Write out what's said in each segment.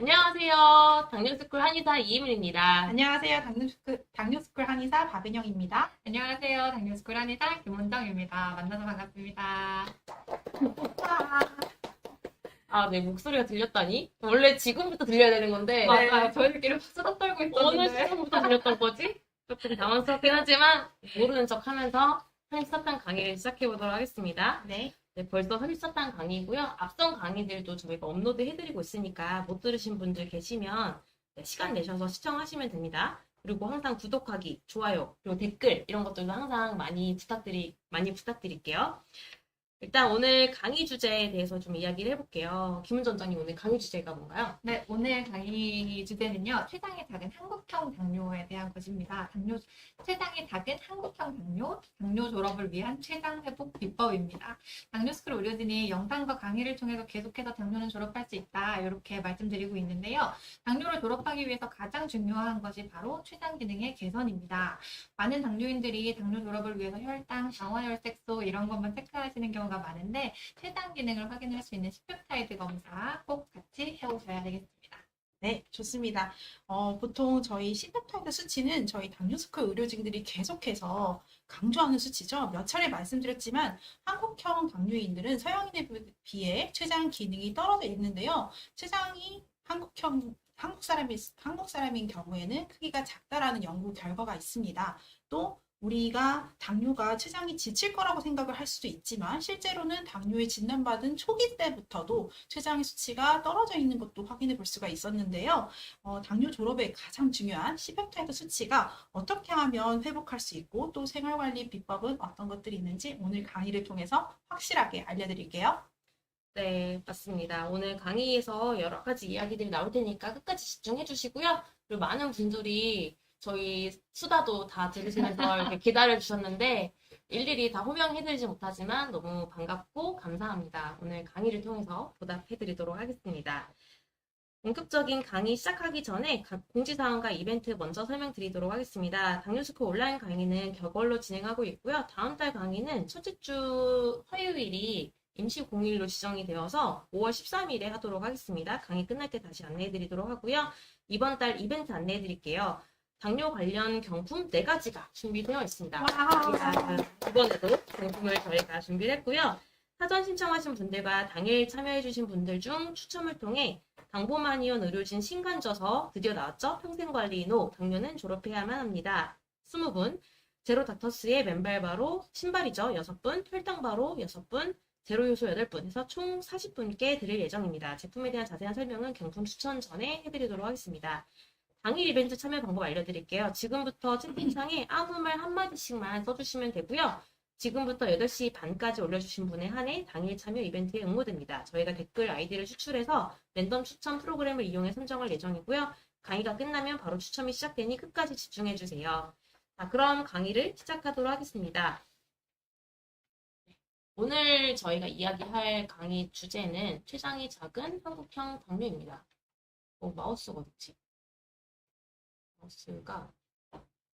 안녕하세요. 당뇨스쿨 한의사 이희문입니다. 안녕하세요. 당뇨스쿨 한의사 박은영입니다. 안녕하세요. 당뇨스쿨 한의사 김원정입니다. 만나서 반갑습니다. 네, 목소리가 들렸다니? 원래 지금부터 들려야 되는 건데, 맞아요. 저희들끼리 수다 떨고 어느 있었는데. 시점부터 들렸던 거지? 조금 당황스럽긴 하지만, 모르는 척 하면서 한의사탕 강의를 시작해보도록 하겠습니다. 네. 네, 벌써 한의사탕 강의고요. 앞선 강의들도 저희가 업로드 해드리고 있으니까 못 들으신 분들 계시면 네, 시간 내셔서 시청하시면 됩니다. 그리고 항상 구독하기, 좋아요, 그리고 댓글 이런 것들도 항상 많이 부탁드릴게요. 일단 오늘 강의 주제에 대해서 좀 이야기를 해볼게요. 김은전 원장님 오늘 강의 주제가 뭔가요? 네, 오늘 강의 주제는요. 췌장이 작은 한국형 당뇨에 대한 것입니다. 췌장이 작은 한국형 당뇨 졸업을 위한 췌장 회복 비법입니다. 당뇨스쿨 의료진이 영상과 강의를 통해서 계속해서 당뇨는 졸업할 수 있다. 이렇게 말씀드리고 있는데요. 당뇨를 졸업하기 위해서 가장 중요한 것이 바로 췌장 기능의 개선입니다. 많은 당뇨인들이 당뇨 졸업을 위해서 혈당, 당화혈색소 이런 것만 체크하시는 경우가 많은데 췌장 기능을 확인할 수 있는 시펩타이드 검사 꼭 같이 해오셔야 되겠습니다. 네, 좋습니다. 보통 저희 시페타이드 수치는 저희 당뇨스쿨 의료진들이 계속해서 강조하는 수치죠. 몇 차례 말씀드렸지만 한국형 당뇨인들은 서양인에 비해 췌장 기능이 떨어져 있는데요. 췌장이 한국 사람인 경우에는 크기가 작다라는 연구 결과가 있습니다. 또 우리가 당뇨가 췌장이 지칠 거라고 생각을 할 수도 있지만 실제로는 당뇨에 진단받은 초기 때부터도 췌장의 수치가 떨어져 있는 것도 확인해 볼 수가 있었는데요. 당뇨 졸업에 가장 중요한 C펩타이드 수치가 어떻게 하면 회복할 수 있고 또 생활관리 비법은 어떤 것들이 있는지 오늘 강의를 통해서 확실하게 알려드릴게요. 네, 맞습니다. 오늘 강의에서 여러 가지 이야기들이 나올 테니까 끝까지 집중해 주시고요. 그리고 많은 분들이 저희 수다도 다 들으시면서 이렇게 기다려 주셨는데 일일이 다 호명해드리지 못하지만 너무 반갑고 감사합니다. 오늘 강의를 통해서 보답해드리도록 하겠습니다. 본격적인 강의 시작하기 전에 각 공지사항과 이벤트 먼저 설명드리도록 하겠습니다. 당뇨스쿨 온라인 강의는 격월로 진행하고 있고요. 다음 달 강의는 첫째 주 화요일이 임시 공휴일로 지정이 되어서 5월 13일에 하도록 하겠습니다. 강의 끝날 때 다시 안내해드리도록 하고요. 이번 달 이벤트 안내해드릴게요. 당뇨 관련 경품 4가지가 준비되어 있습니다. 이번에도 경품을 저희가 준비를 했고요. 사전 신청하신 분들과 당일 참여해주신 분들 중 추첨을 통해 당보만이온 의료진 신간져서 드디어 나왔죠? 평생관리인호 당뇨는 졸업해야만 합니다. 20분, 제로닥터스의 맨발바로 신발이죠. 6분, 혈당바로 6분, 제로요소 8분 해서 총 40분께 드릴 예정입니다. 제품에 대한 자세한 설명은 경품 추천 전에 해드리도록 하겠습니다. 당일 이벤트 참여 방법 알려드릴게요. 지금부터 채팅창에 아무 말 한마디씩만 써주시면 되고요. 지금부터 8시 반까지 올려주신 분에 한해 당일 참여 이벤트에 응모됩니다. 저희가 댓글 아이디를 추출해서 랜덤 추천 프로그램을 이용해 선정할 예정이고요. 강의가 끝나면 바로 추첨이 시작되니 끝까지 집중해주세요. 자, 그럼 강의를 시작하도록 하겠습니다. 오늘 저희가 이야기할 강의 주제는 췌장이 작은 한국형 당뇨입니다. 마우스가 어딨지?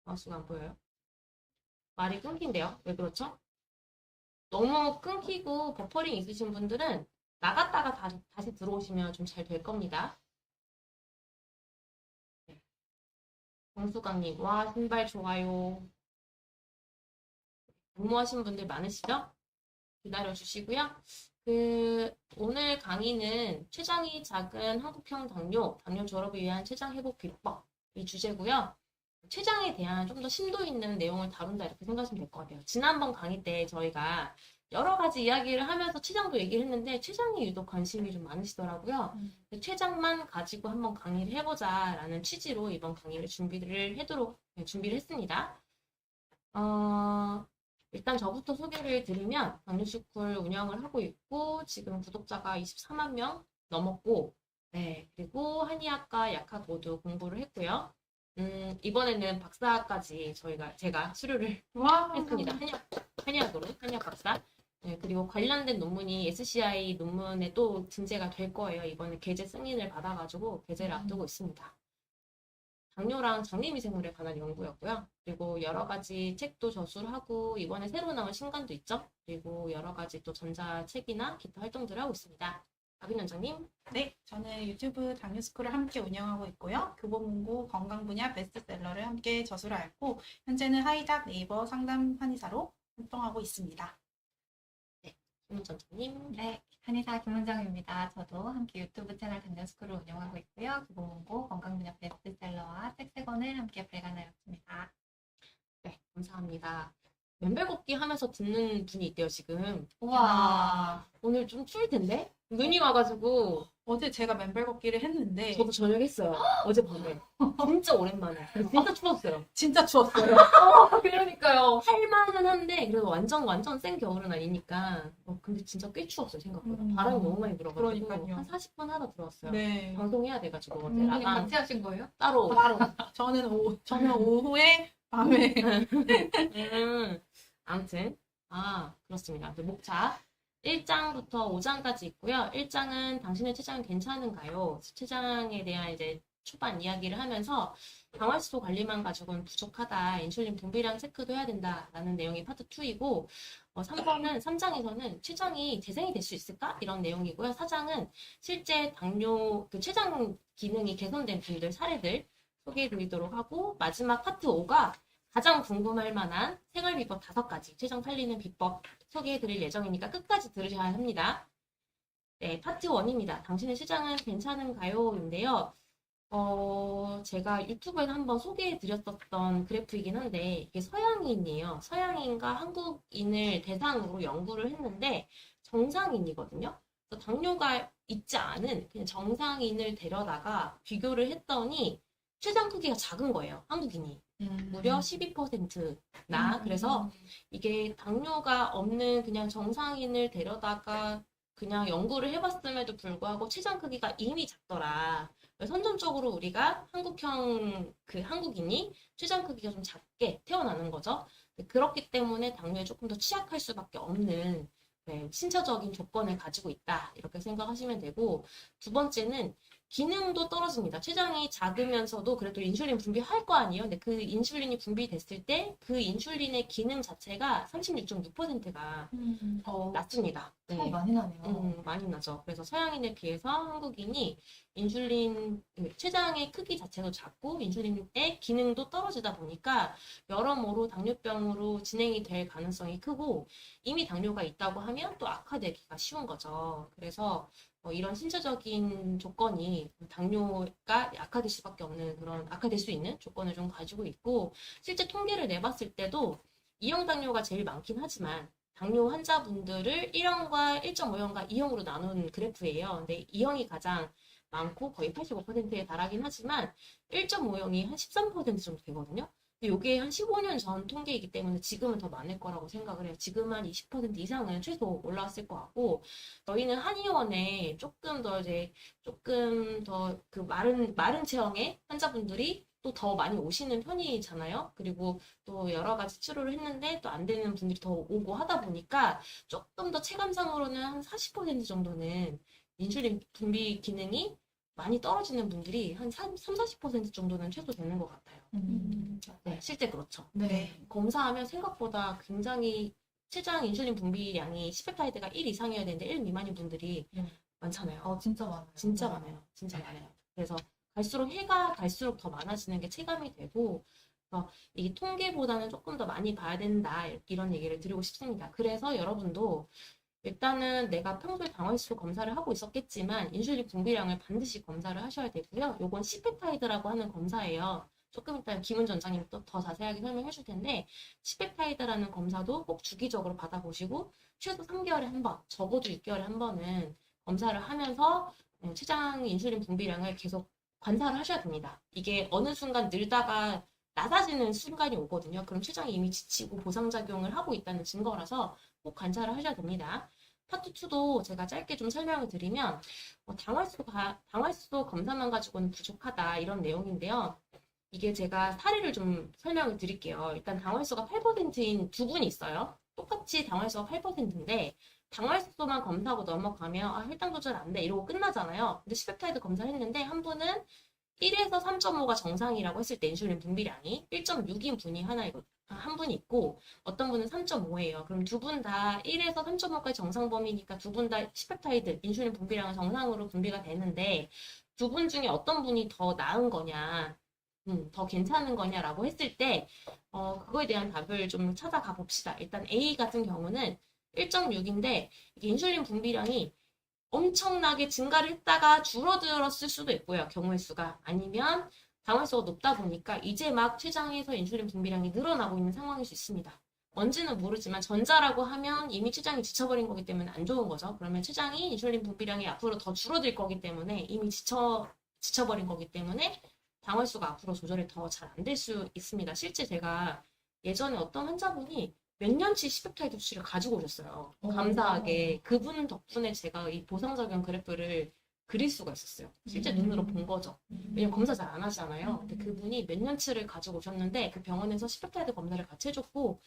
마우스가 안 보여요? 말이 끊긴대요. 왜 그렇죠? 너무 끊기고 버퍼링 있으신 분들은 나갔다가 다시 들어오시면 좀 잘 될 겁니다. 네. 정수강님, 와, 신발 좋아요. 응모하신 분들 많으시죠? 기다려주시고요. 오늘 강의는 췌장이 작은 한국형 당뇨 졸업을 위한 췌장 회복 비법 이 주제고요. 췌장에 대한 좀 더 심도 있는 내용을 다룬다 이렇게 생각하시면 될 것 같아요. 지난번 강의 때 저희가 여러 가지 이야기를 하면서 ჩ장도 얘기를 했는데 췌장에 유독 관심이 좀 많으시더라고요. 췌장만 가지고 한번 강의를 해보자라는 취지로 이번 강의를 준비를 했습니다. 일단 저부터 소개를 드리면 당뇨스쿨 운영을 하고 있고 지금 구독자가 24만 명 넘었고 네, 그리고 한의학과 약학 모두 공부를 했고요. 이번에는 박사까지 제가 수료를 했습니다. 한의학 박사. 네, 그리고 관련된 논문이 SCI 논문에 또 등재가 될 거예요. 이번에 게재 승인을 받아가지고 게재를 앞두고 있습니다. 당뇨랑 장내미생물에 관한 연구였고요. 그리고 여러 가지 책도 저술을 하고 이번에 새로 나온 신간도 있죠. 그리고 여러 가지 또 전자책이나 기타 활동들을 하고 있습니다. 박윤 원장님. 네, 저는 유튜브 당뇨스쿨을 함께 운영하고 있고요. 교보문고 건강 분야 베스트셀러를 함께 저수로 앓고 현재는 하이닥 네이버 상담 한의사로 활동하고 있습니다. 김 원장님. 네, 한의사 김은정입니다. 저도 함께 유튜브 채널 당뇨스쿨을 운영하고 있고요. 교보문고 건강 분야 베스트셀러와 책 3권을 함께 발간하였습니다. 네, 감사합니다. 맨발 걷기 하면서 듣는 분이 있대요, 지금. 우와. 오늘 좀 추울 텐데? 눈이 와가지고, 어제 제가 맨발 걷기를 했는데 저도 저녁 했어요. 어젯밤에. 진짜 오랜만에. 그래서 진짜 추웠어요. 진짜 추웠어요. 그러니까요. 할만은 한데, 그래도 완전 센 겨울은 아니니까. 근데 진짜 꽤 추웠어요, 생각보다. 바람이 너무 많이 불어가지고. 그러니까요. 한 40분 하다 들어왔어요. 네. 방송해야 돼가지고, 어제 선생님 나간 같이 하신 거예요? 따로. 저는 오후에 밤에 아무튼, 그렇습니다. 아무튼 목차 1장부터 5장까지 있고요. 1장은 당신의 체장은 괜찮은가요? 체장에 대한 이제 초반 이야기를 하면서 당활수소 관리만 가지고는 부족하다. 인슐린 분비량 체크도 해야 된다라는 내용이 파트 2이고 3장에서는 췌장이 재생이 될 수 있을까? 이런 내용이고요. 4장은 실제 당뇨 그 췌장 기능이 개선된 분들 사례들 소개해 드리도록 하고 마지막 파트 5가 가장 궁금할 만한 생활 비법 5가지, 췌장 살리는 비법 소개해 드릴 예정이니까 끝까지 들으셔야 합니다. 네, 파트 1입니다. 당신의 췌장은 괜찮은가요? 인데요. 제가 유튜브에서 한번 소개해 드렸었던 그래프이긴 한데, 이게 서양인이에요. 서양인과 한국인을 대상으로 연구를 했는데, 정상인이거든요. 그래서 당뇨가 있지 않은 그냥 정상인을 데려다가 비교를 했더니, 췌장 크기가 작은 거예요. 한국인이. 무려 12%나. 그래서 이게 당뇨가 없는 그냥 정상인을 데려다가 그냥 연구를 해봤음에도 불구하고 췌장 크기가 이미 작더라. 선천적으로 우리가 한국형 한국인이 췌장 크기가 좀 작게 태어나는 거죠. 그렇기 때문에 당뇨에 조금 더 취약할 수밖에 없는 신체적인 조건을 가지고 있다. 이렇게 생각하시면 되고, 두 번째는 기능도 떨어집니다. 췌장이 작으면서도 그래도 인슐린 분비할 거 아니에요. 근데 그 인슐린이 분비됐을 때 그 인슐린의 기능 자체가 36.6%가 낮습니다. 차이 많이 나네요. 많이 나죠. 그래서 서양인에 비해서 한국인이 인슐린, 췌장의 크기 자체도 작고 인슐린의 기능도 떨어지다 보니까 여러모로 당뇨병으로 진행이 될 가능성이 크고 이미 당뇨가 있다고 하면 또 악화되기가 쉬운 거죠. 그래서 이런 신체적인 조건이 당뇨가 악화될 수밖에 없는 그런 악화될 수 있는 조건을 좀 가지고 있고 실제 통계를 내봤을 때도 2형 당뇨가 제일 많긴 하지만 당뇨 환자분들을 1형과 1.5형과 2형으로 나눈 그래프예요. 근데 2형이 가장 많고 거의 85%에 달하긴 하지만 1.5형이 한 13% 정도 되거든요. 근데 이게 한 15년 전 통계이기 때문에 지금은 더 많을 거라고 생각을 해요. 지금 한 20% 이상은 최소 올라왔을 것 같고 저희는 한의원에 조금 더 그 마른 체형의 환자분들이 또 더 많이 오시는 편이잖아요. 그리고 또 여러 가지 치료를 했는데 또 안 되는 분들이 더 오고 하다 보니까 조금 더 체감상으로는 한 40% 정도는 인슐린 분비 기능이 많이 떨어지는 분들이 한 40% 정도는 최소 되는 것 같아요. 네, 실제 그렇죠. 네. 검사하면 생각보다 굉장히 췌장 인슐린 분비량이 10펩타이드가 1 이상이어야 되는데 1 미만인 분들이 많잖아요. 진짜 많아요. 진짜 많아요. 진짜 많아요. 그래서 갈수록 해가 갈수록 더 많아지는 게 체감이 되고 이 통계보다는 조금 더 많이 봐야 된다 이런 얘기를 드리고 싶습니다. 그래서 여러분도 일단은 내가 평소에 당활수소 검사를 하고 있었겠지만 인슐린 분비량을 반드시 검사를 하셔야 되고요. 요건 C펩타이드라고 하는 검사예요. 조금 이따 김은정 원장님이 또 더 자세하게 설명해 줄 텐데 C펩타이드라는 검사도 꼭 주기적으로 받아보시고 최소 3개월에 한 번, 적어도 6개월에 한 번은 검사를 하면서 췌장 인슐린 분비량을 계속 관찰을 하셔야 됩니다. 이게 어느 순간 늘다가 낮아지는 순간이 오거든요. 그럼 췌장이 이미 지치고 보상작용을 하고 있다는 증거라서 꼭 관찰을 하셔야 됩니다. 파트 2도 제가 짧게 좀 설명을 드리면 당활수소 검사만 가지고는 부족하다 이런 내용인데요. 이게 제가 사례를 좀 설명을 드릴게요. 일단 당활수소가 8%인 두 분이 있어요. 똑같이 당활수소가 8%인데 당활수소만 검사하고 넘어가면 혈당 조절 안 돼 이러고 끝나잖아요. 근데 10펩타이드 검사를 했는데 한 분은 1에서 3.5가 정상이라고 했을 때 인슐린 분비량이 1.6인 분이 한 분이 있고 어떤 분은 3.5예요. 그럼 두 분 다 1에서 3.5까지 정상 범위니까 두 분 다 시펩타이드, 인슐린 분비량은 정상으로 분비가 되는데 두 분 중에 어떤 분이 더 나은 거냐, 더 괜찮은 거냐라고 했을 때 그거에 대한 답을 좀 찾아가 봅시다. 일단 A 같은 경우는 1.6인데 이게 인슐린 분비량이 엄청나게 증가를 했다가 줄어들었을 수도 있고요. 경우의 수가. 아니면 당화수가 높다 보니까 이제 막 췌장에서 인슐린 분비량이 늘어나고 있는 상황일 수 있습니다. 뭔지는 모르지만 전자라고 하면 이미 췌장이 지쳐버린 거기 때문에 안 좋은 거죠. 그러면 췌장이 인슐린 분비량이 앞으로 더 줄어들 거기 때문에 이미 지쳐버린 거기 때문에 당화수가 앞으로 조절이 더 잘 안 될 수 있습니다. 실제 제가 예전에 어떤 환자분이 몇 년치 시펩타이드 수치를 가지고 오셨어요. 감사하게 그분 덕분에 제가 이 보상작용 그래프를 그릴 수가 있었어요. 실제 눈으로 본 거죠. 왜냐면 검사 잘 안 하잖아요. 근데 그분이 몇 년치를 가지고 오셨는데 그 병원에서 시펩타이드 검사를 같이 해줬고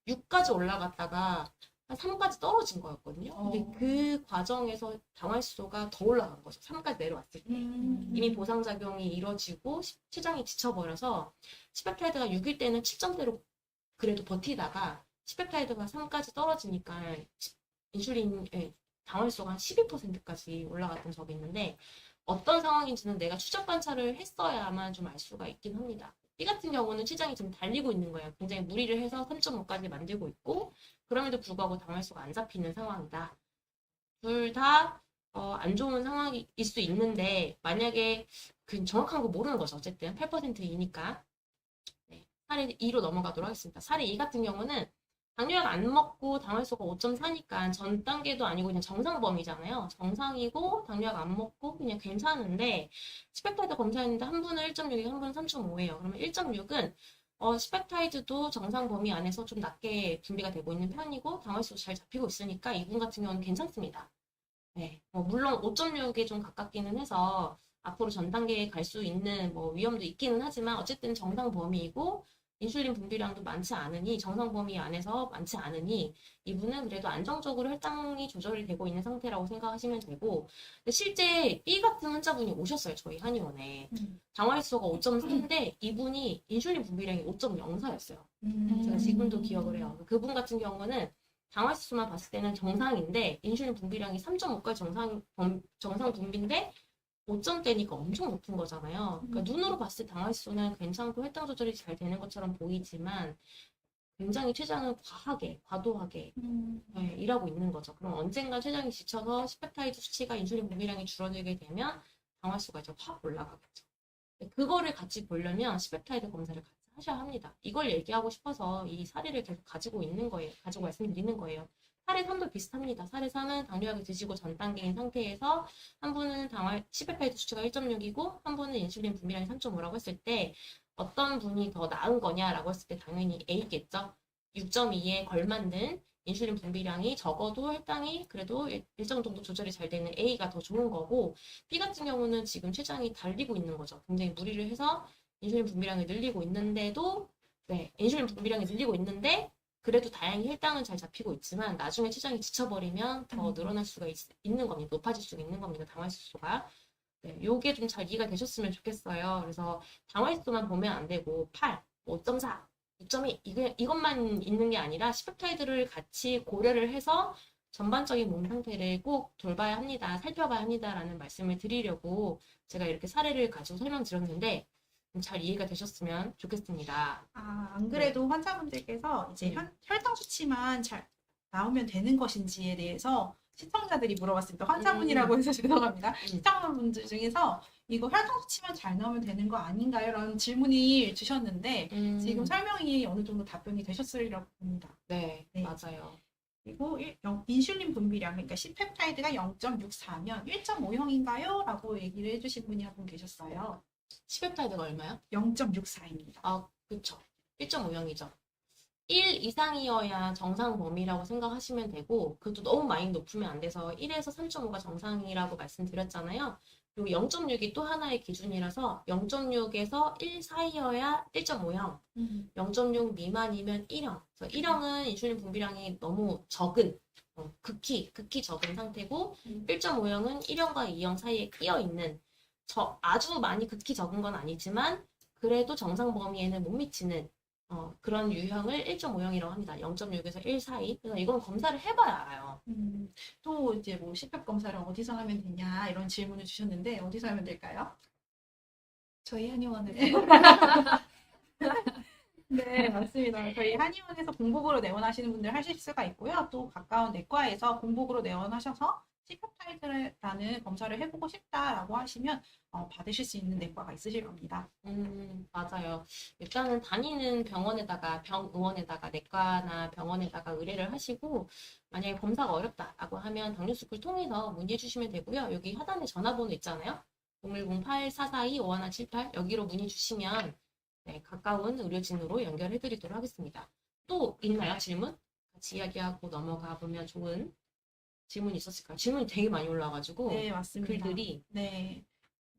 6까지 올라갔다가 한 3까지 떨어진 거였거든요. 근데 그 과정에서 당화수소가 더 올라간 거죠. 3까지 내려왔을 때. 이미 보상작용이 이루어지고 췌장이 지쳐버려서 시펩타이드가 6일 때는 7점대로 그래도 버티다가 시펩타이드가 3까지 떨어지니까 인슐린의 당화수소가 한 12%까지 올라갔던 적이 있는데 어떤 상황인지는 내가 추적 관찰을 했어야만 좀 알 수가 있긴 합니다. B 같은 경우는 췌장이 지금 달리고 있는 거예요. 굉장히 무리를 해서 3.5까지 만들고 있고 그럼에도 불구하고 당화수소가 안 잡히는 상황이다. 둘 다 안 좋은 상황일 수 있는데 만약에 그 정확한 거 모르는 거죠. 어쨌든 8%이니까 네, 사례 2로 넘어가도록 하겠습니다. 사례 2 같은 경우는 당뇨약 안 먹고 당화수소가 5.4니까 전 단계도 아니고 그냥 정상 범위잖아요. 정상이고 당뇨약 안 먹고 그냥 괜찮은데 시펩타이드 검사했는데 한 분은 1.6이고 한 분은 3.5예요. 그러면 1.6은 시펩타이드도 정상 범위 안에서 좀 낮게 분비가 되고 있는 편이고 당화수소 잘 잡히고 있으니까 이분 같은 경우는 괜찮습니다. 네, 물론 5.6에 좀 가깝기는 해서 앞으로 전 단계에 갈 수 있는 위험도 있기는 하지만 어쨌든 정상 범위이고 인슐린 분비량도 많지 않으니 정상 범위 안에서 많지 않으니 이분은 그래도 안정적으로 혈당이 조절이 되고 있는 상태라고 생각하시면 되고 근데 실제 B 같은 환자분이 오셨어요. 저희 한의원에. 당화수소가 5.3인데 이분이 인슐린 분비량이 5.04였어요. 제가 지금도 기억을 해요. 그분 같은 경우는 당화수소만 봤을 때는 정상인데 인슐린 분비량이 3.5까지 정상 분비인데 5점대니까 엄청 높은 거잖아요. 그러니까 눈으로 봤을 때 당화수소는 괜찮고 혈당 조절이 잘 되는 것처럼 보이지만 굉장히 췌장은 과도하게 네, 일하고 있는 거죠. 그럼 언젠가 췌장이 지쳐서 시펩타이드 수치가 인슐린 분비량이 줄어들게 되면 당화수소가 이제 확 올라가겠죠. 그거를 같이 보려면 시펩타이드 검사를 같이 하셔야 합니다. 이걸 얘기하고 싶어서 이 사례를 계속 가지고 말씀드리는 거예요. 사례 3도 비슷합니다. 사례 3은 당뇨약을 드시고 전 단계인 상태에서 한 분은 시펩타이드 수치가 1.6이고 한 분은 인슐린 분비량이 3.5라고 했을 때 어떤 분이 더 나은 거냐라고 했을 때 당연히 A겠죠. 6.2에 걸맞는 인슐린 분비량이 적어도 혈당이 그래도 일정 정도 조절이 잘 되는 A가 더 좋은 거고 B 같은 경우는 지금 췌장이 달리고 있는 거죠. 굉장히 무리를 해서 인슐린 분비량을 늘리고 있는데도 인슐린 분비량이 늘리고 있는데 그래도 다행히 혈당은 잘 잡히고 있지만 나중에 췌장이 지쳐버리면 더 늘어날 수가 있는 겁니다. 높아질 수가 있는 겁니다. 당화수소가. 네, 요게 좀 잘 이해가 되셨으면 좋겠어요. 그래서 당화수소만 보면 안 되고 8, 5.4, 6.2 이것만 있는 게 아니라 시펩타이드를 같이 고려를 해서 전반적인 몸 상태를 꼭 돌봐야 합니다. 살펴봐야 합니다라는 말씀을 드리려고 제가 이렇게 사례를 가지고 설명드렸는데 잘 이해가 되셨으면 좋겠습니다. 안 그래도 환자분들께서 이제 혈당 수치만 잘 나오면 되는 것인지에 대해서 시청자들이 물어봤습니다. 환자분이라고 해서 죄송합니다. 시청자분들 중에서 이거 혈당 수치만 잘 나오면 되는 거 아닌가요? 라는 질문이 주셨는데 지금 설명이 어느 정도 답변이 되셨으리라고 봅니다. 네, 네. 맞아요. 그리고 인슐린 분비량, 그러니까 시펩타이드가 0.64면 1.5형인가요? 라고 얘기를 해주신 분이 한 분 계셨어요. 시펩타이드가 얼마요? 0.64입니다. 그쵸. 1.5형이죠. 1 이상이어야 정상 범위라고 생각하시면 되고 그것도 너무 많이 높으면 안 돼서 1에서 3.5가 정상이라고 말씀드렸잖아요. 그리고 0.6이 또 하나의 기준이라서 0.6에서 1 사이여야 1.5형, 0.6 미만이면 1형. 그래서 1형은 인슐린 분비량이 너무 적은, 극히 적은 상태고 1.5형은 1형과 2형 사이에 끼어 있는 아주 많이 극히 적은 건 아니지만 그래도 정상 범위에는 못 미치는 그런 유형을 1.5형이라고 합니다. 0.6에서 1 사이. 그래서 이건 검사를 해봐야 알아요. 또 이제 뭐 CPAP 검사를 어디서 하면 되냐 이런 질문을 주셨는데 어디서 하면 될까요? 저희 한의원에서 네, 맞습니다. 저희 한의원에서 공복으로 내원하시는 분들 하실 수가 있고요. 또 가까운 내과에서 공복으로 내원하셔서 C펩타이드라는 검사를 해보고 싶다라고 하시면 받으실 수 있는 내과가 있으실 겁니다. 맞아요. 일단은 다니는 병원에다가 병의원에다가 내과나 병원에다가 의뢰를 하시고 만약에 검사가 어렵다라고 하면 당뇨스쿨 통해서 문의해 주시면 되고요. 여기 하단에 전화번호 있잖아요. 010-8442-5178 여기로 문의 주시면 네, 가까운 의료진으로 연결해 드리도록 하겠습니다. 또 있나요? 질문? 같이 이야기하고 넘어가 보면 좋은 질문이 있었을까요? 질문이 되게 많이 올라와가지고 네, 맞습니다. 글들이 네.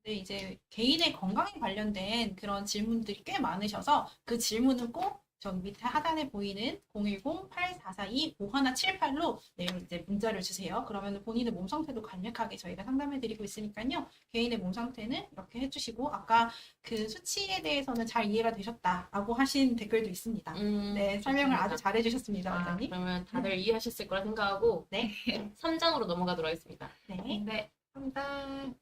근데 이제 개인의 건강에 관련된 그런 질문들이 꽤 많으셔서 그 질문은 꼭 저기 밑에 하단에 보이는 010-8442-5178로 네, 이제 문자를 주세요. 그러면 본인의 몸 상태도 간략하게 저희가 상담해드리고 있으니까요. 개인의 몸 상태는 이렇게 해주시고 아까 그 수치에 대해서는 잘 이해가 되셨다라고 하신 댓글도 있습니다. 네, 설명을 좋습니다. 아주 잘해주셨습니다, 원장님. 그러면 다들 이해하셨을 거라 생각하고 네. 3장으로 넘어가도록 하겠습니다. 네. 네, 3장.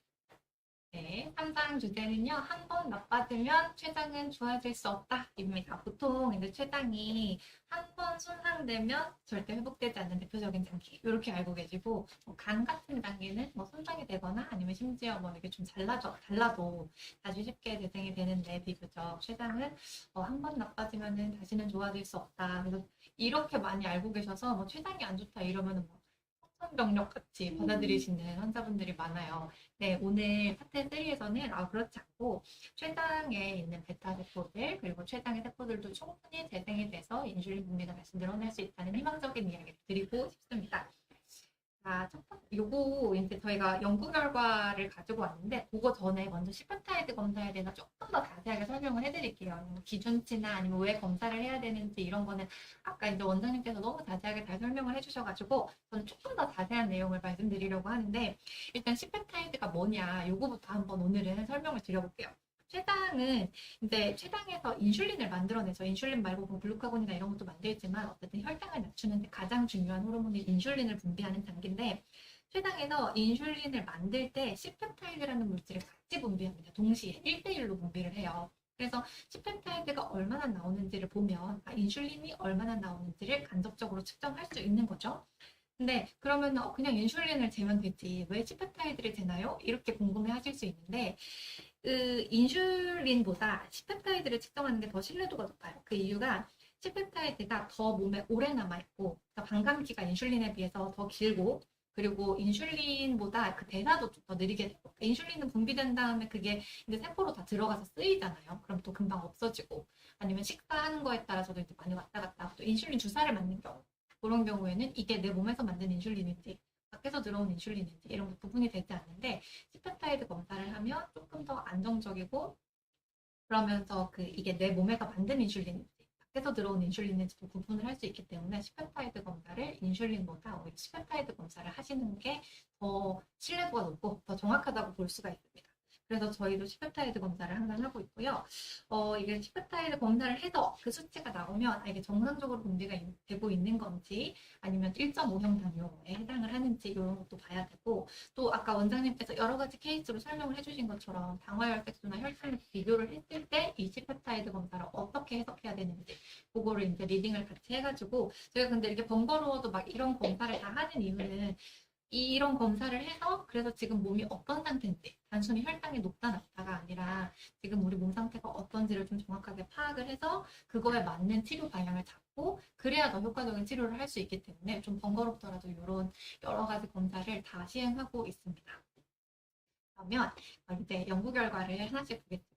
네, 3장 주제는요. 한 번 나빠지면 췌장은 좋아질 수 없다입니다. 보통 이제 췌장이 한 번 손상되면 절대 회복되지 않는 대표적인 장기 이렇게 알고 계시고 간 같은 장기는 뭐 손상이 되거나 아니면 심지어 뭐 이렇게 좀 달라도 다시 쉽게 재생이 되는데 비교적 췌장은 한 번 나빠지면은 다시는 좋아질 수 없다. 그래서 이렇게 많이 알고 계셔서 뭐 췌장이 안 좋다 이러면은 뭐 청천벽력 같이 받아들이시는 환자분들이 많아요. 네, 오늘 파트 3에서는 그렇지 않고 췌장에 있는 베타 세포들 그리고 췌장의 세포들도 충분히 재생이 돼서 인슐린 분비가 다시 늘어날 수 있다는 희망적인 이야기를 드리고 싶습니다. 자, 요거 이제 저희가 연구 결과를 가지고 왔는데 그거 전에 먼저 시페타이드 검사에 대해서 조금 더 자세하게 설명을 해드릴게요. 기준치나 아니면 왜 검사를 해야 되는지 이런 거는 아까 이제 원장님께서 너무 자세하게 잘 설명을 해주셔가지고 저는 조금 더 자세한 내용을 말씀드리려고 하는데 일단 시페타이드가 뭐냐 요거부터 한번 오늘은 설명을 드려볼게요. 췌장은 이제 췌장에서 인슐린을 만들어내서 인슐린 말고 뭐 글루카곤이나 이런 것도 만들지만 어쨌든 혈당을 낮추는데 가장 중요한 호르몬인 인슐린을 분비하는 장기인데 췌장에서 인슐린을 만들 때 C펩타이드라는 물질을 같이 분비합니다. 동시에 1대1로 분비를 해요. 그래서 C펩타이드가 얼마나 나오는지를 보면 인슐린이 얼마나 나오는지를 간접적으로 측정할 수 있는 거죠. 근데 그러면 그냥 인슐린을 재면 되지 왜 C펩타이드를 재나요? 이렇게 궁금해 하실 수 있는데 그 인슐린보다 C펩타이드를 측정하는 게 더 신뢰도가 높아요. 그 이유가 C펩타이드가 더 몸에 오래 남아있고 그러니까 반감기가 인슐린에 비해서 더 길고 그리고 인슐린보다 그 대사도 좀 더 느리게 되고 인슐린은 분비된 다음에 그게 이제 세포로 다 들어가서 쓰이잖아요. 그럼 또 금방 없어지고 아니면 식사하는 거에 따라서도 이제 많이 왔다 갔다 하고 또 인슐린 주사를 맞는 경우 그런 경우에는 이게 내 몸에서 만든 인슐린인지 밖에서 들어온 인슐린인지 이런 게 구분이 되지 않는데 C펩타이드 검사를 하면 조금 더 안정적이고 그러면서 이게 내 몸에서 만든 인슐린인지 밖에서 들어온 인슐린인지도 구분을 할 수 있기 때문에 C펩타이드 검사를 인슐린보다 오히려 C펩타이드 검사를 하시는 게 더 신뢰도가 높고 더 정확하다고 볼 수가 있습니다. 그래서 저희도 C펩타이드 검사를 항상 하고 있고요. 이게 C펩타이드 검사를 해서 그 수치가 나오면 이게 정상적으로 분비가 되고 있는 건지 아니면 1.5형 당뇨에 해당을 하는지 이런 것도 봐야 되고 또 아까 원장님께서 여러 가지 케이스로 설명을 해주신 것처럼 당화혈색소나 혈당을 비교를 했을 때 이 C펩타이드 검사를 어떻게 해석해야 되는지 그거를 이제 리딩을 같이 해가지고 제가 근데 이렇게 번거로워도 막 이런 검사를 다 하는 이유는 이런 검사를 해서 그래서 지금 몸이 어떤 상태인지 단순히 혈당이 높다 낮다가 아니라 지금 우리 몸 상태가 어떤지를 좀 정확하게 파악을 해서 그거에 맞는 치료 방향을 잡고 그래야 더 효과적인 치료를 할 수 있기 때문에 좀 번거롭더라도 이런 여러 가지 검사를 다 시행하고 있습니다. 그러면 이제 연구 결과를 하나씩 보겠습니다.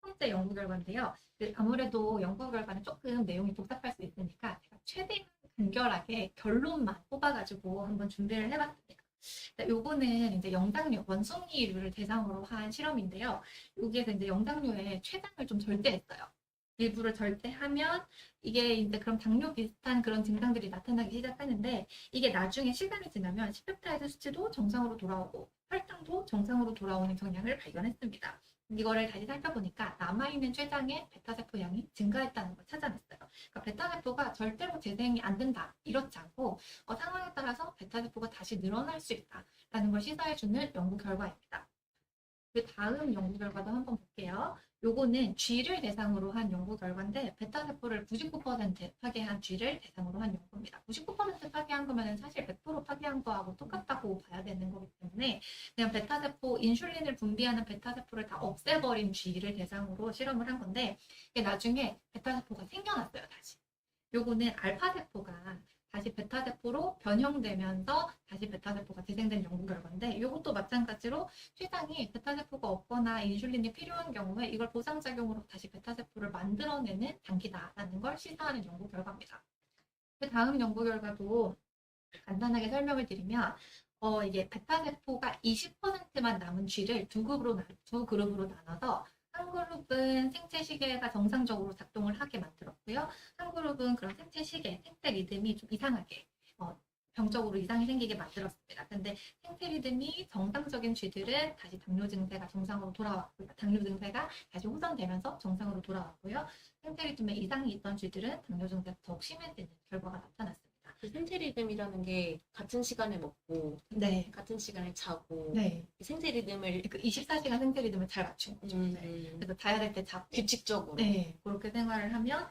첫 번째 연구 결과인데요. 아무래도 연구 결과는 조금 내용이 복잡할 수 있으니까 제가 최대한 간결하게 결론만 뽑아가지고 한번 준비를 해봤습니다. 요거는 이제 영장류, 원숭이류를 대상으로 한 실험인데요. 여기에서 이제 영장류의 췌장을 좀 절제했어요. 일부를 절제하면 이게 이제 그럼 당뇨 비슷한 그런 증상들이 나타나기 시작하는데 이게 나중에 시간이 지나면 C-펩타이드 수치도 정상으로 돌아오고 혈당도 정상으로 돌아오는 경향을 발견했습니다. 이거를 다시 살펴보니까 남아있는 췌장의 베타세포 양이 증가했다는 걸 찾아냈어요. 그러니까 베타세포가 절대로 재생이 안 된다. 이렇지 않고 상황에 따라서 베타세포가 다시 늘어날 수 있다라는 걸 시사해주는 연구 결과입니다. 그 다음 연구 결과도 한번 볼게요. 요거는 쥐를 대상으로 한 연구 결과인데 베타세포를 99% 파괴한 쥐를 대상으로 한 연구입니다. 99% 파괴한 거면 사실 100% 파괴한 거하고 똑같다고 봐야 되는 거기 때문에 그냥 베타세포, 인슐린을 분비하는 베타세포를 다 없애버린 쥐를 대상으로 실험을 한 건데 이게 나중에 베타세포가 생겨났어요, 다시. 요거는 알파세포가 다시 베타세포로 변형되면서 다시 베타세포가 재생된 연구 결과인데 이것도 마찬가지로 췌장이 베타세포가 없거나 인슐린이 필요한 경우에 이걸 보상작용으로 다시 베타세포를 만들어내는 단계다라는 걸 시사하는 연구 결과입니다. 그 다음 연구 결과도 간단하게 설명을 드리면 이게 베타세포가 20%만 남은 쥐를 두 그룹으로 나눠서 한 그룹은 생체 시계가 정상적으로 작동을 하게 만들었고요. 한 그룹은 그런 생체 시계, 생체 리듬이 좀 이상하게 병적으로 이상이 생기게 만들었습니다. 근데 생체 리듬이 정상적인 쥐들은 다시 당뇨 증세가 정상으로 돌아왔고요. 당뇨 증세가 다시 호전되면서 정상으로 돌아왔고요. 생체 리듬에 이상이 있던 쥐들은 당뇨 증세가 더욱 심해지는 결과가 나타났습니다. 그 생체 리듬이라는 게 같은 시간에 먹고 네. 같은 시간에 자고 네. 생체 리듬을 그 24시간 생체 리듬을 잘 맞춘 거죠. 네. 그래서 자야 될 때 자고 규칙적으로 네, 그렇게 생활을 하면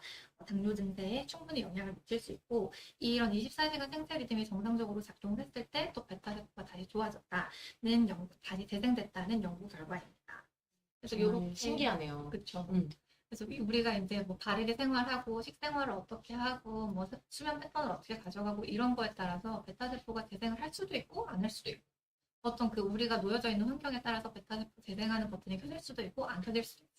당뇨 증세에 충분히 영향을 미칠 수 있고 이런 24시간 생체 리듬이 정상적으로 작동했을 때 또 베타세포가 다시 좋아졌다는 다시 재생됐다는 연구 결과입니다. 그래서 이렇게 신기하네요. 그렇죠. 그래서 우리가 이제 뭐 바르게 생활하고 식생활을 어떻게 하고 뭐 수면 패턴을 어떻게 가져가고 이런 거에 따라서 베타세포가 재생을 할 수도 있고 안 할 수도 있고 어떤 그 우리가 놓여져 있는 환경에 따라서 베타세포 재생하는 버튼이 켜질 수도 있고 안 켜질 수도 있습니다.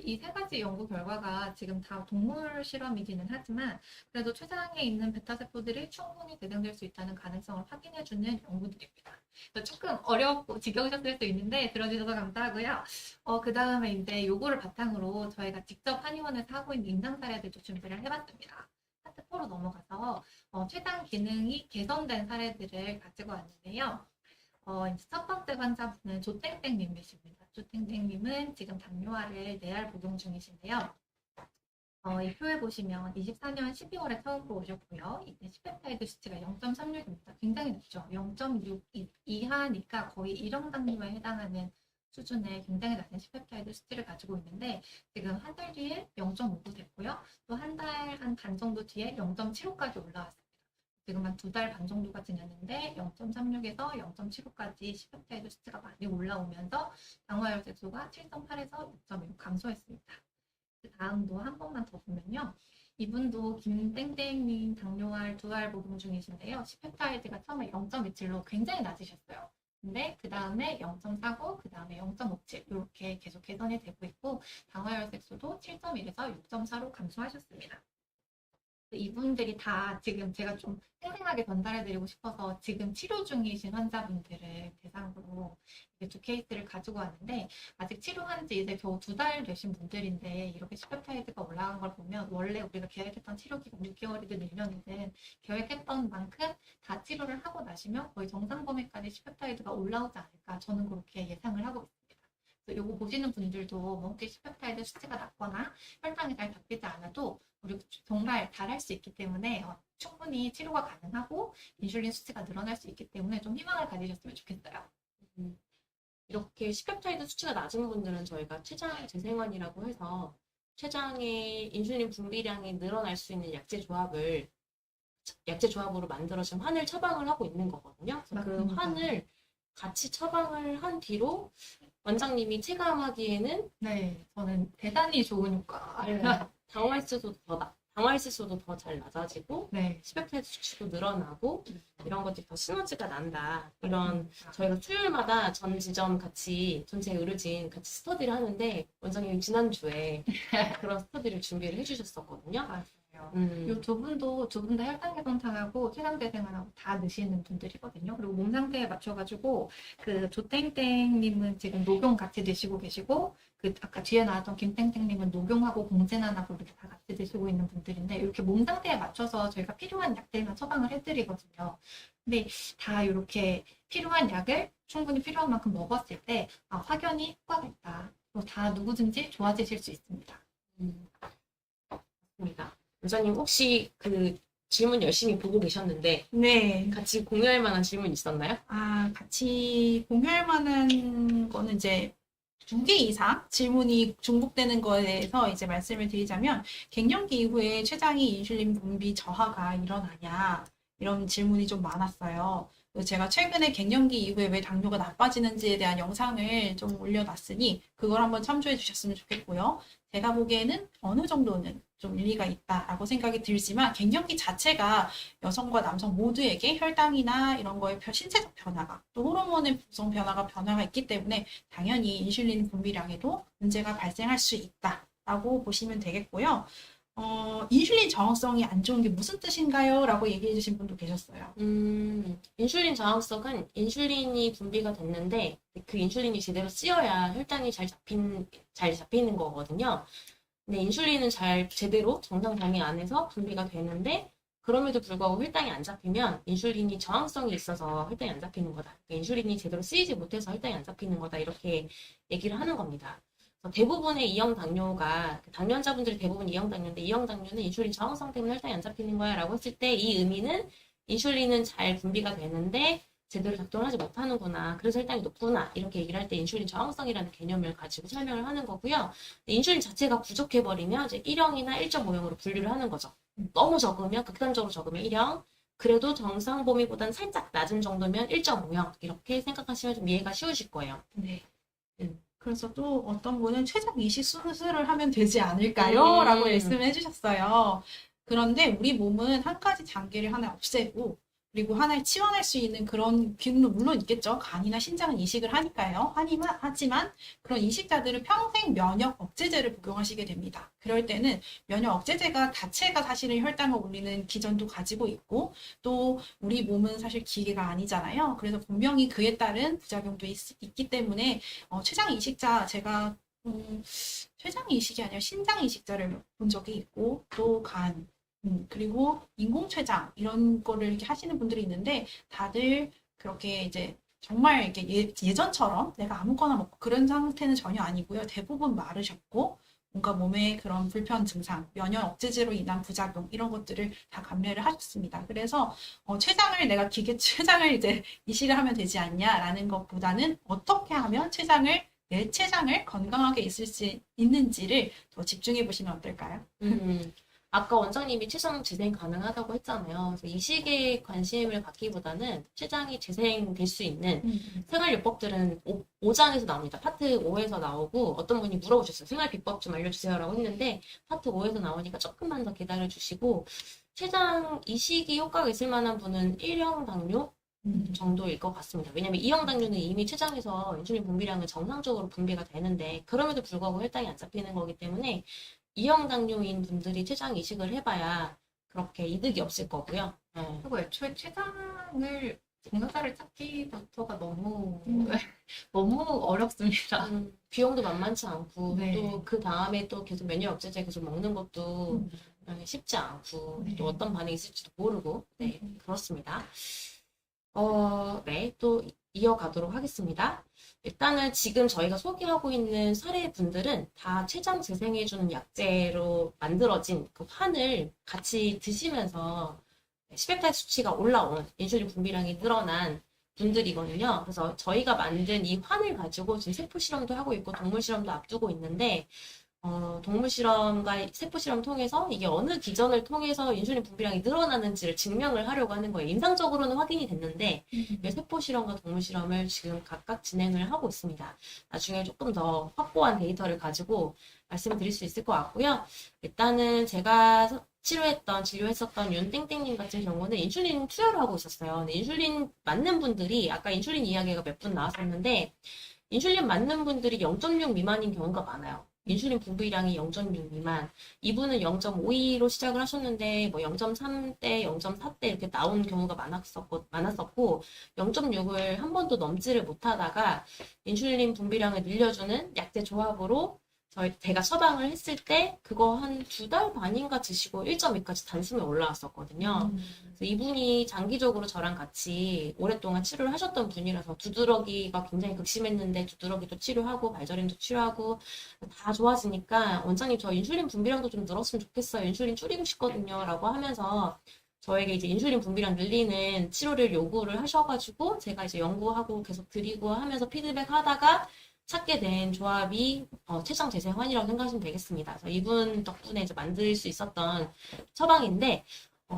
이 세 가지 연구 결과가 지금 다 동물 실험이기는 하지만 그래도 췌장에 있는 베타세포들이 충분히 재생될 수 있다는 가능성을 확인해주는 연구들입니다. 조금 어렵고 지겨우셨을 수도 있는데 들어주셔서 감사하고요. 그 다음에 이제 요거를 바탕으로 저희가 직접 한의원에서 하고 있는 임상 사례들도 준비를 해봤습니다. 파트 4로 넘어가서 췌장 기능이 개선된 사례들을 가지고 왔는데요. 이제 첫 번째 환자분은 조땡땡님이십니다. 조땡땡님은 지금 당뇨알을 4알 복용 중이신데요. 이 표에 보시면 24년 12월에 처음으로 오셨고요. 이때 C-펩타이드 수치가 0.36입니다. 굉장히 높죠. 0.6 이하니까 거의 1형 당뇨에 해당하는 수준의 굉장히 낮은 C-펩타이드 수치를 가지고 있는데 지금 한 달 뒤에 0.59 됐고요. 또 한 달 한 반 정도 뒤에 0.75까지 올라왔습니다. 지금 한 2달 반 정도가 지났는데 0.36에서 0.75까지 C-펩타이드 수치가 많이 올라오면서 당화혈색소가 7.8에서 6.1 감소했습니다. 그 다음도 한 번만 더 보면요. 이분도 김땡땡님 당뇨알 2알 복용 중이신데요. C-펩타이드가 처음에 0.27로 굉장히 낮으셨어요. 근데 그 다음에 0.49, 그 다음에 0.57 이렇게 계속 개선이 되고 있고 당화혈색소도 7.1에서 6.4로 감소하셨습니다. 이분들이 다 지금 제가 좀 생생하게 전달해드리고 싶어서 지금 치료 중이신 환자분들을 대상으로 두 케이스를 가지고 왔는데 아직 치료한 지 이제 겨우 2달 되신 분들인데 이렇게 C-펩타이드가 올라간 걸 보면 원래 우리가 계획했던 치료 기간 6개월이든 1년이든 계획했던 만큼 다 치료를 하고 나시면 거의 정상 범위까지 C-펩타이드가 올라오지 않을까 저는 그렇게 예상을 하고 있습니다. 이거 보시는 분들도 뭐 혹시 C-펩타이드 수치가 낮거나 혈당이 잘 바뀌지 않아도 우리 정말 잘할 수 있기 때문에 충분히 치료가 가능하고 인슐린 수치가 늘어날 수 있기 때문에 좀 희망을 가지셨으면 좋겠어요. 이렇게 C-펩타이드 수치가 낮은 분들은 저희가 췌장 재생환이라고 해서 췌장의 인슐린 분비량이 늘어날 수 있는 약제 조합으로 만들어진 환을 처방을 하고 있는 거거든요. 그래서 그 환을 같이 처방을 한 뒤로 원장님이 체감하기에는 네, 저는 대단히 좋은 효과. 당화혈색소도 더 잘 낮아지고 네. C-펩타이드 수치도 늘어나고 이런 것들이 더 시너지가 난다. 이런 저희가 수요일마다 전 지점 같이 전체 의료진 같이 스터디를 하는데 원장님이 지난주에 그런 스터디를 준비를 해주셨었거든요. 이 두 분도 혈당 개선탕하고 췌장 재생하라고 다 넣으시는 분들이거든요. 그리고 몸 상태에 맞춰가지고 그 조땡땡님은 지금 녹용 같이 드시고 계시고 그 아까 뒤에 나왔던 김땡땡님은 녹용하고 공진안하고 이렇게 다 같이 드시고 있는 분들인데 이렇게 몸 상태에 맞춰서 저희가 필요한 약들만 처방을 해드리거든요. 근데 다 이렇게 필요한 약을 충분히 필요한 만큼 먹었을 때 확연히 효과가 있다. 다 누구든지 좋아지실 수 있습니다. 맞습니다. 원장님 혹시 그 질문 열심히 보고 계셨는데 네. 같이 공유할 만한 질문 있었나요? 같이 공유할 만한 거는 이제 2개 이상 질문이 중복되는 거에 대해서 이제 말씀을 드리자면 갱년기 이후에 췌장이 인슐린 분비 저하가 일어나냐 이런 질문이 좀 많았어요. 그래서 제가 최근에 갱년기 이후에 왜 당뇨가 나빠지는지에 대한 영상을 좀 올려놨으니 그걸 한번 참조해 주셨으면 좋겠고요. 제가 보기에는 어느 정도는 좀 일리가 있다라고 생각이 들지만 갱년기 자체가 여성과 남성 모두에게 혈당이나 이런 거에 신체적 변화가 또 호르몬의 구성 변화가 있기 때문에 당연히 인슐린 분비량에도 문제가 발생할 수 있다라고 보시면 되겠고요. 인슐린 저항성이 안 좋은 게 무슨 뜻인가요? 라고 얘기해 주신 분도 계셨어요. 인슐린 저항성은 인슐린이 분비가 됐는데 그 인슐린이 제대로 쓰여야 혈당이 잘 잡히는 거거든요. 근데 인슐린은 제대로 정상 범위 안에서 분비가 되는데 그럼에도 불구하고 혈당이 안 잡히면 인슐린이 저항성이 있어서 혈당이 안 잡히는 거다. 그러니까 인슐린이 제대로 쓰이지 못해서 혈당이 안 잡히는 거다. 이렇게 얘기를 하는 겁니다. 대부분의 이형 당뇨가 당뇨 환자분들이 대부분 이형 당뇨인데 이형 당뇨는 인슐린 저항성 때문에 혈당이 안 잡히는 거야 라고 했을 때 이 의미는 인슐린은 잘 분비가 되는데 제대로 작동하지 못하는구나. 그래서 혈당이 높구나. 이렇게 얘기를 할 때 인슐린 저항성이라는 개념을 가지고 설명을 하는 거고요. 인슐린 자체가 부족해버리면 이제 1형이나 1.5형으로 분류를 하는 거죠. 너무 적으면 극단적으로 적으면 1형, 그래도 정상 범위보다는 살짝 낮은 정도면 1.5형 이렇게 생각하시면 좀 이해가 쉬우실 거예요. 네. 그래서 또 어떤 분은 췌장 이식 수술을 하면 되지 않을까요? 라고 말씀해 주셨어요. 그런데 우리 몸은 한 가지 장기를 하나 없애고 그리고 하나를 치환할 수 있는 그런 기능도 물론 있겠죠. 간이나 신장은 이식을 하니까요. 하지만 그런 이식자들은 평생 면역 억제제를 복용하시게 됩니다. 그럴 때는 면역 억제제가 자체가 사실은 혈당을 올리는 기전도 가지고 있고 또 우리 몸은 사실 기계가 아니잖아요. 그래서 분명히 그에 따른 부작용도 있기 때문에 췌장 이식자 제가 췌장 이식이 아니라 신장 이식자를 본 적이 있고 또 간 그리고 인공췌장 이런 거를 이렇게 하시는 분들이 있는데 다들 그렇게 이제 정말 이렇게 예전처럼 내가 아무거나 먹고 그런 상태는 전혀 아니고요. 대부분 마르셨고 뭔가 몸에 그런 불편 증상, 면역 억제제로 인한 부작용 이런 것들을 다 감내를 하셨습니다. 그래서 췌장을 내가 기계 췌장을 이제 이식을 하면 되지 않냐라는 것보다는 어떻게 하면 내 췌장을 건강하게 있을 수 있는지를 더 집중해 보시면 어떨까요? 아까 원장님이 췌장 재생 가능하다고 했잖아요. 그래서 이식에 관심을 갖기보다는 췌장이 재생될 수 있는 생활요법들은 5장에서 나옵니다. 파트 5에서 나오고 어떤 분이 물어보셨어요. 생활 비법 좀 알려주세요라고 했는데 파트 5에서 나오니까 조금만 더 기다려주시고 췌장 이식이 효과가 있을 만한 분은 1형 당뇨 정도일 것 같습니다. 왜냐면 2형 당뇨는 이미 췌장에서 인슐린 분비량은 정상적으로 분비가 되는데 그럼에도 불구하고 혈당이 안 잡히는 거기 때문에 2형 당뇨인 분들이 췌장 이식을 해봐야 그렇게 이득이 없을 거고요. 네. 그리고 애초에 췌장을 공여자를 찾기부터가 너무 어렵습니다. 비용도 만만치 않고 네. 또 그 다음에 또 계속 면역 억제제 계속 먹는 것도 쉽지 않고 네. 또 어떤 반응이 있을지도 모르고 네 그렇습니다. 네, 또 이어가도록 하겠습니다. 일단은 지금 저희가 소개하고 있는 사례분들은 다 췌장 재생해주는 약제로 만들어진 그 환을 같이 드시면서 시베타입 수치가 올라온 인슐린 분비량이 늘어난 분들이거든요. 그래서 저희가 만든 이 환을 가지고 지금 세포 실험도 하고 있고 동물 실험도 앞두고 있는데 동물 실험과 세포 실험 통해서 이게 어느 기전을 통해서 인슐린 분비량이 늘어나는지를 증명을 하려고 하는 거예요. 임상적으로는 확인이 됐는데 세포 실험과 동물 실험을 지금 각각 진행을 하고 있습니다. 나중에 조금 더 확보한 데이터를 가지고 말씀드릴 수 있을 것 같고요. 일단은 제가 진료했었던 윤땡땡님 같은 경우는 인슐린 투여를 하고 있었어요. 근데 인슐린 맞는 분들이 아까 인슐린 이야기가 몇 분 나왔었는데 인슐린 맞는 분들이 0.6 미만인 경우가 많아요. 인슐린 분비량이 0.6 미만. 이분은 0.52로 시작을 하셨는데 뭐 0.3대, 0.4대 이렇게 나온 경우가 많았었고 0.6을 한 번도 넘지를 못하다가 인슐린 분비량을 늘려주는 약제 조합으로 제가 처방을 했을 때 그거 한 2달 반인가 드시고 1.2까지 단숨에 올라왔었거든요. 그래서 이분이 장기적으로 저랑 같이 오랫동안 치료를 하셨던 분이라서 두드러기가 굉장히 극심했는데 두드러기도 치료하고 발저림도 치료하고 다 좋아지니까 원장님 저 인슐린 분비량도 좀 늘었으면 좋겠어요. 인슐린 줄이고 싶거든요. 라고 하면서 저에게 이제 인슐린 분비량 늘리는 치료를 요구를 하셔가지고 제가 이제 연구하고 계속 드리고 하면서 피드백 하다가 찾게 된 조합이 췌장 재생환이라고 생각하시면 되겠습니다. 그래서 이분 덕분에 이제 만들 수 있었던 처방인데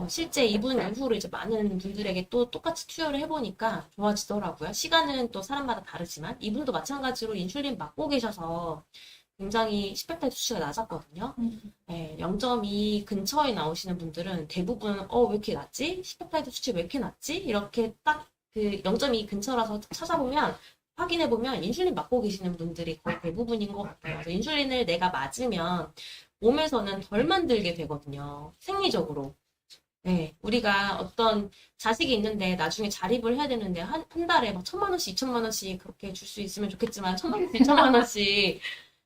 실제 이분 이후로 이제 많은 분들에게 또 똑같이 투여를 해보니까 좋아지더라고요. 시간은 또 사람마다 다르지만 이분도 마찬가지로 인슐린 맞고 계셔서 굉장히 시펙타이드 수치가 낮았거든요. 네, 0.2 근처에 나오시는 분들은 대부분 왜 이렇게 낮지? 시펙타이드 수치 왜 이렇게 낮지? 이렇게 딱 그 0.2 근처라서 찾아보면 확인해보면 인슐린 맞고 계시는 분들이 거의 대부분인 것 같아요. 그래서 인슐린을 내가 맞으면 몸에서는 덜 만들게 되거든요. 생리적으로. 네, 우리가 어떤 자식이 있는데 나중에 자립을 해야 되는데 한 달에 막 1,000만 원씩, 2,000만 원씩 그렇게 줄 수 있으면 좋겠지만 1,000만 원씩, 2,000만 원씩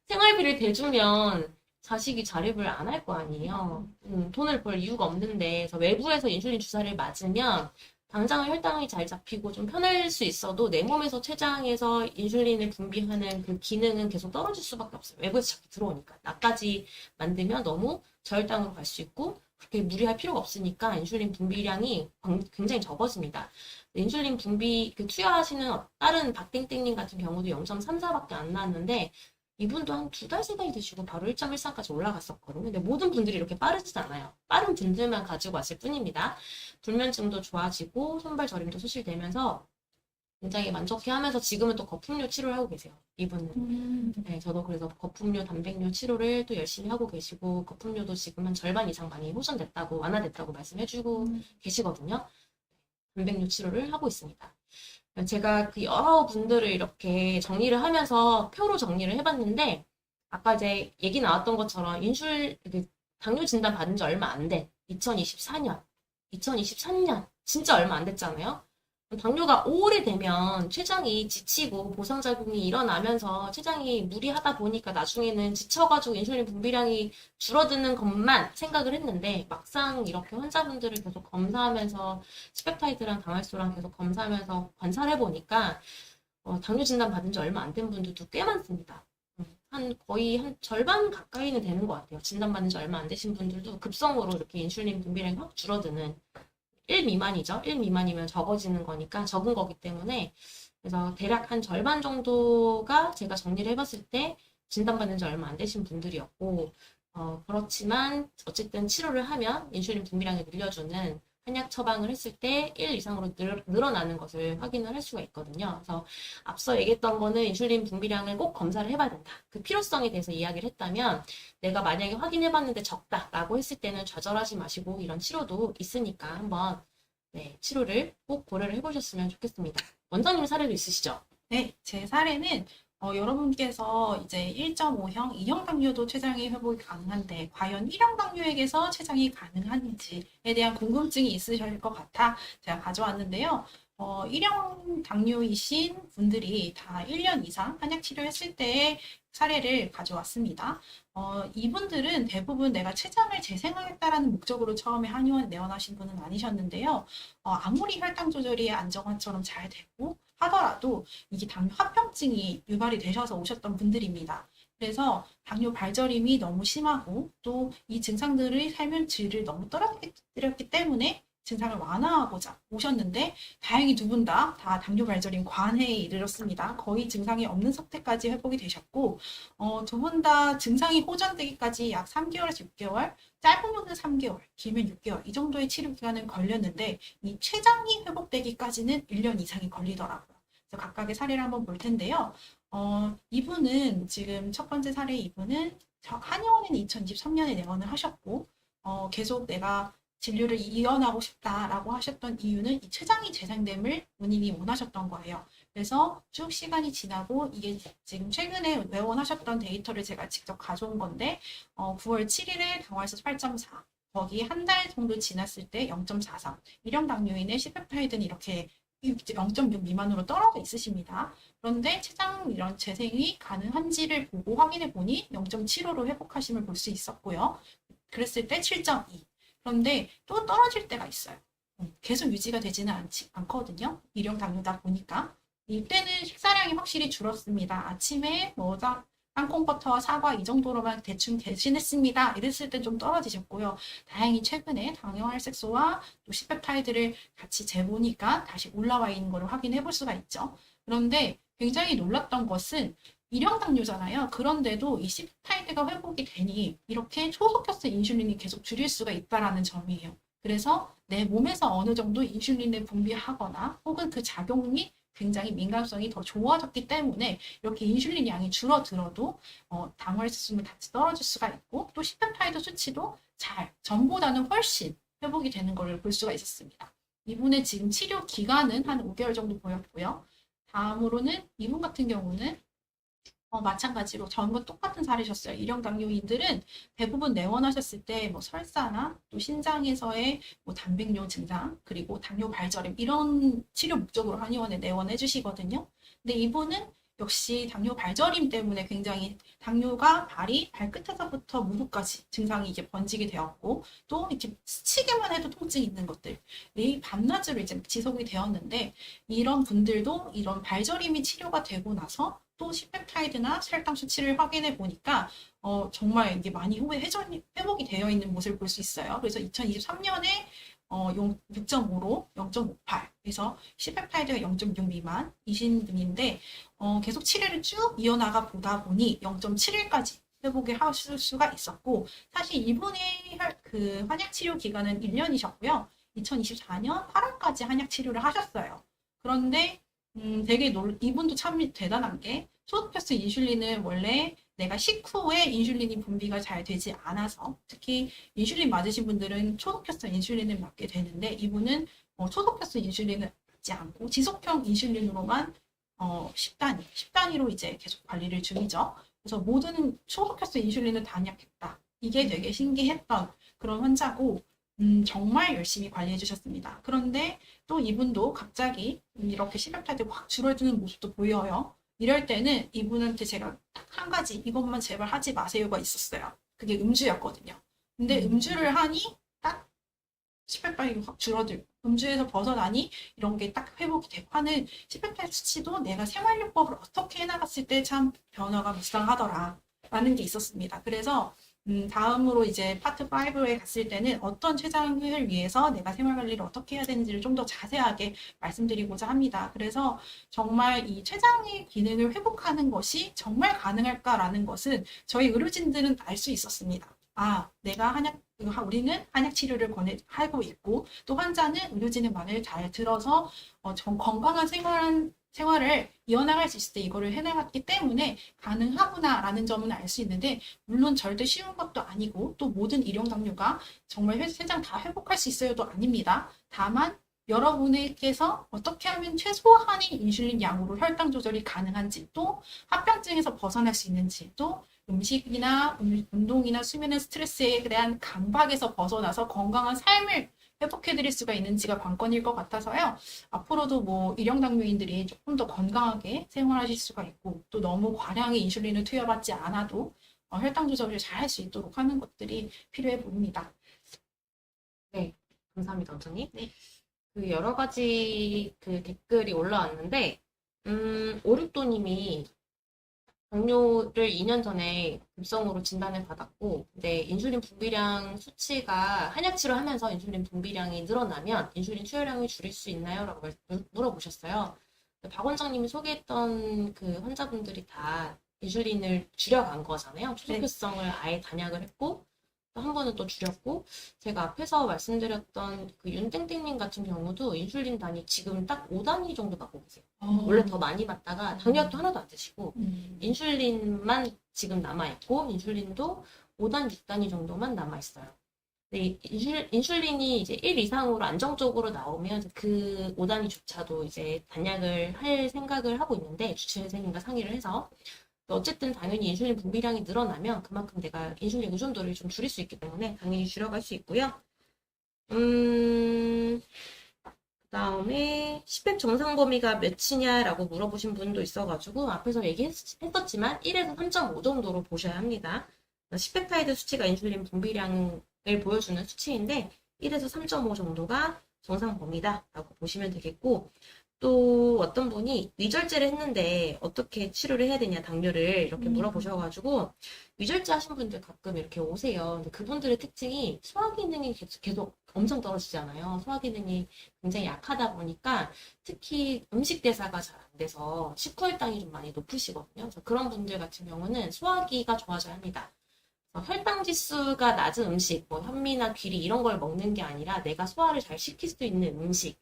생활비를 대주면 자식이 자립을 안 할 거 아니에요. 돈을 벌 이유가 없는데 그래서 외부에서 인슐린 주사를 맞으면 당장은 혈당이 잘 잡히고 좀 편할 수 있어도 내 몸에서 췌장에서 인슐린을 분비하는 그 기능은 계속 떨어질 수밖에 없어요. 외부에서 자꾸 들어오니까. 나까지 만들면 너무 저혈당으로 갈 수 있고 그렇게 무리할 필요가 없으니까 인슐린 분비량이 굉장히 적어집니다. 인슐린 분비 투여하시는 다른 박땡땡님 같은 경우도 0.34밖에 안 나왔는데 이분도 한 2달, 3달 드시고 바로 1.14까지 올라갔었거든요. 근데 모든 분들이 이렇게 빠르지 않아요. 빠른 분들만 가지고 왔을 뿐입니다. 불면증도 좋아지고 손발 저림도 소실되면서 굉장히 만족해하면서 지금은 또 거품료 치료를 하고 계세요. 이분은. 네, 저도 그래서 거품료, 단백뇨 치료를 또 열심히 하고 계시고 거품료도 지금은 절반 이상 많이 호전됐다고 완화됐다고 말씀해주고 계시거든요. 단백뇨 치료를 하고 있습니다. 제가 그 여러 분들을 이렇게 정리를 하면서 표로 정리를 해봤는데 아까 이제 얘기 나왔던 것처럼 당뇨 진단 받은 지 얼마 안 된 2024년 진짜 얼마 안 됐잖아요. 당뇨가 오래되면 췌장이 지치고 보상작용이 일어나면서 췌장이 무리하다 보니까 나중에는 지쳐가지고 인슐린 분비량이 줄어드는 것만 생각을 했는데 막상 이렇게 환자분들을 계속 검사하면서 스펙타이드랑 당활수랑 계속 검사하면서 관찰해 보니까 당뇨 진단 받은 지 얼마 안 된 분들도 꽤 많습니다. 거의 한 절반 가까이는 되는 것 같아요. 진단받은 지 얼마 안 되신 분들도 급성으로 이렇게 인슐린 분비량이 확 줄어드는 1 미만이죠. 1 미만이면 적어지는 거니까 적은 거기 때문에 그래서 대략 한 절반 정도가 제가 정리를 해봤을 때 진단받은 지 얼마 안 되신 분들이었고 그렇지만 어쨌든 치료를 하면 인슐린 분비량을 늘려주는 한약 처방을 했을 때 1 이상으로 늘어나는 것을 확인을 할 수가 있거든요. 그래서 앞서 얘기했던 거는 인슐린 분비량을 꼭 검사를 해봐야 된다. 그 필요성에 대해서 이야기를 했다면 내가 만약에 확인해봤는데 적다라고 했을 때는 좌절하지 마시고 이런 치료도 있으니까 한번 치료를 꼭 고려를 해보셨으면 좋겠습니다. 원장님 사례도 있으시죠? 네, 제 사례는 여러분께서 이제 1.5형, 2형 당뇨도 췌장의 회복이 가능한데 과연 1형 당뇨에게서 췌장이 가능한지에 대한 궁금증이 있으실 것 같아 제가 가져왔는데요. 1형 당뇨이신 분들이 다 1년 이상 한약 치료했을 때의 사례를 가져왔습니다. 이분들은 대부분 내가 췌장을 재생하겠다라는 목적으로 처음에 한의원에 내원하신 분은 아니셨는데요. 아무리 혈당 조절이 안정화처럼 잘 되고 하더라도 이게 당뇨 합병증이 유발이 되셔서 오셨던 분들입니다. 그래서 당뇨 발저림이 너무 심하고 또 이 증상들의 삶의 질을 너무 떨어뜨렸기 때문에 증상을 완화하고자 오셨는데 다행히 두 분 다 당뇨 발저림 관해에 이르렀습니다. 거의 증상이 없는 상태까지 회복이 되셨고 두 분 다 증상이 호전되기까지 약 3개월에서 6개월, 짧으면 3개월, 길면 6개월 이 정도의 치료 기간을 걸렸는데 이 췌장이 회복되기까지는 1년 이상이 걸리더라고요. 그래서 각각의 사례를 한번 볼 텐데요. 이분은 지금 첫 번째 사례 이분은 한의원에는 2023년에 내원을 하셨고 계속 내가 진료를 이어나가고 싶다라고 하셨던 이유는 이 췌장이 재생됨을 본인이 원하셨던 거예요. 그래서 쭉 시간이 지나고 이게 지금 최근에 내원하셨던 데이터를 제가 직접 가져온 건데 9월 7일에 당화혈색 8.4 거기 한 달 정도 지났을 때 0.43 일형 당뇨인의 C페프타이드는 이렇게 0.6 미만으로 떨어져 있으십니다. 그런데 췌장 이런 재생이 가능한지를 보고 확인해 보니 0.75로 회복하심을 볼 수 있었고요. 그랬을 때 7.2. 그런데 또 떨어질 때가 있어요. 계속 유지가 되지는 않거든요. 일형 당뇨다 보니까. 이때는 식사량이 확실히 줄었습니다. 아침에 뭐 땅콩버터와 사과 이 정도로만 대충 대신했습니다. 이랬을 때 좀 떨어지셨고요. 다행히 최근에 당뇨활색소와 또 C페프타이드를 같이 재보니까 다시 올라와 있는 걸 확인해 볼 수가 있죠. 그런데 굉장히 놀랐던 것은 일형 당뇨잖아요. 그런데도 이 C페프타이드가 회복이 되니 이렇게 초속혈성 인슐린이 계속 줄일 수가 있다라는 점이에요. 그래서 내 몸에서 어느 정도 인슐린을 분비하거나 혹은 그 작용이 굉장히 민감성이 더 좋아졌기 때문에 이렇게 인슐린 양이 줄어들어도 당화혈색소는 같이 떨어질 수가 있고 또 C페프타이드 수치도 전보다는 훨씬 회복이 되는 것을 볼 수가 있었습니다. 이분의 지금 치료 기간은 한 5개월 정도 보였고요. 다음으로는 이분 같은 경우는 마찬가지로 전과 똑같은 사례셨어요. 일형 당뇨인들은 대부분 내원하셨을 때 뭐 설사나 또 신장에서의 뭐 단백뇨 증상 그리고 당뇨 발저림 이런 치료 목적으로 한의원에 내원해 주시거든요. 근데 이분은 역시 당뇨 발저림 때문에 굉장히 당뇨가 발끝에서부터 무릎까지 증상이 이제 번지게 되었고 또 이렇게 스치기만 해도 통증이 있는 것들이 밤낮으로 이제 지속이 되었는데 이런 분들도 이런 발저림이 치료가 되고 나서 또 C페프타이드나 혈당 수치를 확인해 보니까 정말 이게 많이 회복이 되어 있는 모습을 볼 수 있어요. 그래서 2023년에 6.5로 0.58 그래서 C페프타이드가 0.6 미만이신 분인데 계속 치료를 쭉 이어나가 보다 보니 0.71까지 회복을 하실 수가 있었고 사실 이분의 그 한약 치료 기간은 1년이셨고요. 2024년 8월까지 한약 치료를 하셨어요. 그런데 되게 이분도 참 대단한 게 초속혈성 인슐린을 원래 내가 식후에 인슐린이 분비가 잘 되지 않아서 특히 인슐린 맞으신 분들은 초속혈성 인슐린을 맞게 되는데 이분은 초속혈성 인슐린을 맞지 않고 지속형 인슐린으로만 10단위로 이제 계속 관리를 중이죠. 그래서 모든 초속혈성 인슐린을 단약했다. 이게 되게 신기했던 그런 환자고 정말 열심히 관리해 주셨습니다. 그런데 또 이분도 갑자기 이렇게 C페프타이드가 확 줄어드는 모습도 보여요. 이럴 때는 이분한테 제가 딱 한 가지 이것만 제발 하지 마세요가 있었어요. 그게 음주였거든요. 근데 음주를 하니 딱 C페프타이드가 확 줄어들고 음주에서 벗어나니 이런 게 딱 회복이 되고 하는 C페프타이드 수치도 내가 생활요법을 어떻게 해나갔을 때 참 변화가 무쌍하더라 라는 게 있었습니다. 그래서 다음으로 이제 파트 5에 갔을 때는 어떤 췌장을 위해서 내가 생활관리를 어떻게 해야 되는지를 좀 더 자세하게 말씀드리고자 합니다. 그래서 정말 이 췌장의 기능을 회복하는 것이 정말 가능할까라는 것은 저희 의료진들은 알 수 있었습니다. 내가 우리는 한약 치료를 하고 있고 또 환자는 의료진의 말을 잘 들어서 건강한 생활을 이어나갈 수 있을 때 이거를 해나갔기 때문에 가능하구나라는 점은 알 수 있는데 물론 절대 쉬운 것도 아니고 또 모든 일형 당뇨가 정말 췌장 다 회복할 수 있어요도 아닙니다. 다만 여러분께서 어떻게 하면 최소한의 인슐린 양으로 혈당 조절이 가능한지 또 합병증에서 벗어날 수 있는지 또 음식이나 운동이나 수면의 스트레스에 대한 강박에서 벗어나서 건강한 삶을 회복해드릴 수가 있는지가 관건일 것 같아서요. 앞으로도 뭐 일형 당뇨인들이 조금 더 건강하게 생활하실 수가 있고 또 너무 과량의 인슐린을 투여받지 않아도 혈당 조절을 잘 할 수 있도록 하는 것들이 필요해 보입니다. 네, 감사합니다, 원장님. 네. 그 여러 가지 그 댓글이 올라왔는데, 오륙도님이 당뇨를 2년 전에 급성으로 진단을 받았고, 근데 인슐린 분비량 수치가 한약 치료하면서 인슐린 분비량이 늘어나면 인슐린 투여량을 줄일 수 있나요? 라고 물어보셨어요. 박 원장님이 소개했던 그 환자분들이 다 인슐린을 줄여간 거잖아요. 초속혈성을 아예 단약을 했고, 또 한 번은 또 줄였고, 제가 앞에서 말씀드렸던 그 윤땡땡님 같은 경우도 인슐린 단위 지금 딱 5단위 정도 맞고 계세요. 원래 더 많이 맞다가 당뇨약도 하나도 안 드시고 인슐린만 지금 남아있고 인슐린도 5단, 6단위 정도만 남아있어요. 이 인슐린이 이제 1 이상으로 안정적으로 나오면 그 오단위조차도 이제 단약을 할 생각을 하고 있는데 주치의 선생님과 상의를 해서 어쨌든 당연히 인슐린 분비량이 늘어나면 그만큼 내가 인슐린 의존도를 좀 줄일 수 있기 때문에 당연히 줄여갈 수 있고요. 그다음에 10회 정상 범위가 몇이냐라고 물어보신 분도 있어가지고 앞에서 얘기했었지만 1에서 3.5 정도로 보셔야 합니다. 10펩타이드 수치가 인슐린 분비량을 보여주는 수치인데 1에서 3.5 정도가 정상 범위다라고 보시면 되겠고, 또 어떤 분이 위절제를 했는데 어떻게 치료를 해야 되냐 당뇨를 이렇게 물어보셔가지고 위절제 하신 분들 가끔 이렇게 오세요. 근데 그분들의 특징이 소화 기능이 계속 엄청 떨어지잖아요. 소화 기능이 굉장히 약하다 보니까 특히 음식 대사가 잘 안 돼서 식후혈당이 좀 많이 높으시거든요. 그래서 그런 분들 같은 경우는 소화기가 좋아져야 합니다. 혈당 지수가 낮은 음식, 뭐 현미나 귀리 이런 걸 먹는 게 아니라 내가 소화를 잘 시킬 수 있는 음식,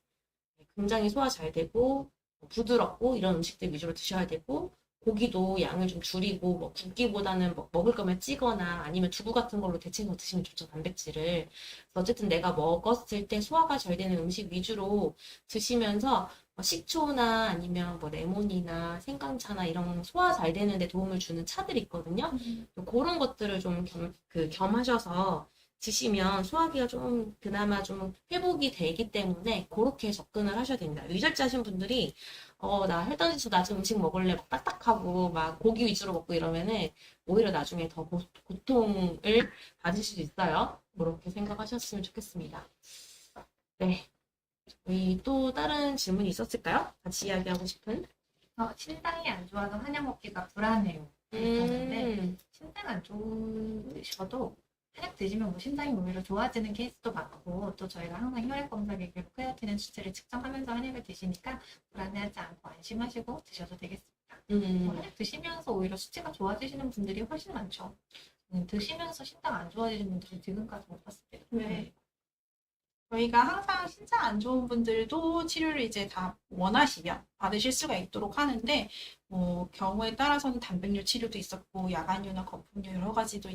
굉장히 소화 잘 되고 부드럽고 이런 음식들 위주로 드셔야 되고, 고기도 양을 좀 줄이고 뭐 굵기보다는 먹을 거면 찌거나 아니면 두부 같은 걸로 대체해서 드시면 좋죠, 단백질을. 그래서 어쨌든 내가 먹었을 때 소화가 잘 되는 음식 위주로 드시면서 식초나 아니면 뭐 레몬이나 생강차나 이런 소화 잘 되는 데 도움을 주는 차들이 있거든요. 그런 것들을 좀 겸하셔서 드시면 소화기가 좀 그나마 좀 회복이 되기 때문에 그렇게 접근을 하셔야 됩니다. 위절제 하신 분들이 나 혈당 지수 낮은 음식 먹을래 막 딱딱하고 막 고기 위주로 먹고 이러면은 오히려 나중에 더 고통을 받으실 수 있어요. 그렇게 생각하셨으면 좋겠습니다. 네. 저희 또 다른 질문이 있었을까요? 같이 이야기하고 싶은? 신장이 안 좋아서 한약 먹기가 불안해요. 신장 안 좋으셔도 한약 드시면 뭐 신장이 오히려 좋아지는 케이스도 많고, 또 저희가 항상 혈액 검사 계기로 크레아틴인 수치를 측정하면서 한약을 드시니까 불안해하지 않고 안심하시고 드셔도 되겠습니다. 한약 드시면서 오히려 수치가 좋아지시는 분들이 훨씬 많죠. 드시면서 신장 안 좋아지는 분들은 지금까지 못 봤을 때요. 네. 저희가 항상 신장 안 좋은 분들도 치료를 이제 다 원하시면 받으실 수가 있도록 하는데, 뭐 경우에 따라서는 단백뇨 치료도 있었고 야간뇨나 거품뇨 여러 가지도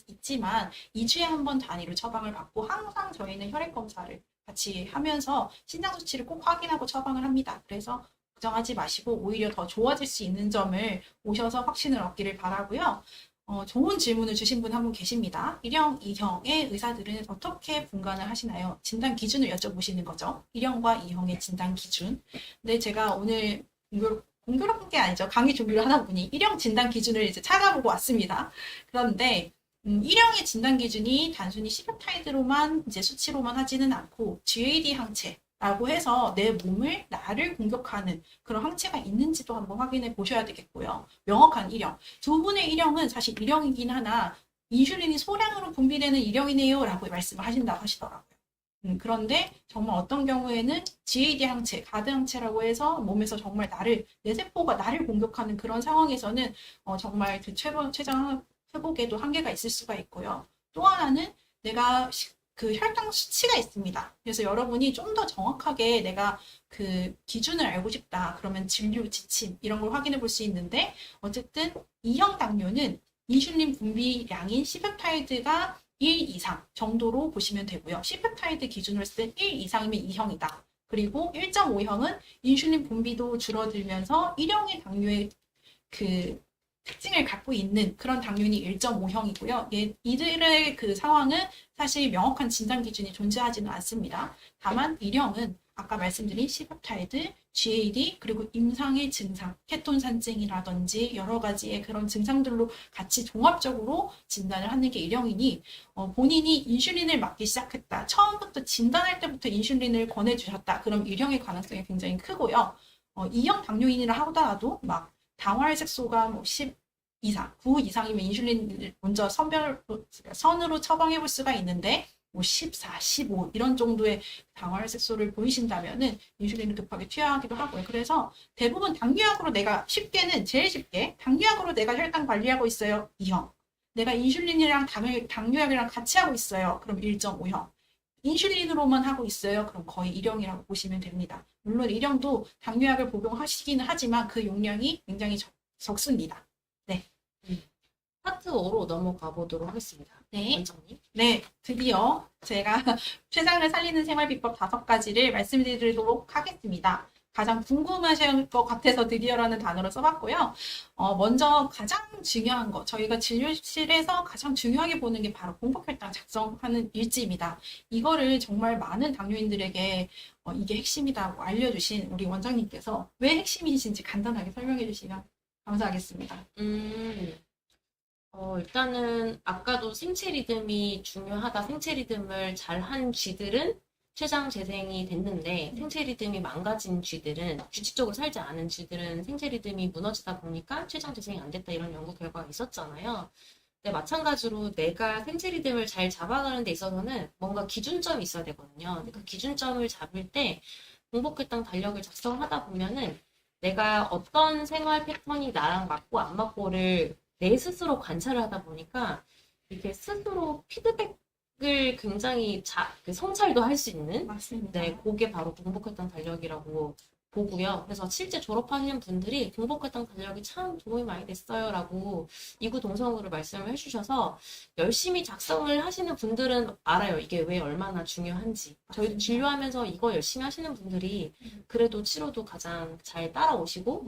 있지만 2주에 한 번 단위로 처방을 받고, 항상 저희는 혈액 검사를 같이 하면서 신장 수치를 꼭 확인하고 처방을 합니다. 그래서 걱정하지 마시고 오히려 더 좋아질 수 있는 점을 오셔서 확신을 얻기를 바라고요. 좋은 질문을 주신 분 한 분 계십니다. 1형, 2형의 의사들은 어떻게 분간을 하시나요? 진단 기준을 여쭤보시는 거죠. 1형과 2형의 진단 기준. 근데 제가 오늘 공교롭은 게 아니죠. 강의 준비를 하다 보니 1형 진단 기준을 이제 찾아보고 왔습니다. 그런데 1형의 진단 기준이 단순히 시페타이드로만 이제 수치로만 하지는 않고 GAD 항체 라고 해서 내 몸을 나를 공격하는 그런 항체가 있는지도 한번 확인해 보셔야 되겠고요. 명확한 1형. 두 분의 1형은 사실 1형이긴 하나 인슐린이 소량으로 분비되는 1형이네요 라고 말씀을 하신다고 하시더라고요. 그런데 정말 어떤 경우에는 GAD 항체, 가드 항체라고 해서 몸에서 정말 내 세포가 나를 공격하는 그런 상황에서는 정말 그 최장 회복에도 한계가 있을 수가 있고요. 또 하나는 내가 그 혈당 수치가 있습니다. 그래서 여러분이 좀 더 정확하게 내가 그 기준을 알고 싶다. 그러면 진료, 지침 이런 걸 확인해 볼 수 있는데, 어쨌든 2형 당뇨는 인슐린 분비량인 C펩타이드가 1 이상 정도로 보시면 되고요. C펩타이드 기준으로 쓸 1 이상이면 2형이다. 그리고 1.5형은 인슐린 분비도 줄어들면서 1형의 당뇨의 그 특징을 갖고 있는 그런 당뇨인이 1.5형이고요. 이들의 그 상황은 사실 명확한 진단 기준이 존재하지는 않습니다. 다만 1형은 아까 말씀드린 C펩타이드, GAD, 그리고 임상의 증상, 케톤 산증이라든지 여러 가지의 그런 증상들로 같이 종합적으로 진단을 하는 게 1형이니, 본인이 인슐린을 맞기 시작했다. 처음부터 진단할 때부터 인슐린을 권해주셨다. 그럼 1형의 가능성이 굉장히 크고요. 2형 당뇨인이라 하더라도 막 당화혈색소가 뭐 10 이상, 9 이상이면 인슐린을 먼저 선으로 처방해 볼 수가 있는데, 뭐 14, 15 이런 정도의 당화혈색소를 보이신다면은 인슐린을 급하게 투여하기도 하고요. 그래서 대부분 당뇨약으로 제일 쉽게 당뇨약으로 내가 혈당 관리하고 있어요. 2형. 내가 인슐린이랑 당뇨약이랑 같이 하고 있어요. 그럼 1.5형. 인슐린으로만 하고 있어요. 그럼 거의 1형이라고 보시면 됩니다. 물론 1형도 당뇨약을 복용하시기는 하지만 그 용량이 굉장히 적습니다. 네. 파트 5로 넘어가 보도록 하겠습니다. 네. 원장님. 네, 드디어 제가 췌장을 살리는 생활 비법 5가지를 말씀드리도록 하겠습니다. 가장 궁금하실 것 같아서 드디어라는 단어를 써봤고요. 먼저 가장 중요한 거, 저희가 진료실에서 가장 중요하게 보는 게 바로 공복혈당 작성하는 일지입니다. 이거를 정말 많은 당뇨인들에게 이게 핵심이다고 알려주신 우리 원장님께서 왜 핵심이신지 간단하게 설명해 주시면 감사하겠습니다. 일단은 아까도 생체 리듬이 중요하다. 생체 리듬을 잘한 쥐들은 췌장 재생이 됐는데 생체 리듬이 망가진 쥐들은 규칙적으로 살지 않은 쥐들은 생체 리듬이 무너지다 보니까 췌장 재생이 안 됐다 이런 연구 결과가 있었잖아요. 근데 마찬가지로 내가 생체 리듬을 잘 잡아가는 데 있어서는 뭔가 기준점이 있어야 되거든요. 근데 그 기준점을 잡을 때 공복혈당 달력을 작성하다 보면은 내가 어떤 생활 패턴이 나랑 맞고 안 맞고를 내 스스로 관찰을 하다 보니까 이렇게 스스로 피드백을 굉장히 성찰도 할 수 있는 맞습니다. 네, 그게 바로 공복혈당 달력이라고 보고요. 그래서 실제 졸업하시는 분들이 공복혈당 달력이 참 도움이 많이 됐어요라고 이구동성으로 말씀을 해주셔서 열심히 작성을 하시는 분들은 알아요. 이게 왜 얼마나 중요한지. 저희도 진료하면서 이거 열심히 하시는 분들이 그래도 치료도 가장 잘 따라오시고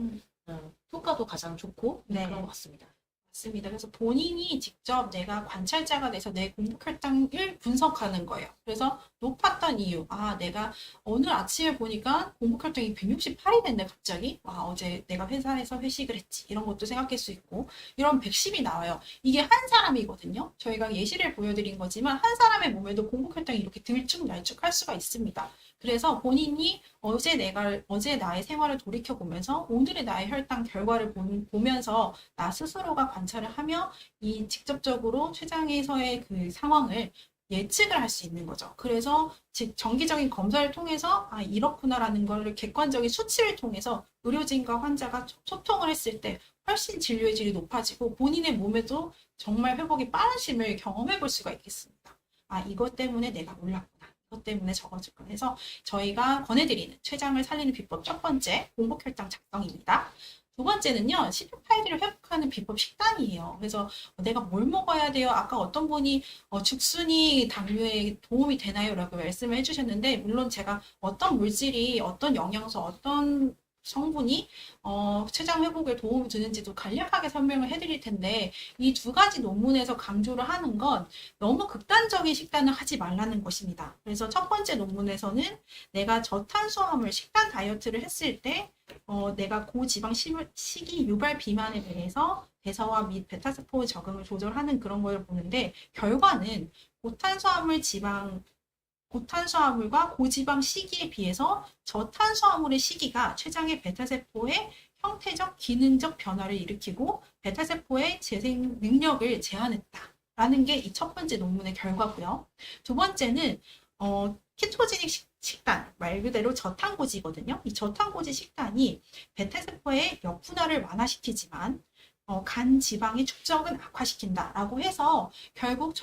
효과도 가장 좋고 네. 그런 것 같습니다. 맞습니다. 그래서 본인이 직접 내가 관찰자가 돼서 내 공복혈당을 분석하는 거예요. 그래서 높았던 이유, 내가 오늘 아침에 보니까 공복혈당이 168이 됐네, 갑자기. 어제 내가 회사에서 회식을 했지. 이런 것도 생각할 수 있고, 이런 110이 나와요. 이게 한 사람이거든요. 저희가 예시를 보여드린 거지만, 한 사람의 몸에도 공복혈당이 이렇게 들쭉날쭉할 수가 있습니다. 그래서 본인이 어제 나의 생활을 돌이켜보면서 오늘의 나의 혈당 결과를 보면서 나 스스로가 관찰을 하며 이 직접적으로 췌장에서의 그 상황을 예측을 할 수 있는 거죠. 그래서 정기적인 검사를 통해서 이렇구나라는 걸 객관적인 수치를 통해서 의료진과 환자가 소통을 했을 때 훨씬 진료의 질이 높아지고 본인의 몸에도 정말 회복이 빠르심을 경험해 볼 수가 있겠습니다. 이것 때문에 내가 몰랐구나. 그것 때문에 적어졌구나 해서 저희가 권해드리는 췌장을 살리는 비법 첫 번째 공복혈당 작성입니다. 두 번째는요, CP8D를 회복하는 비법 식단이에요. 그래서 내가 뭘 먹어야 돼요? 아까 어떤 분이 죽순이 당뇨에 도움이 되나요? 라고 말씀을 해주셨는데, 물론 제가 어떤 물질이, 어떤 영양소, 어떤 성분이 췌장 회복에 도움이 되는지도 간략하게 설명을 해드릴 텐데 이 두 가지 논문에서 강조를 하는 건 너무 극단적인 식단을 하지 말라는 것입니다. 그래서 첫 번째 논문에서는 내가 저탄수화물 식단 다이어트를 했을 때 내가 고지방 식이 유발 비만에 대해서 대사화 및 베타세포 적응을 조절하는 그런 걸 보는데 결과는 고탄수화물과 고지방 시기에 비해서 저탄수화물의 시기가 췌장의 베타세포의 형태적, 기능적 변화를 일으키고 베타세포의 재생 능력을 제한했다라는 게 이 첫 번째 논문의 결과고요. 두 번째는 키토제닉 식단, 말 그대로 저탄고지거든요. 이 저탄고지 식단이 베타세포의 역분화를 완화시키지만 간 지방의 축적은 악화시킨다라고 해서 결국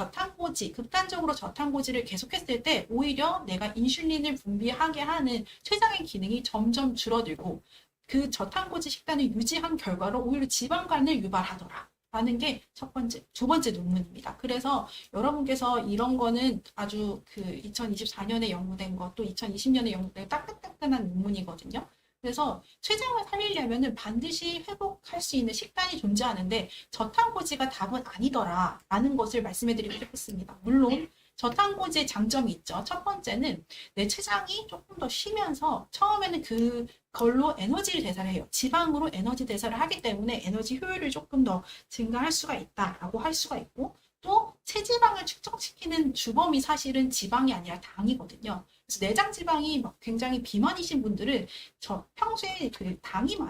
극단적으로 저탄고지를 계속했을 때 오히려 내가 인슐린을 분비하게 하는 췌장의 기능이 점점 줄어들고 그 저탄고지 식단을 유지한 결과로 오히려 지방간을 유발하더라. 라는 게 두 번째 논문입니다. 그래서 여러분께서 이런 거는 아주 2024년에 연구된 것, 또 2020년에 연구된 따끈따끈한 논문이거든요. 그래서 췌장을 살리려면 반드시 회복할 수 있는 식단이 존재하는데 저탄고지가 답은 아니더라라는 것을 말씀해드리고 싶습니다. 물론 저탄고지의 장점이 있죠. 첫 번째는 내 췌장이 조금 더 쉬면서 처음에는 그걸로 에너지를 대사를 해요. 지방으로 에너지 대사를 하기 때문에 에너지 효율을 조금 더 증가할 수가 있다라고 할 수가 있고 또 체지방을 축적시키는 주범이 사실은 지방이 아니라 당이거든요. 그래서 내장 지방이 굉장히 비만이신 분들은 평소에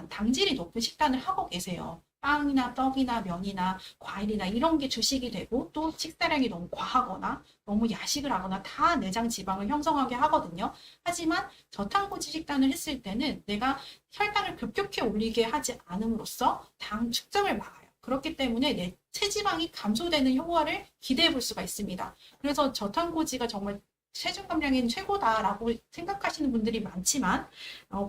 당질이 높은 식단을 하고 계세요. 빵이나 떡이나 면이나 과일이나 이런 게 주식이 되고 또 식사량이 너무 과하거나 너무 야식을 하거나 다 내장 지방을 형성하게 하거든요. 하지만 저탄고지 식단을 했을 때는 내가 혈당을 급격히 올리게 하지 않음으로써 당 축적을 막아요. 그렇기 때문에 내 체지방이 감소되는 효과를 기대해 볼 수가 있습니다. 그래서 저탄고지가 정말 체중 감량에는 최고다라고 생각하시는 분들이 많지만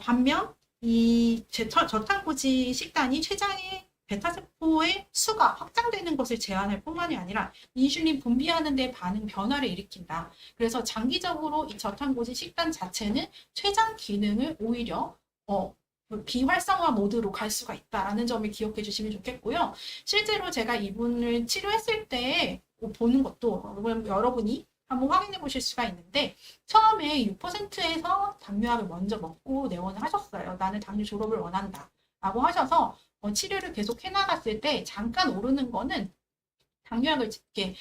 반면 이 저탄고지 식단이 췌장의 베타세포의 수가 확장되는 것을 제한할 뿐만이 아니라 인슐린 분비하는 데 반응 변화를 일으킨다. 그래서 장기적으로 이 저탄고지 식단 자체는 췌장 기능을 오히려 비활성화 모드로 갈 수가 있다라는 점을 기억해 주시면 좋겠고요. 실제로 제가 이분을 치료했을 때 보는 것도 여러분이 한번 확인해 보실 수가 있는데 처음에 6%에서 당뇨약을 먼저 먹고 내원을 하셨어요. 나는 당뇨 졸업을 원한다 라고 하셔서 치료를 계속 해나갔을 때 잠깐 오르는 거는 당뇨약을 이렇게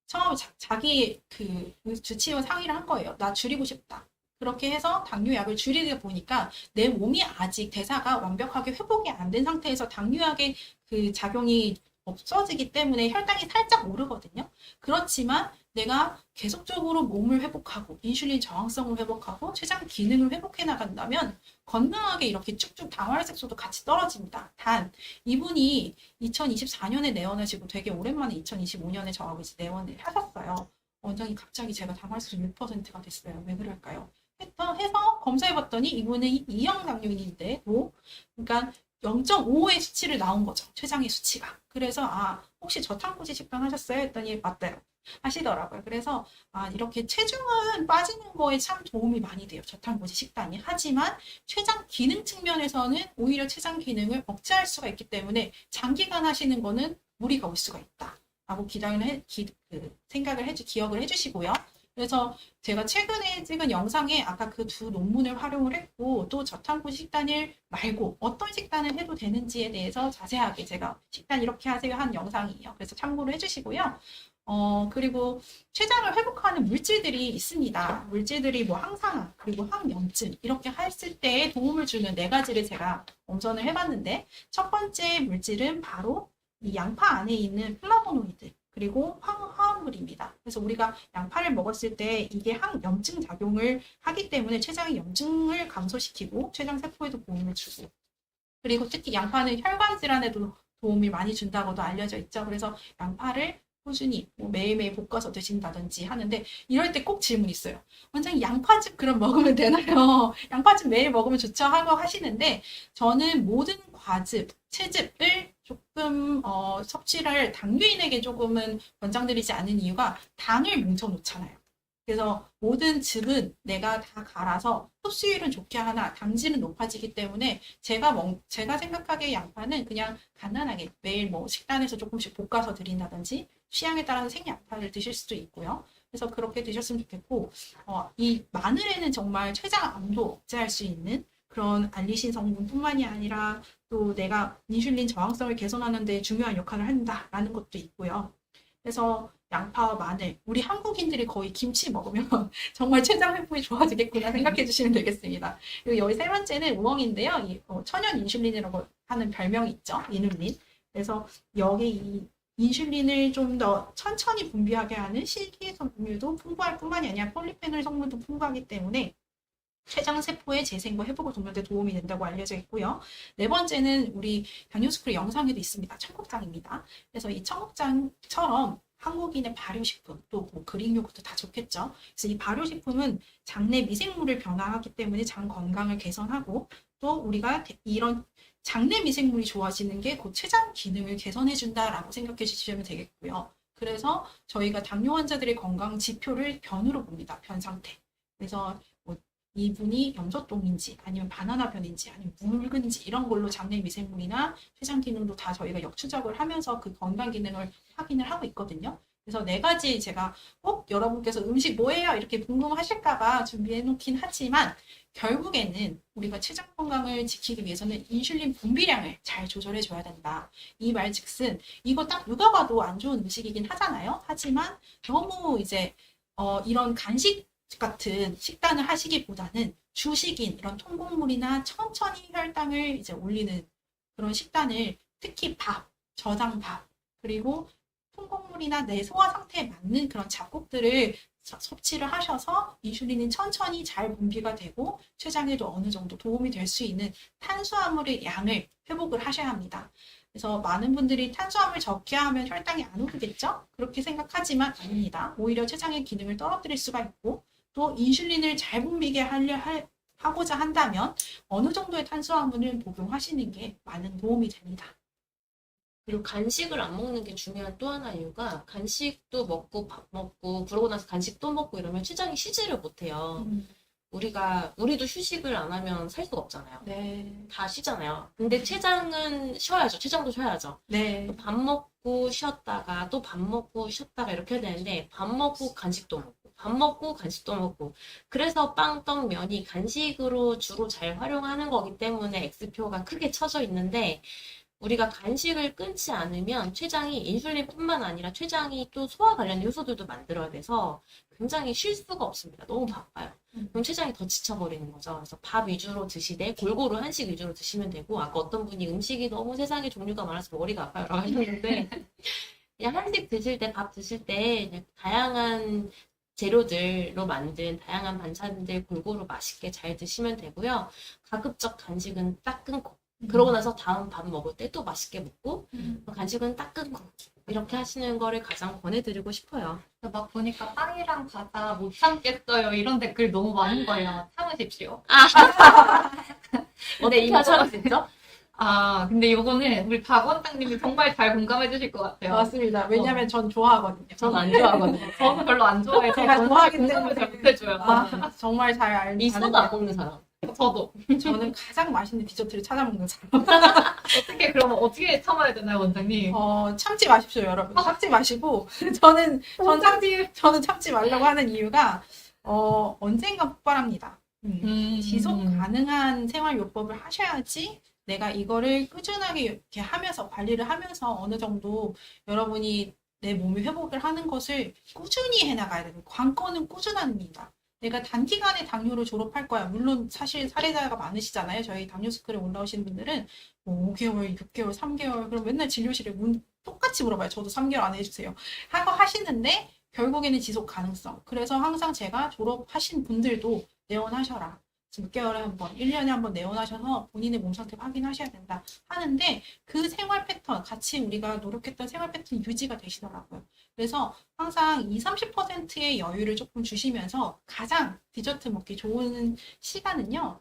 처음 자기 그 주치의와 상의를 한 거예요. 나 줄이고 싶다. 그렇게 해서 당뇨약을 줄이다 보니까 내 몸이 아직 대사가 완벽하게 회복이 안 된 상태에서 당뇨약의 그 작용이 없어지기 때문에 혈당이 살짝 오르거든요. 그렇지만 내가 계속적으로 몸을 회복하고 인슐린 저항성을 회복하고 췌장 기능을 회복해 나간다면 건강하게 이렇게 쭉쭉 당화혈색소도 같이 떨어집니다. 단 이분이 2024년에 내원하시고 되게 오랜만에 2025년에 저하고 이제 내원을 하셨어요. 원장님 갑자기 제가 당화혈색소 6%가 됐어요. 왜 그럴까요? 해서 검사해봤더니 이분은 E형 당뇨인인데 그러니까 0.5의 수치를 나온 거죠. 췌장의 수치가. 그래서 혹시 저탄고지 식단 하셨어요? 했더니 맞대요. 하시더라고요. 그래서 이렇게 체중은 빠지는 거에 참 도움이 많이 돼요. 저탄고지 식단이. 하지만 췌장 기능 측면에서는 오히려 췌장 기능을 억제할 수가 있기 때문에 장기간 하시는 거는 무리가 올 수가 있다. 라고 기억을 해주시고요. 그래서 제가 최근에 찍은 영상에 아까 그 두 논문을 활용을 했고 또 저탄고지 식단을 말고 어떤 식단을 해도 되는지에 대해서 자세하게 제가 식단 이렇게 하세요 한 영상이에요. 그래서 참고를 해주시고요. 그리고 췌장을 회복하는 물질들이 있습니다. 물질들이 뭐 항산화 그리고 항염증 이렇게 했을 때 도움을 주는 4가지를 제가 엄선을 해봤는데 첫 번째 물질은 바로 이 양파 안에 있는 플라보노이드 그리고 화합물입니다. 그래서 우리가 양파를 먹었을 때 이게 항염증 작용을 하기 때문에 췌장의 염증을 감소시키고 췌장 세포에도 도움을 주고 그리고 특히 양파는 혈관 질환에도 도움이 많이 준다고도 알려져 있죠. 그래서 양파를 꾸준히 매일매일 볶아서 드신다든지 하는데 이럴 때 꼭 질문이 있어요. 원장님 양파즙 그럼 먹으면 되나요? 양파즙 매일 먹으면 좋죠 하고 하시는데 저는 모든 과즙, 채즙을 조금 섭취를 당뇨인에게 조금은 권장드리지 않는 이유가 당을 뭉쳐놓잖아요. 그래서 모든 즙은 내가 다 갈아서 흡수율은 좋게 하나 당질은 높아지기 때문에 제가 생각하기에 양파는 그냥 간단하게 매일 식단에서 조금씩 볶아서 드린다든지 취향에 따라서 생양파를 드실 수도 있고요. 그래서 그렇게 드셨으면 좋겠고 이 마늘에는 정말 췌장암도 억제할 수 있는 그런 알리신 성분뿐만이 아니라 또 내가 인슐린 저항성을 개선하는 데 중요한 역할을 한다라는 것도 있고요. 그래서 양파와 마늘, 우리 한국인들이 거의 김치 먹으면 정말 췌장 회복이 좋아지겠구나 생각해 주시면 되겠습니다. 그리고 여기 3번째는 우엉인데요. 천연 인슐린이라고 하는 별명이 있죠. 이눌린. 그래서 여기 이 인슐린을 좀 더 천천히 분비하게 하는 실기 섬유도 풍부할 뿐만이 아니라 폴리페놀 성분도 풍부하기 때문에 췌장 세포의 재생과 회복을 돕는 데 도움이 된다고 알려져 있고요. 4번째는 우리 당뇨스쿨 영상에도 있습니다. 청국장입니다. 그래서 이 청국장처럼 한국인의 발효식품 또 그릭 요구르트 다 좋겠죠. 그래서 이 발효식품은 장내 미생물을 변화하기 때문에 장 건강을 개선하고 또 우리가 이런 장내 미생물이 좋아지는 게 곧 췌장 기능을 개선해 준다라고 생각해 주시면 되겠고요. 그래서 저희가 당뇨 환자들의 건강 지표를 변으로 봅니다. 변 상태. 그래서 이분이 염소똥인지 아니면 바나나 변인지 아니면 묽은지 이런 걸로 장내 미생물이나 췌장 기능도 다 저희가 역추적을 하면서 그 건강 기능을 확인을 하고 있거든요. 그래서 4가지 제가 꼭 여러분께서 음식 뭐예요? 이렇게 궁금하실까봐 준비해 놓긴 하지만 결국에는 우리가 췌장 건강을 지키기 위해서는 인슐린 분비량을 잘 조절해 줘야 된다. 이 말즉슨 이거 딱 누가 봐도 안 좋은 음식이긴 하잖아요. 하지만 너무 이제 이런 간식 같은 식단을 하시기보다는 주식인 이런 통곡물이나 천천히 혈당을 이제 올리는 그런 식단을 특히 밥, 저장밥 그리고 통곡물이나 내 소화 상태에 맞는 그런 잡곡들을 섭취를 하셔서 인슐린이 천천히 잘 분비가 되고 췌장에도 어느 정도 도움이 될 수 있는 탄수화물의 양을 회복을 하셔야 합니다. 그래서 많은 분들이 탄수화물 적게 하면 혈당이 안 오르겠죠? 그렇게 생각하지만 아닙니다. 오히려 췌장의 기능을 떨어뜨릴 수가 있고 또 인슐린을 잘 분비게 하고자 한다면 어느 정도의 탄수화물을 복용하시는 게 많은 도움이 됩니다. 그리고 간식을 안 먹는 게 중요한 또 하나 이유가 간식도 먹고 밥 먹고 그러고 나서 간식 또 먹고 이러면 췌장이 쉬지를 못해요. 우리도 휴식을 안 하면 살 수가 없잖아요. 네. 다 쉬잖아요. 근데 췌장은 쉬어야죠. 췌장도 쉬어야죠. 네. 밥 먹고 쉬었다가 또 밥 먹고 쉬었다가 이렇게 해야 되는데 밥 먹고 간식도 먹고 밥 먹고 간식도 먹고 그래서 빵, 떡, 면이 간식으로 주로 잘 활용하는 거기 때문에 X표가 크게 쳐져 있는데 우리가 간식을 끊지 않으면 췌장이 인슐린뿐만 아니라 췌장이 또 소화 관련 효소들도 만들어야 돼서 굉장히 쉴 수가 없습니다. 너무 바빠요. 그럼 췌장이 더 지쳐버리는 거죠. 그래서 밥 위주로 드시되 골고루 한식 위주로 드시면 되고 아까 어떤 분이 음식이 너무 세상에 종류가 많아서 머리가 아파요라고 하셨는데 그냥 한식 드실 때 밥 드실 때 그냥 다양한 재료들로 만든 다양한 반찬들 골고루 맛있게 잘 드시면 되고요. 가급적 간식은 딱 끊고 그러고 나서 다음 밥 먹을 때 또 맛있게 먹고 간식은 딱 끊고 이렇게 하시는 거를 가장 권해드리고 싶어요. 막 보니까 빵이랑 과자 못 참겠어요. 이런 댓글 너무 많은 거예요. 참으십시오. 어떻게 이거- 하실 수 있죠? 근데 요거는 우리 박원장님이 정말 잘 공감해 주실 것 같아요. 맞습니다. 왜냐면 전 좋아하거든요. 전 안 좋아하거든요. 저는 별로 안 좋아해서 제가 저는 좋아하기 공감을 잘 때문에. 못해줘요. 아, 정말 잘 알는 미소도 안 먹는 사람. 저도. 저는 가장 맛있는 디저트를 찾아 먹는 사람. 그러면 어떻게 참아야 되나요, 원장님? 참지 마십시오, 여러분. 참지 마시고 저는 참지 말라고 하는 이유가 언젠가 폭발합니다. 지속 가능한 생활요법을 하셔야지 내가 이거를 꾸준하게 이렇게 하면서 관리를 하면서 어느 정도 여러분이 내 몸이 회복을 하는 것을 꾸준히 해나가야 되는 관건은 꾸준함입니다. 내가 단기간에 당뇨를 졸업할 거야. 물론 사실 사례자가 많으시잖아요. 저희 당뇨 스쿨에 올라오시는 분들은 뭐 5개월, 6개월, 3개월 그럼 맨날 진료실에 똑같이 물어봐요. 저도 3개월 안에 해주세요. 하고 하시는데 결국에는 지속 가능성. 그래서 항상 제가 졸업하신 분들도 내원하셔라. 6개월에 한 번, 1년에 한 번 내원하셔서 본인의 몸 상태 확인하셔야 된다 하는데 그 생활 패턴, 같이 우리가 노력했던 생활 패턴이 유지가 되시더라고요. 그래서 항상 20, 30%의 여유를 조금 주시면서 가장 디저트 먹기 좋은 시간은요.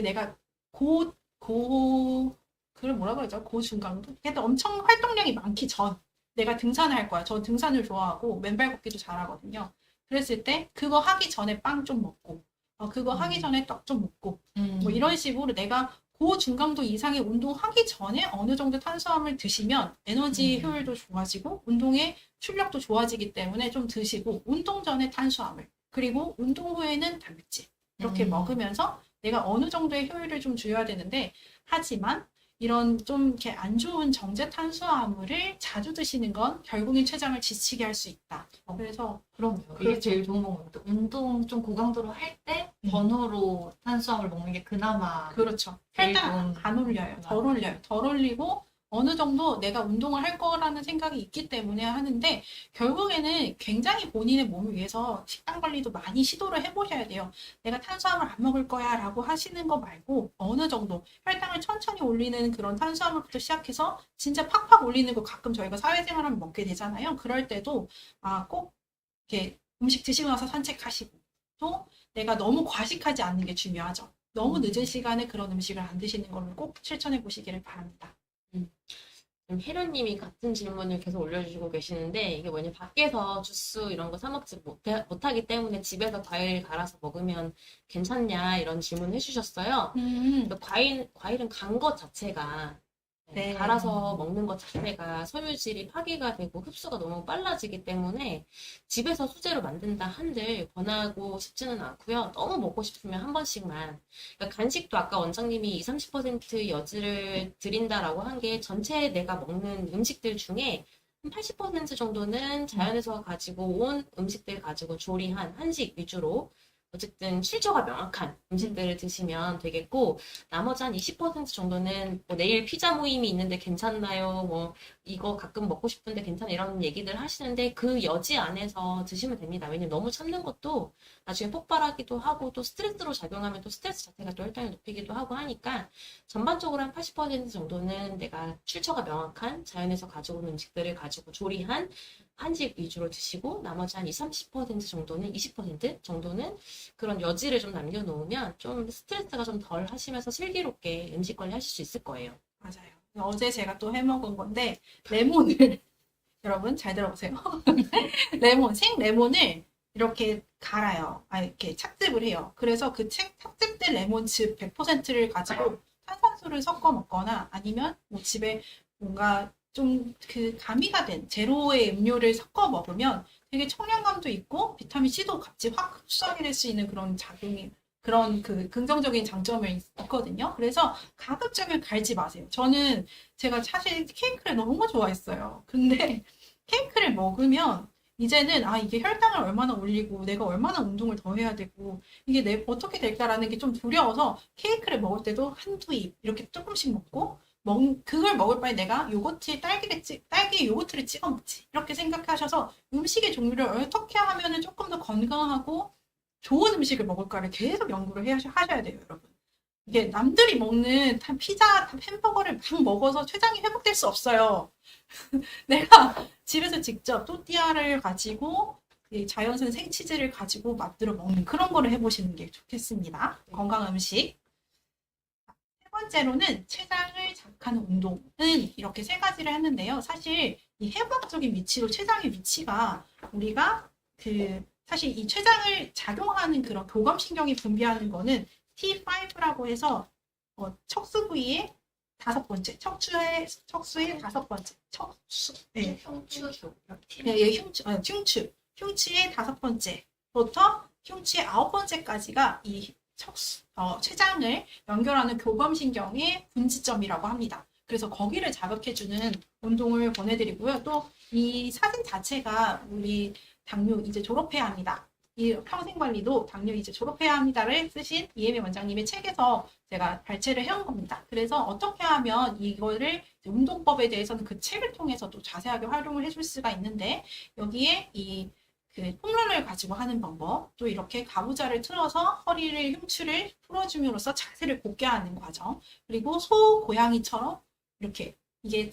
내가 그걸 뭐라 그러죠? 고중강도? 근데 엄청 활동량이 많기 전. 내가 등산을 할 거야. 저 등산을 좋아하고 맨발 걷기도 잘하거든요. 그랬을 때 그거 하기 전에 빵 좀 먹고 그거 하기 전에 떡 좀 먹고 뭐 이런 식으로 내가 고중강도 이상의 운동하기 전에 어느 정도 탄수화물 드시면 에너지 효율도 좋아지고 운동의 출력도 좋아지기 때문에 좀 드시고 운동 전에 탄수화물 그리고 운동 후에는 단백질 이렇게 먹으면서 내가 어느 정도의 효율을 좀 줘야 되는데 하지만 이런 좀 이렇게 안 좋은 정제 탄수화물을 자주 드시는 건 결국엔 췌장을 지치게 할 수 있다. 그래서 그럼요. 이게 제일 좋은 방법입니다. 운동 좀 고강도로 할 때 번호로 탄수화물 먹는 게 그나마 그렇죠. 제일 살짝 좋은 안 올려요. 덜 올려요. 덜 올리고 어느 정도 내가 운동을 할 거라는 생각이 있기 때문에 하는데 결국에는 굉장히 본인의 몸을 위해서 식단 관리도 많이 시도를 해보셔야 돼요. 내가 탄수화물 안 먹을 거야 라고 하시는 거 말고 어느 정도 혈당을 천천히 올리는 그런 탄수화물부터 시작해서 진짜 팍팍 올리는 거 가끔 저희가 사회생활하면 먹게 되잖아요. 그럴 때도 꼭 이렇게 음식 드시고 나서 산책하시고 또 내가 너무 과식하지 않는 게 중요하죠. 너무 늦은 시간에 그런 음식을 안 드시는 걸로 꼭 실천해 보시기를 바랍니다. 지금 혜련님이 같은 질문을 계속 올려주시고 계시는데 이게 뭐냐 밖에서 주스 이런 거 사 먹지 못하기 때문에 집에서 과일 갈아서 먹으면 괜찮냐 이런 질문 해주셨어요. 근데 과일은 간 것 자체가 네. 갈아서 먹는 것 자체가 섬유질이 파괴가 되고 흡수가 너무 빨라지기 때문에 집에서 수제로 만든다 한들 권하고 싶지는 않고요. 너무 먹고 싶으면 한 번씩만. 그러니까 간식도 아까 원장님이 20, 30% 여지를 드린다라고 한 게 전체 내가 먹는 음식들 중에 한 80% 정도는 자연에서 가지고 온 음식들 가지고 조리한 한식 위주로 어쨌든 출처가 명확한 음식들을 드시면 되겠고 나머지 한 20% 정도는 뭐 내일 피자 모임이 있는데 괜찮나요? 뭐 이거 가끔 먹고 싶은데 괜찮아 이런 얘기들 하시는데 그 여지 안에서 드시면 됩니다. 왜냐면 너무 참는 것도 나중에 폭발하기도 하고 또 스트레스로 작용하면 또 스트레스 자체가 또 혈당을 높이기도 하고 하니까 전반적으로 한 80% 정도는 내가 출처가 명확한 자연에서 가져온 음식들을 가지고 조리한 한식 위주로 드시고 나머지 한 20, 30% 정도는 20% 정도는 그런 여지를 좀 남겨놓으면 좀 스트레스가 좀 덜 하시면서 슬기롭게 음식 관리 하실 수 있을 거예요. 맞아요. 어제 제가 또 해먹은 건데 레몬을 여러분 잘 들어보세요. 생레몬을 이렇게 갈아요. 이렇게 착즙을 해요. 그래서 그 착즙된 레몬즙 100%를 가지고 탄산수를 섞어 먹거나 아니면 뭐 집에 뭔가 좀 그 가미가 된 제로의 음료를 섞어 먹으면 되게 청량감도 있고 비타민 C도 같이 확 흡수하게 될 수 있는 그런 작용이 그런 그 긍정적인 장점이 있거든요. 그래서 가급적이면 갈지 마세요. 제가 사실 케이크를 너무 좋아했어요. 근데 케이크를 먹으면 이제는 이게 혈당을 얼마나 올리고 내가 얼마나 운동을 더 해야 되고 이게 어떻게 될까라는 게 좀 두려워서 케이크를 먹을 때도 한두 입 이렇게 조금씩 먹고 그걸 먹을 바에 내가 딸기 요거트를 찍어 먹지 이렇게 생각하셔서 음식의 종류를 어떻게 하면은 조금 더 건강하고 좋은 음식을 먹을까를 계속 연구를 하셔야 돼요, 여러분. 이게 남들이 먹는 피자, 햄버거를 막 먹어서 췌장이 회복될 수 없어요. 내가 집에서 직접 또띠아를 가지고 자연산 생치즈를 가지고 만들어 먹는 그런 거를 해보시는 게 좋겠습니다. 건강한 음식. 세 번째로는 췌장을 자극하는 운동은 이렇게 세 가지를 했는데요. 사실 이 해부학적인 위치로 췌장의 위치가 우리가 사실 이 췌장을 작용하는 그런 교감신경이 분비하는 거는 T5라고 해서 척수 부위의 5번째, 척수의 5번째, 흉추의 5번째부터 흉추의 9번째까지가 이 췌장을 연결하는 교감신경의 분지점이라고 합니다. 그래서 거기를 자극해주는 운동을 보내드리고요. 또 이 사진 자체가 우리 당뇨 이제 졸업해야 합니다. 이 평생관리도 당뇨 이제 졸업해야 합니다를 쓰신 이혜미 원장님의 책에서 제가 발췌를 해온 겁니다. 그래서 어떻게 하면 이거를 운동법에 대해서는 그 책을 통해서도 자세하게 활용을 해줄 수가 있는데 여기에 그 홈런을 가지고 하는 방법, 또 이렇게 가부좌를 틀어서 흉추를 풀어줌으로써 자세를 곧게 하는 과정, 그리고 고양이처럼 이렇게 이게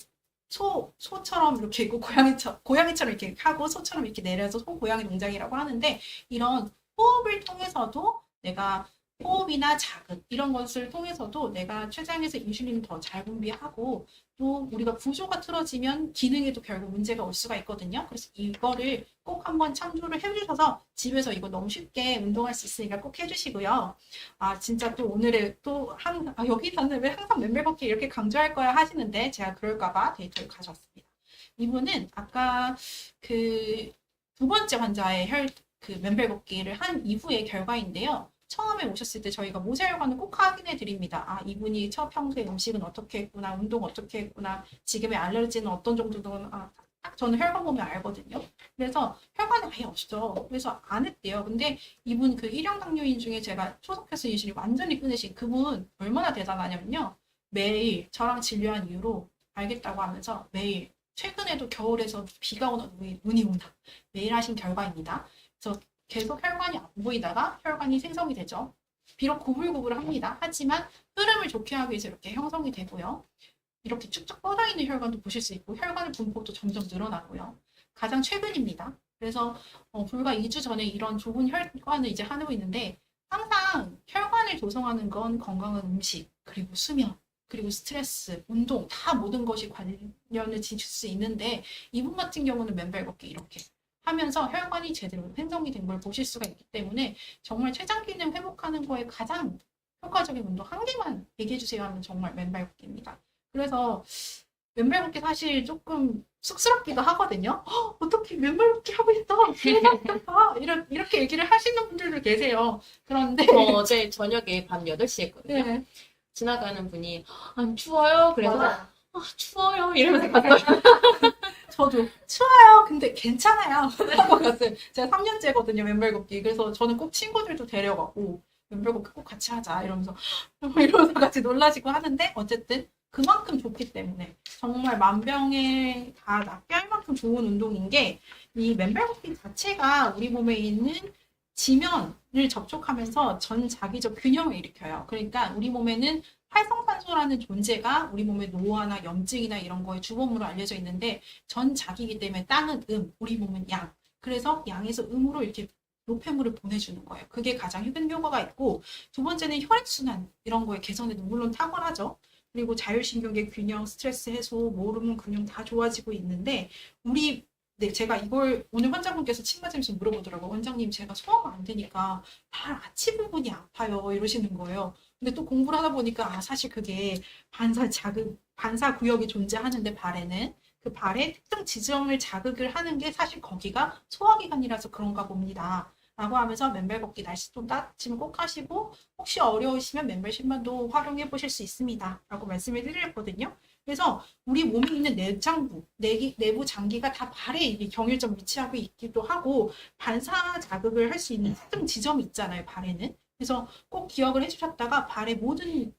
소처럼 이렇게 있고 고양이처럼 이렇게 하고 소처럼 이렇게 내려서 고양이 동작이라고 하는데 이런 호흡을 통해서도 내가 호흡이나 자극 이런 것을 통해서도 내가 췌장에서 인슐린을 더 잘 분비하고 또 우리가 구조가 틀어지면 기능에도 결국 문제가 올 수가 있거든요. 그래서 이거를 꼭 한번 참조를 해주셔서 집에서 이거 너무 쉽게 운동할 수 있으니까 꼭 해주시고요. 진짜 또 오늘의 여기서는 왜 항상 맨발 걷기 이렇게 강조할 거야 하시는데 제가 그럴까봐 데이터를 가져왔습니다. 이분은 아까 두 번째 환자의 맨발 걷기를 한 이후의 결과인데요. 처음에 오셨을 때 저희가 모세혈관을 꼭 확인해 드립니다. 이분이 평소에 음식은 어떻게 했구나, 운동 어떻게 했구나, 지금의 알레르기는 어떤 정도는 딱 저는 혈관 보면 알거든요. 그래서 혈관이 아예 없죠. 그래서 안 했대요. 근데 이분 일형 당뇨인 중에 제가 초석회수 인슐린 완전히 끊으신 그분 얼마나 대단하냐면요. 매일 저랑 진료한 이후로 알겠다고 하면서 매일 최근에도 겨울에서 비가 오나 눈이 온다. 매일 하신 결과입니다. 그래서 계속 혈관이 안 보이다가 혈관이 생성이 되죠. 비록 구불구불합니다. 하지만 흐름을 좋게 하기 위해서 이렇게 형성이 되고요. 이렇게 쭉쭉 뻗어있는 혈관도 보실 수 있고 혈관의 분포도 점점 늘어나고요. 가장 최근입니다. 그래서 불과 2주 전에 이런 좋은 혈관을 이제 하고 있는데 항상 혈관을 조성하는 건 건강한 음식, 그리고 수면, 그리고 스트레스, 운동 다 모든 것이 관련을 지칠 수 있는데 이분 같은 경우는 맨발 걷기 이렇게 하면서 혈관이 제대로 생성이 된 걸 보실 수가 있기 때문에 정말 췌장 기능 회복하는 거에 가장 효과적인 운동 한 개만 얘기해 주세요 하면 정말 맨발 걷기입니다. 그래서 맨발 걷기 사실 조금 쑥스럽기도 하거든요. 어떻게 맨발 걷기 하고 있어? 대단하다. 이렇게 얘기를 하시는 분들도 계세요. 그런데 어제 저녁에 밤 8시에 했거든요. 네. 지나가는 분이 안 추워요? 그래서 추워요 이러면서 갔어요. 저도 추워요. 근데 괜찮아요. 하고 갔어요. 제가 3년째거든요, 맨발 걷기. 그래서 저는 꼭 친구들도 데려가고 맨발 걷기 꼭 같이 하자 이러면서 같이 놀라시고 하는데 어쨌든 그만큼 좋기 때문에 정말 만병에 다 낫게 할 만큼 좋은 운동인 게 이 맨발 걷기 자체가 우리 몸에 있는 지면을 접촉하면서 전 자기적 균형을 일으켜요. 그러니까 우리 몸에는 활성산소라는 존재가 우리 몸의 노화나 염증이나 이런 거에 주범으로 알려져 있는데 전 자기이기 때문에 땅은 우리 몸은 양. 그래서 양에서 음으로 이렇게 노폐물을 보내주는 거예요. 그게 가장 효과가 있고 두 번째는 혈액순환 이런 거에 개선에도 물론 탁월하죠. 그리고 자율신경계 균형, 스트레스 해소, 호르몬 균형 다 좋아지고 있는데 제가 이걸 오늘 환자분께서 침 맞으면서 물어보더라고요. 원장님, 제가 소화가 안 되니까 발 아치 부분이 아파요. 이러시는 거예요. 근데 또 공부를 하다 보니까 사실 그게 반사 구역이 존재하는데 발에는 그 발의 특정 지점을 자극을 하는 게 사실 거기가 소화기관이라서 그런가 봅니다. 라고 하면서 맨발 걷기 날씨 좀 따뜻하면 꼭 하시고 혹시 어려우시면 맨발 신발도 활용해 보실 수 있습니다. 라고 말씀을 드렸거든요. 그래서 우리 몸에 있는 내장부, 내부 장기가 다 발에 경일점 위치하고 있기도 하고 반사 자극을 할 수 있는 특정 지점이 있잖아요, 발에는. 그래서 꼭 기억을 해주셨다가 발의 모든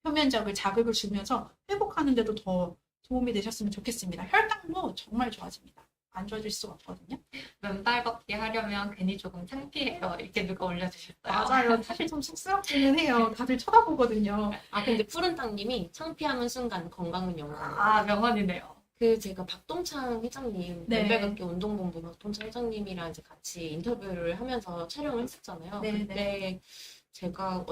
표면적을 자극을 주면서 회복하는 데도 더 도움이 되셨으면 좋겠습니다. 혈당도 정말 좋아집니다. 안 좋아질 수가 없거든요. 맨발 걷기 하려면 괜히 조금 창피해요. 이렇게 누가 올려주셨어요. 맞아요. 사실 좀 쑥스럽기는 해요. 다들 쳐다보거든요. 아, 근데 푸른땅님이 창피하는 순간 건강은 영광. 아, 명언이네요. 그 제가 박동창 회장님, 네. 맨발걷기 운동본부 박동창 회장님이랑 이제 같이 인터뷰를 하면서 촬영을 했었잖아요. 네, 그때 제가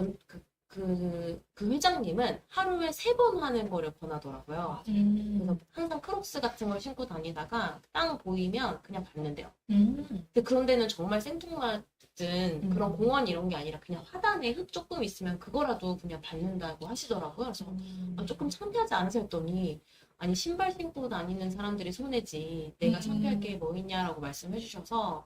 그 회장님은 하루에 3번 하는 거를 권하더라고요. 그래서 항상 크록스 같은 걸 신고 다니다가 땅 보이면 그냥 밟는데요. 근데 그런 데는 정말 생뚱맞은 그런 공원 이런 게 아니라 그냥 화단에 흙 조금 있으면 그거라도 그냥 밟는다고 하시더라고요. 그래서 아, 조금 창피하지 않으세요? 했더니 아니 신발 신고 다니는 사람들이 손해지 내가 창피할 게 뭐 있냐라고 말씀해 주셔서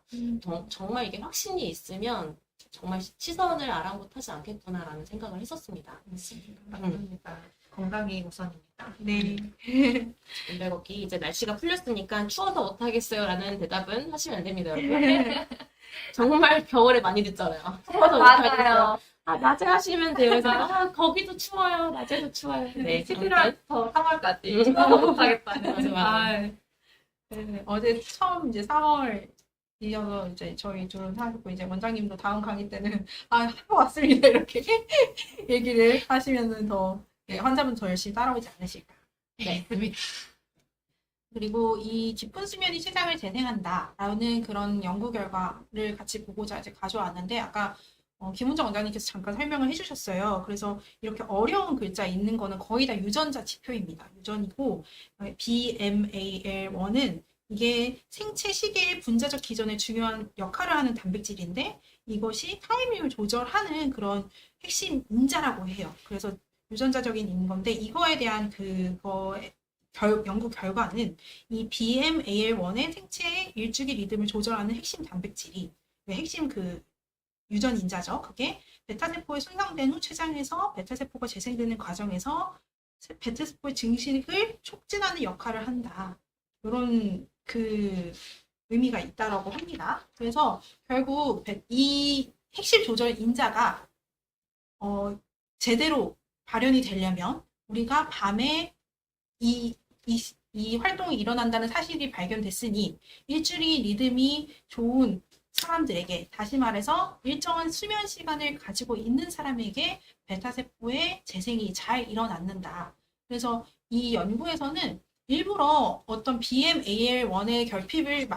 정말 이게 확신이 있으면 정말 시선을 아랑곳하지 않겠구나라는 생각을 했었습니다. 맞습니다. 건강이 우선입니다. 네. 맨발 걷기 이제 날씨가 풀렸으니까 추워서 못하겠어요라는 대답은 하시면 안 됩니다, 여러분. 정말 겨울에 많이 듣잖아요. 추워서 못하겠어요. 맞아요. 아, 낮에 하시면 돼요. 그래서 아, 거기도 추워요. 낮에도 추워요. 네, 11월부터 3월까지 추워서 못하겠다는. 맞아. 네, 어제 처음 이제 3월 이어서 이제 저희 둘은 하고 이제 원장님도 다음 강의 때는 하고 왔습니다 이렇게 얘기를 하시면은 더 환자분 더 열심히 따라오지 않으실까. 네. 그리고 이 깊은 수면이 췌장을 재생한다라는 그런 연구 결과를 같이 보고자 이제 가져왔는데 아까 김은정 원장님께서 잠깐 설명을 해주셨어요. 그래서 이렇게 어려운 글자 있는 거는 거의 다 유전자 지표입니다. 유전이고 BMAL1은 이게 생체 시계의 분자적 기전에 중요한 역할을 하는 단백질인데 이것이 타임을 조절하는 그런 핵심 인자라고 해요. 그래서 유전자적인 인 건데 이거에 대한 연구 결과는 이 BMAL1의 생체의 일주기 리듬을 조절하는 핵심 단백질이 핵심 유전 인자죠. 그게 베타세포에 손상된 후 췌장에서 베타세포가 재생되는 과정에서 베타세포의 증식을 촉진하는 역할을 한다. 이런 의미가 있다라고 합니다. 그래서 결국 이 핵심 조절 인자가 제대로 발현이 되려면 우리가 밤에 이 활동이 일어난다는 사실이 발견됐으니 일주일 리듬이 좋은 사람들에게, 다시 말해서 일정한 수면 시간을 가지고 있는 사람에게 베타세포의 재생이 잘 일어났는다. 그래서 이 연구에서는 일부러 어떤 BMAL1의 결핍을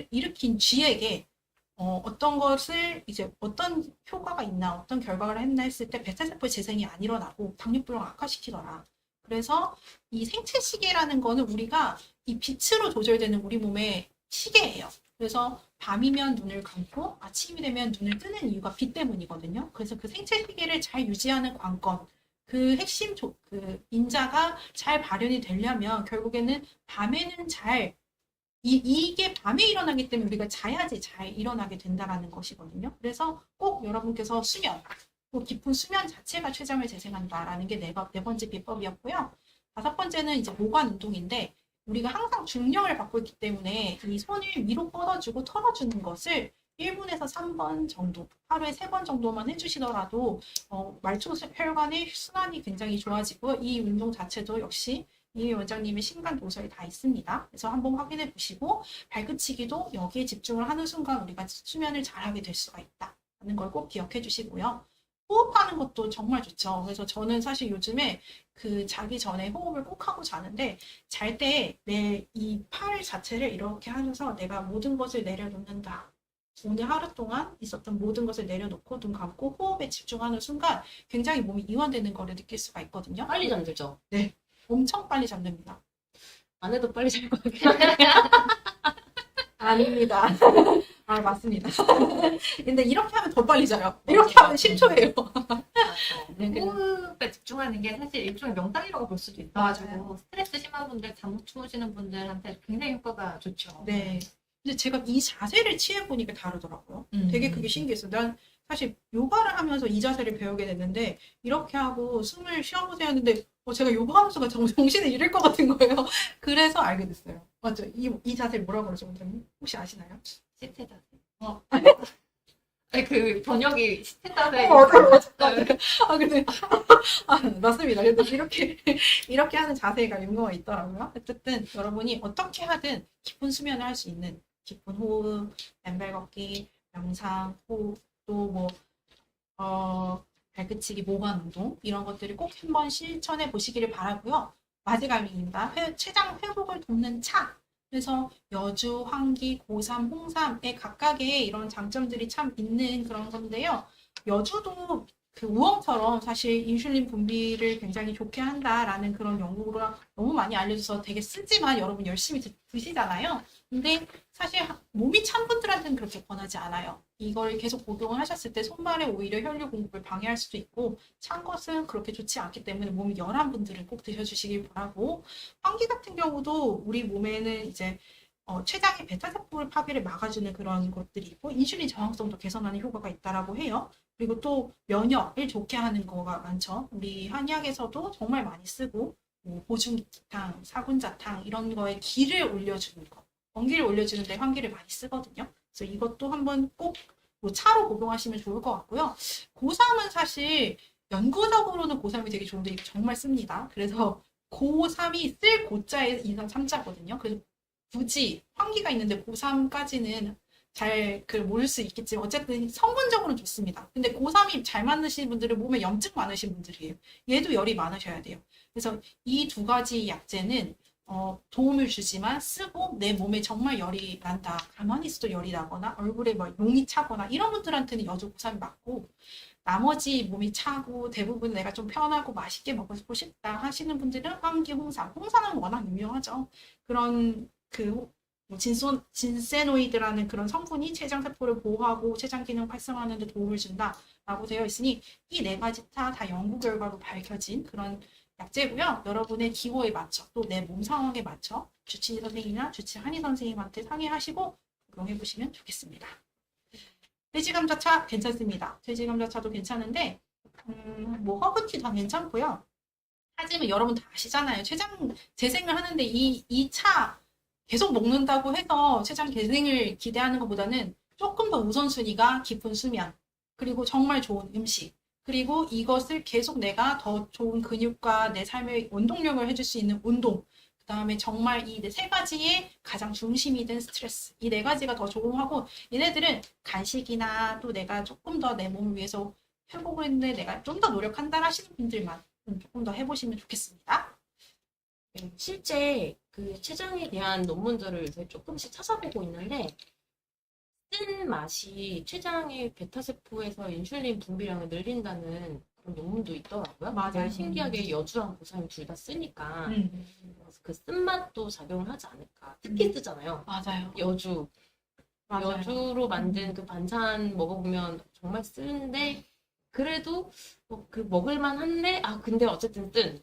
일으킨 쥐에게 어떤 것을 이제 어떤 효과가 있나, 어떤 결과를 했나 했을 때 베타세포의 재생이 안 일어나고 당뇨병을 악화시키더라. 그래서 이 생체 시계라는 거는 우리가 이 빛으로 조절되는 우리 몸의 시계예요. 그래서 밤이면 눈을 감고 아침이 되면 눈을 뜨는 이유가 빛 때문이거든요. 그래서 그 생체 시계를 잘 유지하는 관건, 그 핵심 인자가 잘 발현이 되려면 결국에는 밤에는 이게 밤에 일어나기 때문에 우리가 자야지 잘 일어나게 된다라는 것이거든요. 그래서 꼭 여러분께서 깊은 수면 자체가 췌장을 재생한다라는 게 네 번째 비법이었고요. 5번째는 이제 모관 운동인데 우리가 항상 중력을 받고 있기 때문에 이 손을 위로 뻗어주고 털어주는 것을 1분에서 3번 정도, 하루에 3번 정도만 해주시더라도 말초 혈관의 순환이 굉장히 좋아지고 이 운동 자체도 역시 이 원장님의 신간 도서에 다 있습니다. 그래서 한번 확인해 보시고 발끝치기도 여기에 집중을 하는 순간 우리가 수면을 잘하게 될 수가 있다는 걸 꼭 기억해 주시고요. 호흡하는 것도 정말 좋죠. 그래서 저는 사실 요즘에 자기 전에 호흡을 꼭 하고 자는데 잘 때 내 이 팔 자체를 이렇게 하면서 내가 모든 것을 내려놓는다. 오늘 하루 동안 있었던 모든 것을 내려놓고 눈 감고 호흡에 집중하는 순간 굉장히 몸이 이완되는 거를 느낄 수가 있거든요. 빨리 잠들죠. 엄청 빨리 잠듭니다. 안 해도 빨리 잘 것 같긴 한데. 아닙니다. 아, 맞습니다. 근데 이렇게 하면 더 빨리 자요. 맞아, 이렇게 하면 맞아. 10초예요. 네, 호흡에 집중하는 게 사실 일종의 명상이라고 볼 수도 있어가지고 스트레스 심한 분들, 잠 못 주무시는 분들한테 굉장히 효과가 좋죠. 네. 근데 제가 이 자세를 취해보니까 다르더라고요. 되게 그게 신기했어요. 난 사실 요가를 하면서 이 자세를 배우게 됐는데 이렇게 하고 숨을 쉬어보세요 했는데 제가 요가하면서 정신을 잃을 것 같은 거예요. 그래서 알게 됐어요. 맞죠? 이 자세를 뭐라고 그러죠, 원장님? 혹시 아시나요? 시체 자세. 어. 아니, 그 번역이 시체 자세. 아, 근데, 맞습니다. 근데 이렇게 하는 자세가 용어가 있더라고요. 어쨌든, 여러분이 어떻게 하든 깊은 수면을 할 수 있는 깊은 호흡, 왼발 걷기, 명상, 호흡, 또 발끝치기, 모관 운동, 이런 것들을 꼭 한번 실천해 보시기를 바라고요. 마지막입니다. 췌장 회복을 돕는 차. 그래서 여주, 황기, 고삼, 홍삼의 각각의 이런 장점들이 참 있는 그런 건데요. 여주도 그 우엉처럼 사실 인슐린 분비를 굉장히 좋게 한다라는 그런 연구가 너무 많이 알려져서 되게 쓰지만 여러분 열심히 드시잖아요. 근데 사실 몸이 찬 분들한테는 그렇게 권하지 않아요. 이걸 계속 복용을 하셨을 때 손발에 오히려 혈류 공급을 방해할 수도 있고 찬 것은 그렇게 좋지 않기 때문에 몸이 열한 분들은 꼭 드셔주시길 바라고 환기 같은 경우도 우리 몸에는 이제 췌장의 베타세포를 파괴를 막아주는 그런 것들이 있고 인슐린 저항성도 개선하는 효과가 있다라고 해요. 그리고 또 면역을 좋게 하는 거가 많죠. 우리 한의학에서도 정말 많이 쓰고 뭐 보중기탕, 사군자탕 이런 거에 기를 올려주는 거, 원기를 올려주는데 환기를 많이 쓰거든요. 그래서 이것도 한번 꼭 뭐 차로 복용하시면 좋을 것 같고요. 고3은 사실 연구적으로는 고3이 되게 좋은데 정말 씁니다. 그래서 고3이 쓸 고자에 인상 3자거든요. 그래서 굳이 환기가 있는데 고3까지는 잘 모를 수 있겠지만 어쨌든 성분적으로는 좋습니다. 근데 고3이 잘 맞으시는 분들은 몸에 염증 많으신 분들이에요. 얘도 열이 많으셔야 돼요. 그래서 이 두 가지 약재는 도움을 주지만 쓰고 내 몸에 정말 열이 난다. 가만히 있어도 열이 나거나 얼굴에 막 용이 차거나 이런 분들한테는 여주 고3이 맞고 나머지 몸이 차고 대부분 내가 좀 편하고 맛있게 먹고 싶다 하시는 분들은 황기, 홍삼. 홍삼은 워낙 유명하죠. 그런 진세노이드라는 그런 성분이 췌장세포를 보호하고 췌장 기능 활성화하는 데 도움을 준다라고 되어 있으니 이 네 가지 다 연구 결과로 밝혀진 그런 약재고요. 여러분의 기호에 맞춰 또 내 몸 상황에 맞춰 주치의 선생님이나 주치 한의 선생님한테 상의하시고 복용해 보시면 좋겠습니다. 돼지감자차 괜찮습니다. 돼지감자차도 괜찮은데 뭐 허브티 다 괜찮고요. 하지만 여러분 다 아시잖아요. 췌장 재생을 하는데 이 차 계속 먹는다고 해서 췌장 재생을 기대하는 것보다는 조금 더 우선순위가 깊은 수면, 그리고 정말 좋은 음식, 그리고 이것을 계속 내가 더 좋은 근육과 내 삶의 원동력을 해줄 수 있는 운동, 그 다음에 정말 이 세 가지의 가장 중심이 된 스트레스, 이 네 가지가 더 조금하고 얘네들은 간식이나 또 내가 조금 더 내 몸을 위해서 회복을 했는데 내가 좀 더 노력한다 하시는 분들만 조금 더 해보시면 좋겠습니다. 실제 그 췌장에 대한 논문들을 요새 조금씩 찾아보고 있는데 쓴 맛이 췌장의 베타세포에서 인슐린 분비량을 늘린다는 그런 논문도 있더라고요. 맞아요. 되게 신기하게 여주랑 고삼이 둘 다 쓰니까 그래서 그 쓴맛도 작용을 하지 않을까. 특히 쓰잖아요. 맞아요. 여주. 맞아요. 여주로 만든 그 반찬 먹어보면 정말 쓰는데 그래도 그 먹을만 한데 근데 어쨌든 쓴.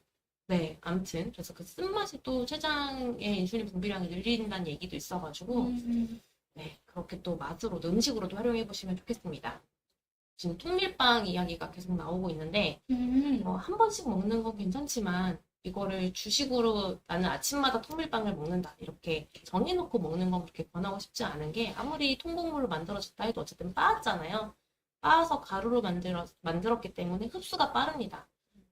네, 아무튼 그래서 그 쓴맛이 또 췌장의 인슐린 분비량을 늘린다는 얘기도 있어가지고 네, 그렇게 또 맛으로도 음식으로도 활용해 보시면 좋겠습니다. 지금 통밀빵 이야기가 계속 나오고 있는데 한 번씩 먹는 건 괜찮지만 이거를 주식으로 나는 아침마다 통밀빵을 먹는다 이렇게 정해놓고 먹는 건 그렇게 권하고 싶지 않은 게 아무리 통곡물로 만들어졌다 해도 어쨌든 빻았잖아요. 빻아서 가루로 만들었기 때문에 흡수가 빠릅니다.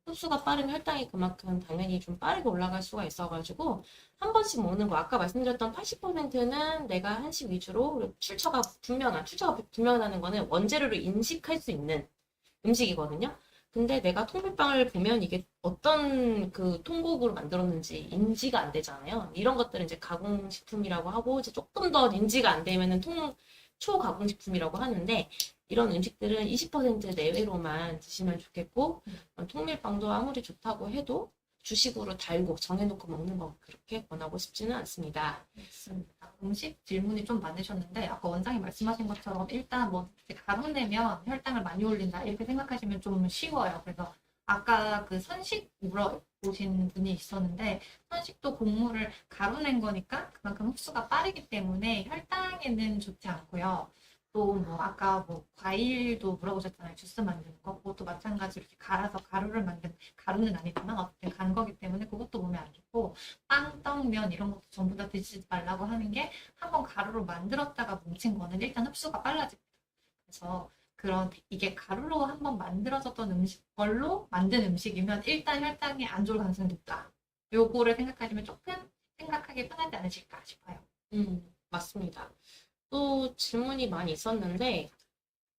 흡수가 빠르면 혈당이 그만큼 당연히 좀 빠르게 올라갈 수가 있어가지고 한 번씩 먹는 거 아까 말씀드렸던 80%는 내가 한식 위주로 출처가 분명하다는 거는 원재료를 인식할 수 있는 음식이거든요. 근데 내가 통밀빵을 보면 이게 어떤 그 통곡으로 만들었는지 인지가 안 되잖아요. 이런 것들은 이제 가공식품이라고 하고 이제 조금 더 인지가 안 되면은 초가공식품이라고 하는데 이런 음식들은 20% 내외로만 드시면 좋겠고 통밀빵도 아무리 좋다고 해도 주식으로 달고 정해놓고 먹는 거 그렇게 권하고 싶지는 않습니다. 맞습니다. 음식 질문이 좀 많으셨는데 아까 원장님 말씀하신 것처럼 일단 뭐 가루내면 혈당을 많이 올린다 이렇게 생각하시면 좀 쉬워요. 그래서 아까 그 선식 물어보신 분이 있었는데 선식도 곡물을 가루낸 거니까 그만큼 흡수가 빠르기 때문에 혈당에는 좋지 않고요. 또 뭐 아까 뭐 과일도 물어보셨잖아요. 주스 만드는 거 그것도 마찬가지로 이렇게 갈아서 가루를 만든 가루는 아니지만 어쨌든 간 거기 때문에 그것도 몸에 안 좋고 빵, 떡, 면 이런 것도 전부 다 드시지 말라고 하는 게 한번 가루로 만들었다가 뭉친 거는 일단 흡수가 빨라집니다. 그래서 그런 이게 가루로 한번 만들어졌던 걸로 만든 음식이면 일단 혈당이 안 좋을 가능성이 높다. 요거를 생각하시면 조금 생각하기 편하지 않으실까 싶어요. 맞습니다. 또 질문이 많이 있었는데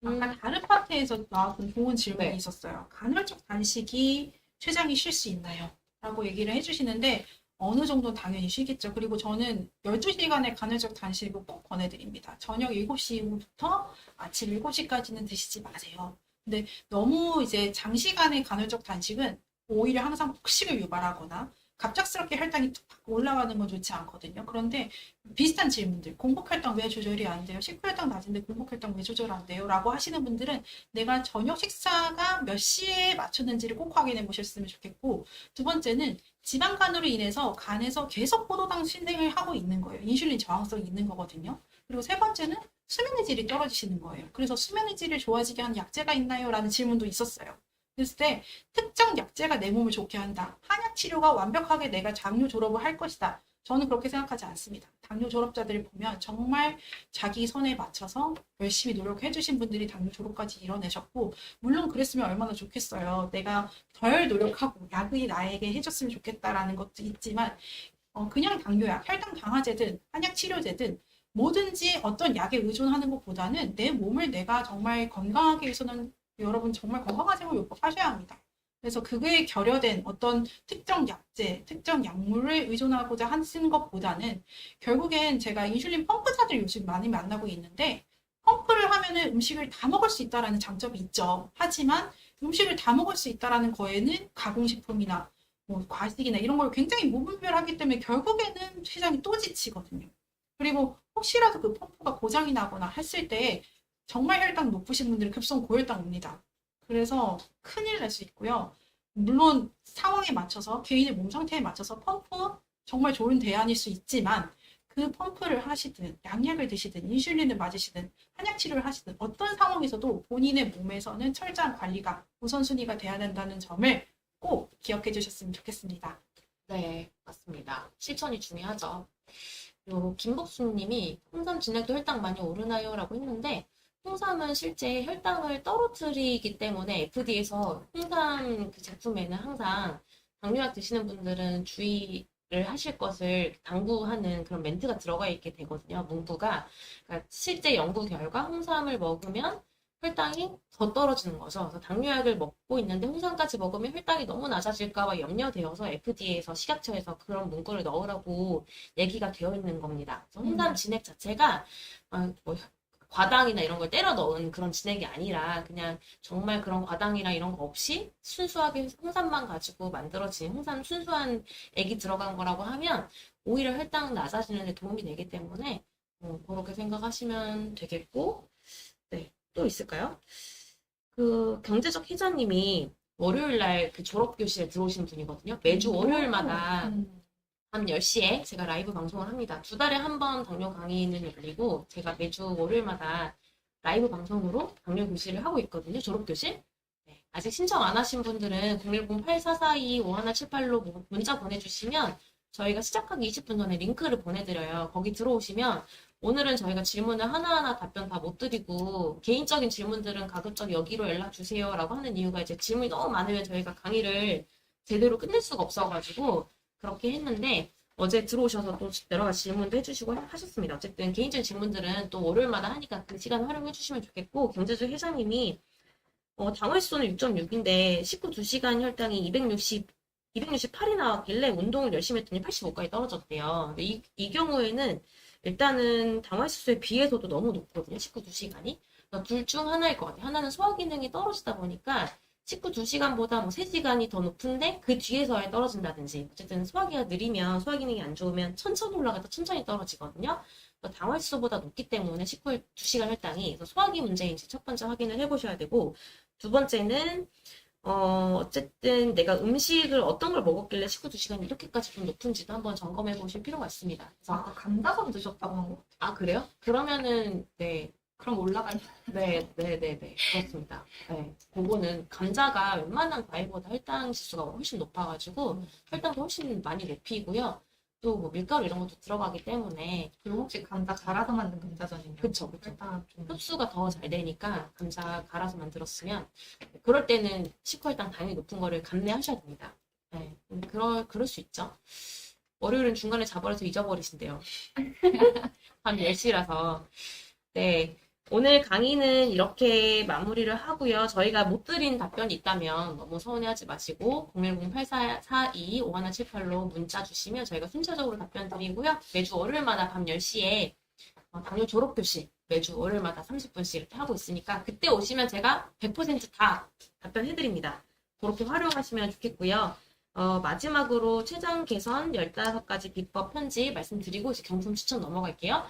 아까 다른 파트에서 나왔던 좋은 질문이 네. 있었어요. 간헐적 단식이 췌장이 쉴 수 있나요? 라고 얘기를 해주시는데 어느 정도 당연히 쉬겠죠. 그리고 저는 12시간의 간헐적 단식을 꼭 권해드립니다. 저녁 7시 이후부터 아침 7시까지는 드시지 마세요. 근데 너무 이제 장시간의 간헐적 단식은 오히려 항상 폭식을 유발하거나 갑작스럽게 혈당이 툭 올라가는 건 좋지 않거든요. 그런데 비슷한 질문들, 공복혈당 왜 조절이 안 돼요? 식후혈당 낮은데 공복혈당 왜 조절 안 돼요? 라고 하시는 분들은 내가 저녁 식사가 몇 시에 맞췄는지를 꼭 확인해 보셨으면 좋겠고, 두 번째는 지방간으로 인해서 간에서 계속 포도당 신생을 하고 있는 거예요. 인슐린 저항성이 있는 거거든요. 그리고 세 번째는 수면의 질이 떨어지시는 거예요. 그래서 수면의 질을 좋아지게 하는 약제가 있나요? 라는 질문도 있었어요. 그랬을 때 특정 약제가 내 몸을 좋게 한다. 한약 치료가 완벽하게 내가 당뇨 졸업을 할 것이다. 저는 그렇게 생각하지 않습니다. 당뇨 졸업자들을 보면 정말 자기 선에 맞춰서 열심히 노력해 주신 분들이 당뇨 졸업까지 이뤄내셨고, 물론 그랬으면 얼마나 좋겠어요. 내가 덜 노력하고 약이 나에게 해줬으면 좋겠다라는 것도 있지만 그냥 당뇨약, 혈당 강화제든 한약 치료제든 뭐든지 어떤 약에 의존하는 것보다는 내 몸을 내가 정말 건강하게 해서는 여러분 정말 건강한 생활 요법하셔야 합니다. 그래서 그거에 결여된 어떤 특정 약제, 특정 약물을 의존하고자 하는 것보다는 결국엔 제가 인슐린 펌프자들 요즘 많이 만나고 있는데 펌프를 하면은 음식을 다 먹을 수 있다라는 장점이 있죠. 하지만 음식을 다 먹을 수 있다라는 거에는 가공식품이나 뭐 과식이나 이런 걸 굉장히 무분별하기 때문에 결국에는 췌장이 또 지치거든요. 그리고 혹시라도 그 펌프가 고장이 나거나 했을 때 정말 혈당 높으신 분들은 급성 고혈당 옵니다. 그래서 큰일 날 수 있고요. 물론 상황에 맞춰서 개인의 몸 상태에 맞춰서 펌프 정말 좋은 대안일 수 있지만 그 펌프를 하시든 양약을 드시든 인슐린을 맞으시든 한약 치료를 하시든 어떤 상황에서도 본인의 몸에서는 철저한 관리가 우선순위가 돼야 된다는 점을 꼭 기억해 주셨으면 좋겠습니다. 네, 맞습니다. 실천이 중요하죠. 그리고 김복수님이 홍삼 진액도 혈당 많이 오르나요? 라고 했는데 홍삼은 실제 혈당을 떨어뜨리기 때문에 FDA에서 홍삼 그 제품에는 항상 당뇨약 드시는 분들은 주의를 하실 것을 당부하는 그런 멘트가 들어가 있게 되거든요. 문구가. 그러니까 실제 연구 결과 홍삼을 먹으면 혈당이 더 떨어지는 거죠. 그래서 당뇨약을 먹고 있는데 홍삼까지 먹으면 혈당이 너무 낮아질까 봐 염려되어서 FDA에서 식약처에서 그런 문구를 넣으라고 얘기가 되어 있는 겁니다. 그래서 홍삼 진액 자체가 뭐 과당이나 이런 걸 때려 넣은 그런 진액이 아니라 그냥 정말 그런 과당이나 이런 거 없이 순수하게 홍삼만 가지고 만들어진 홍삼 순수한 액이 들어간 거라고 하면 오히려 혈당 낮아지는 데 도움이 되기 때문에 그렇게 생각하시면 되겠고, 네, 또 있을까요? 그 경제적 희자님이 월요일 날 그 졸업교실에 들어오신 분이거든요. 매주 월요일마다 한 10시에 제가 라이브 방송을 합니다. 2달에 한 번 당뇨 강의는 열리고 제가 매주 월요일마다 라이브 방송으로 당뇨 교실을 하고 있거든요. 졸업교실. 네, 아직 신청 안 하신 분들은 010-8442-5178로 문자 보내주시면 저희가 시작하기 20분 전에 링크를 보내드려요. 거기 들어오시면 오늘은 저희가 질문을 하나하나 답변 다 못 드리고 개인적인 질문들은 가급적 여기로 연락 주세요 라고 하는 이유가 이제 질문이 너무 많으면 저희가 강의를 제대로 끝낼 수가 없어가지고 그렇게 했는데 어제 들어오셔서 또 여러 가지 질문도 해주시고 하셨습니다. 어쨌든 개인적인 질문들은 또 월요일마다 하니까 그 시간 활용해 주시면 좋겠고 경제적 회장님이 당회수는 6.6인데 식후 2시간 혈당이 268이 나왔길래 운동을 열심히 했더니 85까지 떨어졌대요. 근데 이 경우에는 일단은 당화혈수에 비해서도 너무 높거든요. 식후 2시간이. 둘 중 하나일 것 같아요. 하나는 소화 기능이 떨어지다 보니까 식후 2시간보다 뭐 3시간이 더 높은데 그 뒤에서야 떨어진다든지 어쨌든 소화기가 느리면 소화 기능이 안 좋으면 천천히 올라가다 천천히 떨어지거든요. 당화혈수보다 높기 때문에 식후 2시간 혈당이 그래서 소화기 문제인지 첫 번째 확인을 해보셔야 되고 두 번째는 어쨌든 내가 음식을 어떤 걸 먹었길래 식후 2시간이 이렇게까지 좀 높은지도 한번 점검해 보실 필요가 있습니다. 그래서 아까 감자전 드셨다고 한 거. 아 그래요? 그러면은 네. 그럼 올라가요. 네, 그렇습니다. 네, 그거는 감자가 웬만한 과일보다 혈당 지수가 훨씬 높아가지고 혈당도 훨씬 많이 높이고요. 또 뭐 밀가루 이런 것도 들어가기 때문에 그리고 혹시 감자 갈아서 만든 감자전이면 그쵸. 일단 좀 흡수가 더 잘 되니까 감자 갈아서 만들었으면 그럴 때는 식후혈당 당연히 높은 거를 감내하셔야 됩니다. 네, 그럴 수 있죠. 월요일은 중간에 자버려서 잊어버리신대요. 밤 10시라서. 네. 오늘 강의는 이렇게 마무리를 하고요. 저희가 못 드린 답변이 있다면 너무 서운해하지 마시고 010-8442-5178로 문자 주시면 저희가 순차적으로 답변 드리고요. 매주 월요일마다 밤 10시에 당뇨 졸업교실 매주 월요일마다 30분씩 이렇게 하고 있으니까 그때 오시면 제가 100%다 답변해드립니다. 그렇게 활용하시면 좋겠고요. 마지막으로 췌장 개선 15가지 비법 편지 말씀드리고 이제 경품 추천 넘어갈게요.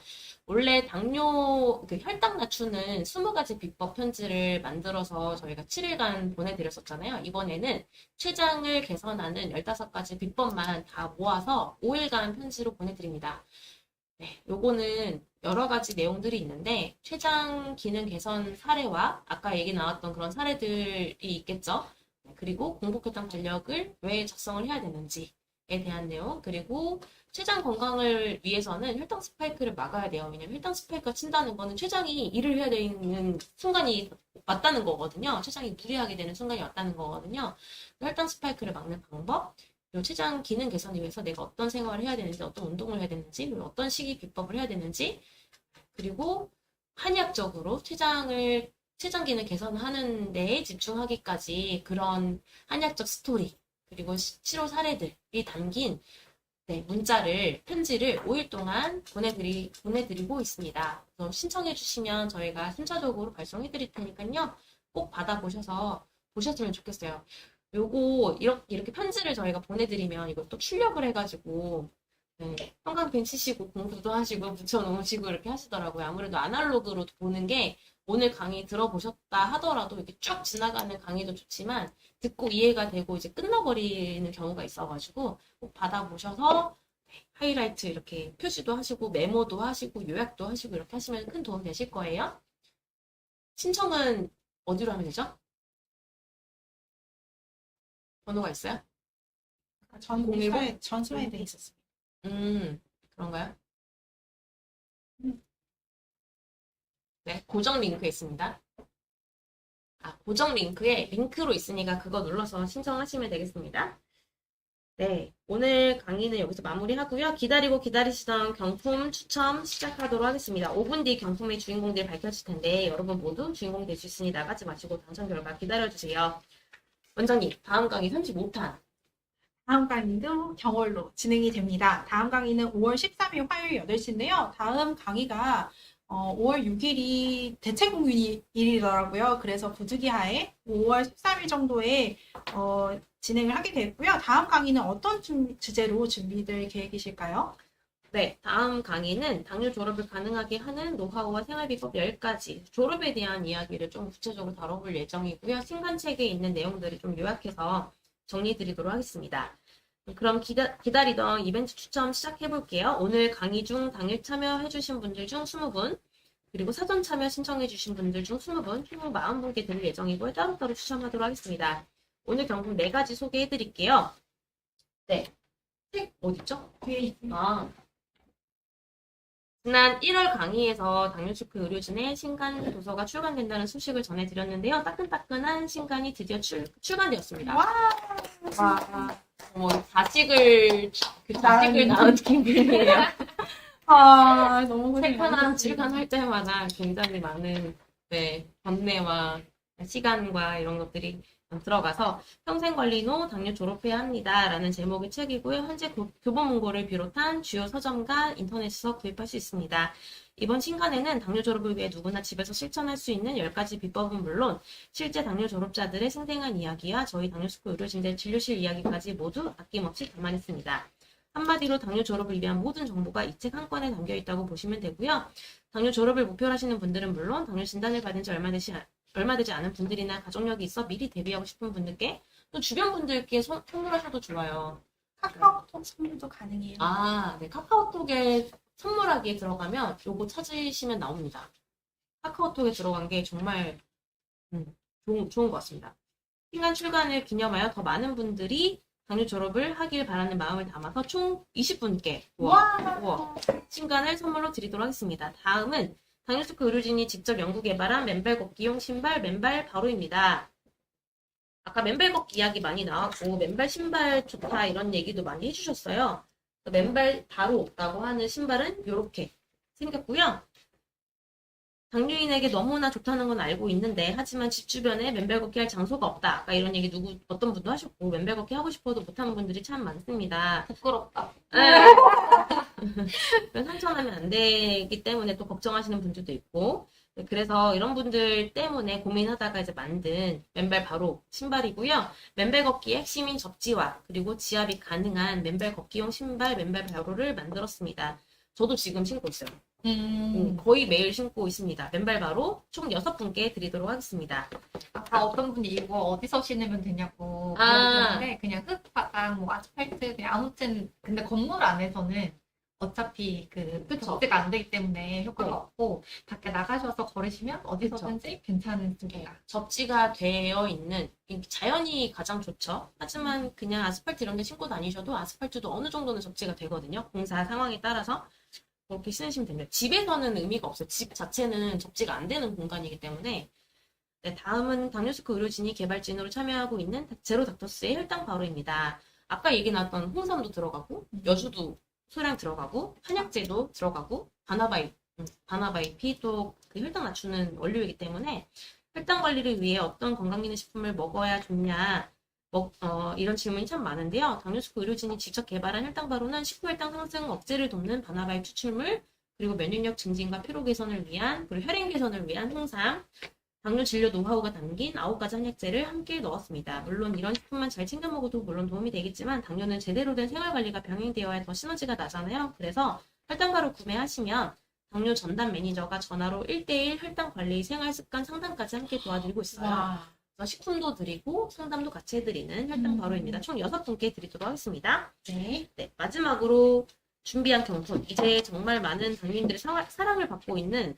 원래 당뇨 혈당 낮추는 20가지 비법 편지를 만들어서 저희가 7일간 보내드렸었잖아요. 이번에는 췌장을 개선하는 15가지 비법만 다 모아서 5일간 편지로 보내드립니다. 네, 요거는 여러 가지 내용들이 있는데 췌장 기능 개선 사례와 아까 얘기 나왔던 그런 사례들이 있겠죠. 그리고 공복혈당 달력을 왜 작성을 해야 되는지에 대한 내용, 그리고 췌장 건강을 위해서는 혈당 스파이크를 막아야 돼요. 왜냐면 혈당 스파이크가 친다는 거는 췌장이 일을 해야 되는 순간이 왔다는 거거든요. 췌장이 무리하게 되는 순간이 왔다는 거거든요. 혈당 스파이크를 막는 방법, 그리고 췌장 기능 개선을 위해서 내가 어떤 생활을 해야 되는지, 어떤 운동을 해야 되는지, 그리고 어떤 식이 비법을 해야 되는지, 그리고 한의학적으로 췌장 기능 개선하는 데에 집중하기까지 그런 한의학적 스토리, 그리고 치료 사례들이 담긴 편지를 5일 동안 보내드리고 있습니다. 그래서 신청해주시면 저희가 순차적으로 발송해드릴 테니까요. 꼭 보셨으면 좋겠어요. 요거, 이렇게 편지를 저희가 보내드리면 이걸 또 출력을 해가지고, 형광펜 치시고 공부도 하시고 붙여놓으시고 이렇게 하시더라고요. 아무래도 아날로그로 보는 게 오늘 강의 들어보셨다 하더라도 이렇게 쭉 지나가는 강의도 좋지만 듣고 이해가 되고 이제 끝나버리는 경우가 있어가지고 꼭 받아보셔서 하이라이트 이렇게 표시도 하시고 메모도 하시고 요약도 하시고 이렇게 하시면 큰 도움 되실 거예요. 신청은 어디로 하면 되죠? 번호가 있어요? 전수에 돼 있었습니다. 그런가요? 네, 고정 링크에 있습니다. 고정 링크로 있으니까 그거 눌러서 신청하시면 되겠습니다. 네, 오늘 강의는 여기서 마무리하고요. 기다리시던 경품 추첨 시작하도록 하겠습니다. 5분 뒤 경품의 주인공들이 밝혀질 텐데 여러분 모두 주인공 될 수 있으니 나가지 마시고 당첨 결과 기다려주세요. 원장님, 다음 강의 35탄. 다음 강의도 경월로 진행이 됩니다. 다음 강의는 5월 13일 화요일 8시인데요. 다음 강의가 5월 6일이 대체공휴일이더라고요. 그래서 부득이하에 5월 13일 정도에 진행을 하게 됐고요. 다음 강의는 어떤 주제로 준비될 계획이실까요? 네, 다음 강의는 당뇨 졸업을 가능하게 하는 노하우와 생활비법 10가지, 졸업에 대한 이야기를 좀 구체적으로 다뤄볼 예정이고요. 신간책에 있는 내용들을 좀 요약해서 정리드리도록 하겠습니다. 그럼 기다리던 이벤트 추첨 시작해볼게요. 오늘 강의 중 당일 참여해주신 분들 중 20분, 그리고 사전 참여 신청해주신 분들 중 20분, 총 40분께 드릴 예정이고요. 따로따로 추첨하도록 하겠습니다. 오늘 경품 4가지 소개해드릴게요. 네, 책 어딨죠? 뒤에 있습니다. 지난 1월 강의에서 당뇨체크 의료진의 신간 도서가 출간된다는 소식을 전해드렸는데요. 따끈따끈한 신간이 드디어 출간되었습니다. 와, 자식을 낳은 기분이에요. 너무 책 하나 출간할 때마다 굉장히 많은 번뇌와 시간과 이런 것들이 들어가서 평생관리노 당뇨 졸업해야 합니다. 라는 제목의 책이고요. 현재 교보문고를 비롯한 주요 서점과 인터넷에서 구입할 수 있습니다. 이번 신간에는 당뇨 졸업을 위해 누구나 집에서 실천할 수 있는 10가지 비법은 물론 실제 당뇨 졸업자들의 생생한 이야기와 저희 당뇨스쿨 의료진들의 진료실 이야기까지 모두 아낌없이 담아냈습니다. 한마디로 당뇨 졸업을 위한 모든 정보가 이 책 한 권에 담겨 있다고 보시면 되고요. 당뇨 졸업을 목표로 하시는 분들은 물론 당뇨 진단을 받은 지 얼마 되지 않은 분들이나 가족력이 있어 미리 대비하고 싶은 분들께 또 주변 분들께 선물하셔도 좋아요. 카카오톡 선물도 가능해요. 네. 카카오톡에 선물하기에 들어가면 요거 찾으시면 나옵니다. 카카오톡에 들어간 게 정말 좋은 것 같습니다. 신간 출간을 기념하여 더 많은 분들이 당뇨 졸업을 하길 바라는 마음을 담아서 총 20분께 우와, 신간을 선물로 드리도록 하겠습니다. 다음은 당뇨스쿨 의료진이 직접 연구 개발한 맨발 걷기용 신발 맨발 바로입니다. 아까 맨발 걷기 이야기 많이 나왔고 맨발 신발 좋다 이런 얘기도 많이 해주셨어요. 맨발 바로라고 하는 신발은 이렇게 생겼고요. 당뇨인에게 너무나 좋다는 건 알고 있는데 하지만 집 주변에 맨발 걷기 할 장소가 없다. 아까 이런 얘기 어떤 분도 하셨고 맨발 걷기 하고 싶어도 못하는 분들이 참 많습니다. 부끄럽다. 상처나면 안 되기 때문에 또 걱정하시는 분들도 있고 그래서 이런 분들 때문에 고민하다가 이제 만든 맨발 바로 신발이고요. 맨발 걷기의 핵심인 접지와 그리고 지압이 가능한 맨발 걷기용 신발 맨발 바로를 만들었습니다. 저도 지금 신고 있어요. 거의 매일 신고 있습니다. 맨발 바로 총 6분께 드리도록 하겠습니다. 아까 어떤 분이 이거 어디서 신으면 되냐고 물어보는데 그냥 흙바닥, 뭐 아스팔트, 그냥 아무튼 근데 건물 안에서는 어차피 그 접지가 안 되기 때문에 효과가 없고 밖에 나가셔서 걸으시면 어디서든지 괜찮습니다. 접지가 되어 있는 자연이 가장 좋죠. 하지만 그냥 아스팔트 이런 데 신고 다니셔도 아스팔트도 어느 정도는 접지가 되거든요. 공사 상황에 따라서 그렇게 신으시면 됩니다. 집에서는 의미가 없어요. 집 자체는 접지가 안 되는 공간이기 때문에. 네, 다음은 당뇨스쿨 의료진이 개발진으로 참여하고 있는 제로 닥터스의 혈당 바로입니다. 아까 얘기 나왔던 홍삼도 들어가고 여주도 소량 들어가고 한약재도 들어가고 바나바이피 또 그 혈당 낮추는 원료이기 때문에 혈당 관리를 위해 어떤 건강기능식품을 먹어야 좋냐 이런 질문이 참 많은데요. 당뇨스쿨 의료진이 직접 개발한 혈당 바로는 식후 혈당 상승 억제를 돕는 바나바이 추출물 그리고 면역력 증진과 피로 개선을 위한 그리고 혈행 개선을 위한 홍삼 당뇨 진료 노하우가 담긴 9가지 한약재를 함께 넣었습니다. 물론 이런 식품만 잘 챙겨 먹어도 물론 도움이 되겠지만 당뇨는 제대로 된 생활관리가 병행되어야 더 시너지가 나잖아요. 그래서 혈당바로 구매하시면 당뇨 전담 매니저가 전화로 1:1 혈당관리 생활습관 상담까지 함께 도와드리고 있어요. 그래서 식품도 드리고 상담도 같이 해드리는 혈당바로입니다. 총 6분께 드리도록 하겠습니다. 네. 네, 마지막으로 준비한 경품. 이제 정말 많은 당뇨인들의 사랑을 받고 있는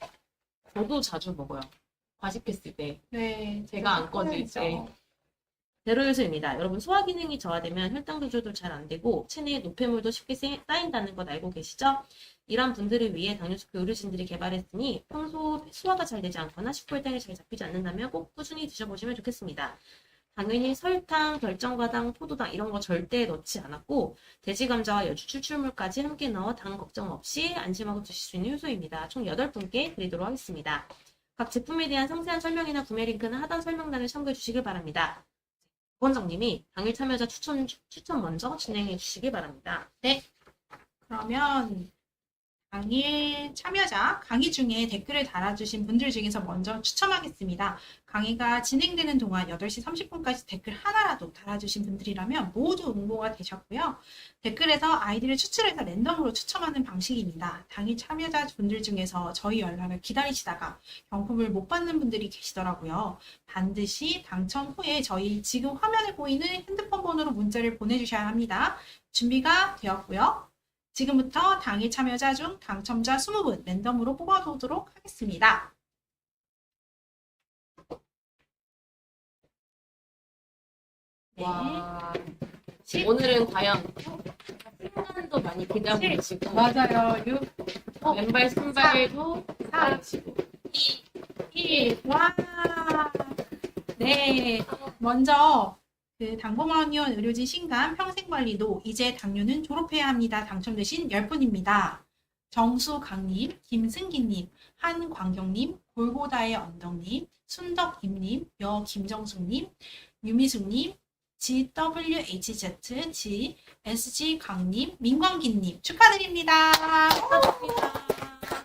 저도 자주 먹어요. 과식했을 때 네. 제가 안 꺼질 때 제로요소입니다. 여러분 소화 기능이 저하되면 혈당 조절도 잘 안 되고 체내에 노폐물도 쉽게 쌓인다는 것 알고 계시죠? 이런 분들을 위해 당뇨스쿨 의료진들이 개발했으니 평소 소화가 잘 되지 않거나 식후 혈당이 잘 잡히지 않는다면 꼭 꾸준히 드셔보시면 좋겠습니다. 당연히 설탕, 결정과당, 포도당 이런 거 절대 넣지 않았고 돼지 감자와 여주 추출물까지 함께 넣어 당 걱정 없이 안심하고 드실 수 있는 효소입니다. 총 8분께 드리도록 하겠습니다. 각 제품에 대한 상세한 설명이나 구매 링크는 하단 설명란을 참고해 주시길 바랍니다. 원장님이 당일 참여자 추천 먼저 진행해 주시길 바랍니다. 네. 그러면 당일 참여자 강의 중에 댓글을 달아주신 분들 중에서 먼저 추첨하겠습니다. 강의가 진행되는 동안 8시 30분까지 댓글 하나라도 달아주신 분들이라면 모두 응모가 되셨고요. 댓글에서 아이디를 추출해서 랜덤으로 추첨하는 방식입니다. 당일 참여자 분들 중에서 저희 연락을 기다리시다가 경품을 못 받는 분들이 계시더라고요. 반드시 당첨 후에 저희 지금 화면에 보이는 핸드폰 번호로 문자를 보내주셔야 합니다. 준비가 되었고요. 지금부터 당일 참여자 중 당첨자 20분 랜덤으로 뽑아보도록 하겠습니다. 네. 와, 오늘은 과연 신간도 많이 기대하고 계시고 맞아요. 왼발 신발도 사시고 1. 와. 네. 먼저 당봉원의원 의료진 신간 평생관리도 이제 당뇨는 졸업해야 합니다. 당첨되신 10분입니다. 정수강님, 김승기님, 한광경님, 골고다의 언덕님, 순덕임님, 여김정숙님, 유미숙님, GWHZ, SG강님, 민광기님 축하드립니다.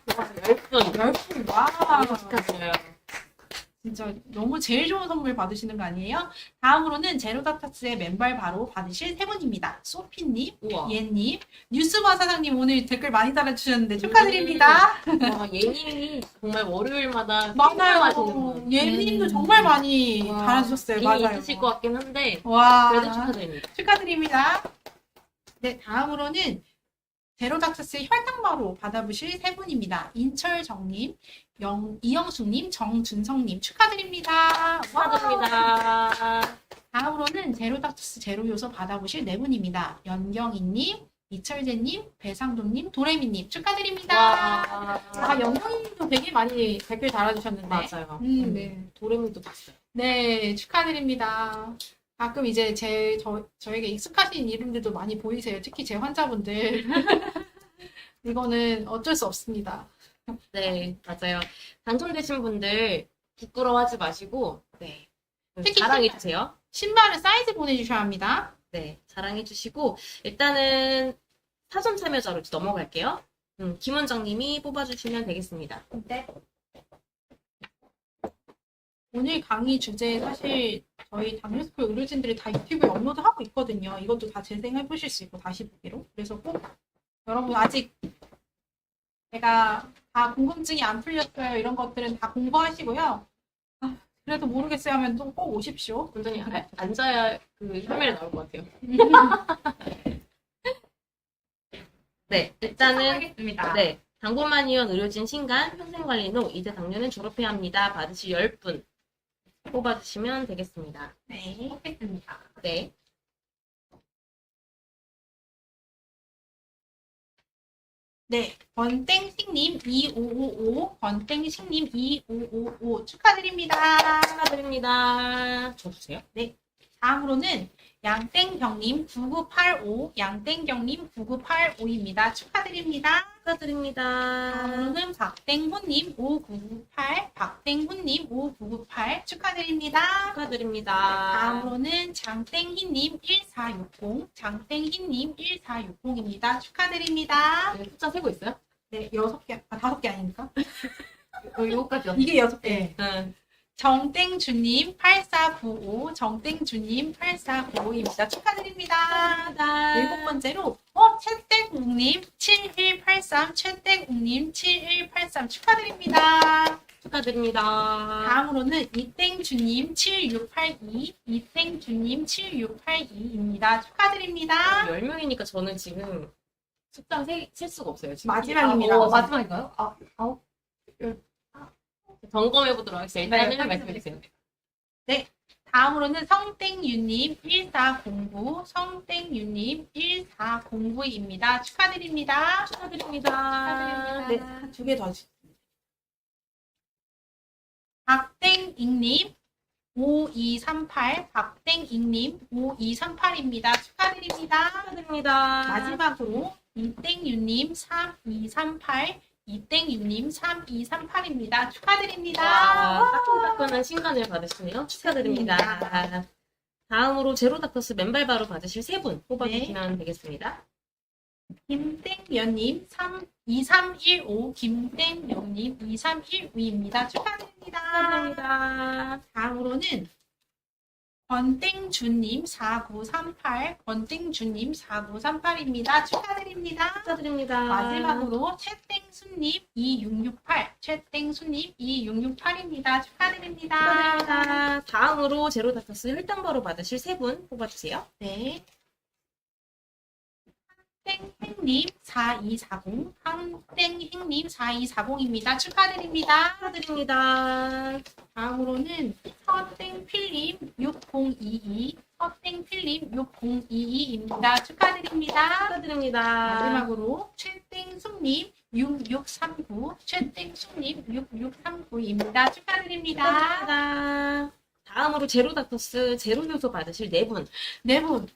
축하드립니다. 10분. 10분, 와. 축하드려요. 진짜 너무 제일 좋은 선물 받으시는 거 아니에요? 다음으로는 제로닥터스의 맨발 바로 받으실 세 분입니다. 소피님, 우와. 예님, 뉴스바 사장님 오늘 댓글 많이 달아주셨는데 축하드립니다. 와, 예님이 정말 월요일마다 하시는 분. 예님도 정말 많이 와, 달아주셨어요. 이미 맞아요. 있으실 것 같긴 한데 와, 그래도 축하드립니다. 축하드립니다. 네, 다음으로는 제로닥터스의 혈당바로 받아보실 세 분입니다. 인철정님, 이영숙님, 정준성님 축하드립니다. 와. 축하드립니다. 다음으로는 제로닥터스 제로요소 받아보실 네 분입니다. 연경이님, 이철재님, 배상동님, 도레미님 축하드립니다. 와. 아, 연경이님도 되게 많이 댓글 달아주셨는데. 맞아요. 네. 도레미도 봤어요. 네, 축하드립니다. 가끔 이제 저에게 익숙하신 이름들도 많이 보이세요. 특히 제 환자분들. 이거는 어쩔 수 없습니다. 네, 맞아요. 당첨되신 분들 부끄러워하지 마시고, 네. 특히 자랑해주세요. 신발은 사이즈 보내주셔야 합니다. 네, 자랑해주시고, 일단은 사전 참여자로 넘어갈게요. 김원정님이 뽑아주시면 되겠습니다. 네. 오늘 강의 주제 사실 저희 당뇨스쿨 의료진들이 다 유튜브에 업로드하고 있거든요. 이것도 다 재생해 보실 수 있고 다시 보기로. 그래서 꼭 여러분 아직 제가 다 궁금증이 안 풀렸어요. 이런 것들은 다 공부하시고요. 아, 그래도 모르겠어요 하면 또 꼭 오십시오. 완전히 앉아야 그 설명이 나올 것 같아요. 네, 일단은 하겠습니다. 네, 당뇨만이원 의료진 신간 평생관리노 이제 당뇨는 졸업해야 합니다. 받으실 10분 뽑아주시면 되겠습니다. 네. 뽑겠습니다. 네. 네. 권땡식님 2555, 권땡식님 2555 축하드립니다. 축하드립니다. 줘주세요. 다음으로는 양땡경님 9985, 양땡경님 9985입니다. 축하드립니다. 축하드립니다. 다음으로는 박땡훈님 5998, 박땡훈님 5998 축하드립니다. 축하드립니다. 다음으로는 장땡희님 1460, 장땡희님 1460입니다. 축하드립니다. 네, 숫자 세고 있어요? 네, 6개, 5개 아닙니까? 이거까지요. 이게 6개. 응. 정땡주님 8495, 정땡주님 8495입니다. 축하드립니다. 일곱 번째로 최땡욱님 7183, 최땡욱님 7183 축하드립니다. 축하드립니다. 다음으로는 이땡주님 7682, 이땡주님 7682입니다. 축하드립니다. 10명이니까 저는 지금 숫자 셀 수가 없어요. 지금. 마지막입니다. 마지막인가요? 점검해보도록 하겠습니다. 일단은 네, 말씀해주세요. 다음으로는 성땡유님 1409, 성땡유님 1409입니다. 축하드립니다. 축하드립니다. 네, 두 개 더. 박땡익님 5238, 박땡익님 5238입니다. 축하드립니다. 축하드립니다. 마지막으로 이땡유님 3238, 이땡유님 3238입니다. 축하드립니다. 와, 따끈따끈한 신간을 받으시네요. 축하드립니다. 다음으로 제로닥터스 맨발바로 받으실 세 분 뽑아주시면 되겠습니다. 김땡연님 2315, 김땡연님 2315입니다. 축하드립니다. 축하드립니다. 다음으로는 권땡주님 4938, 권땡주님 4938입니다. 축하드립니다. 축하드립니다. 마지막으로 최땡수님 2668, 최땡수님 2668입니다. 축하드립니다. 축하드립니다. 다음으로 제로닥터스 혈당바로 받으실 세 분 뽑아주세요. 네. 땡땡님 4240, 한땡행님 4240입니다. 축하드립니다. 축하드립니다. 다음으로는 서땡필님 6022, 서땡필님 6022입니다. 축하드립니다. 축하드립니다. 마지막으로 최땡숙님 6639, 최땡숙님 6639입니다. 축하드립니다. 축하드립니다. 다음으로 제로닥터스 제로요소 받으실 네 분. 네 분.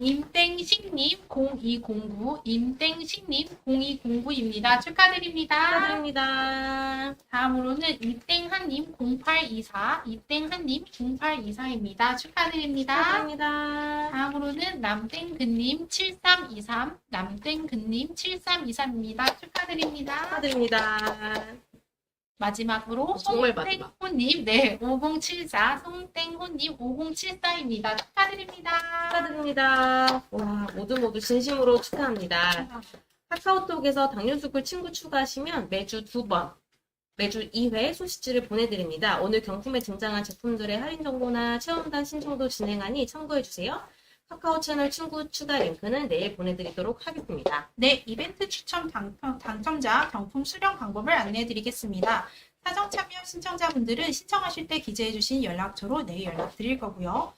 임땡식님 0209, 임땡식님 0209입니다. 축하드립니다. 축하드립니다. 다음으로는 이땡한님 0824, 이땡한님 0824입니다. 축하드립니다. 축하드립니다. 다음으로는 남땡근님 7323, 남땡근님 7323입니다. 축하드립니다. 축하드립니다. 마지막으로 정말 마지막. 송땡호님, 네, 5074, 송땡호님 5074입니다. 축하드립니다. 축하드립니다. 와, 모두 진심으로 축하합니다. 카카오톡에서 당뇨수글 친구 추가하시면 매주 2번, 매주 2회 소식지를 보내드립니다. 오늘 경품에 등장한 제품들의 할인 정보나 체험단 신청도 진행하니 참고해주세요. 카카오 채널 친구 추가 링크는 내일 보내드리도록 하겠습니다. 네, 이벤트 추첨 당첨자 경품 수령 방법을 안내해드리겠습니다. 사전 참여 신청자분들은 신청하실 때 기재해주신 연락처로 내일 연락드릴 거고요.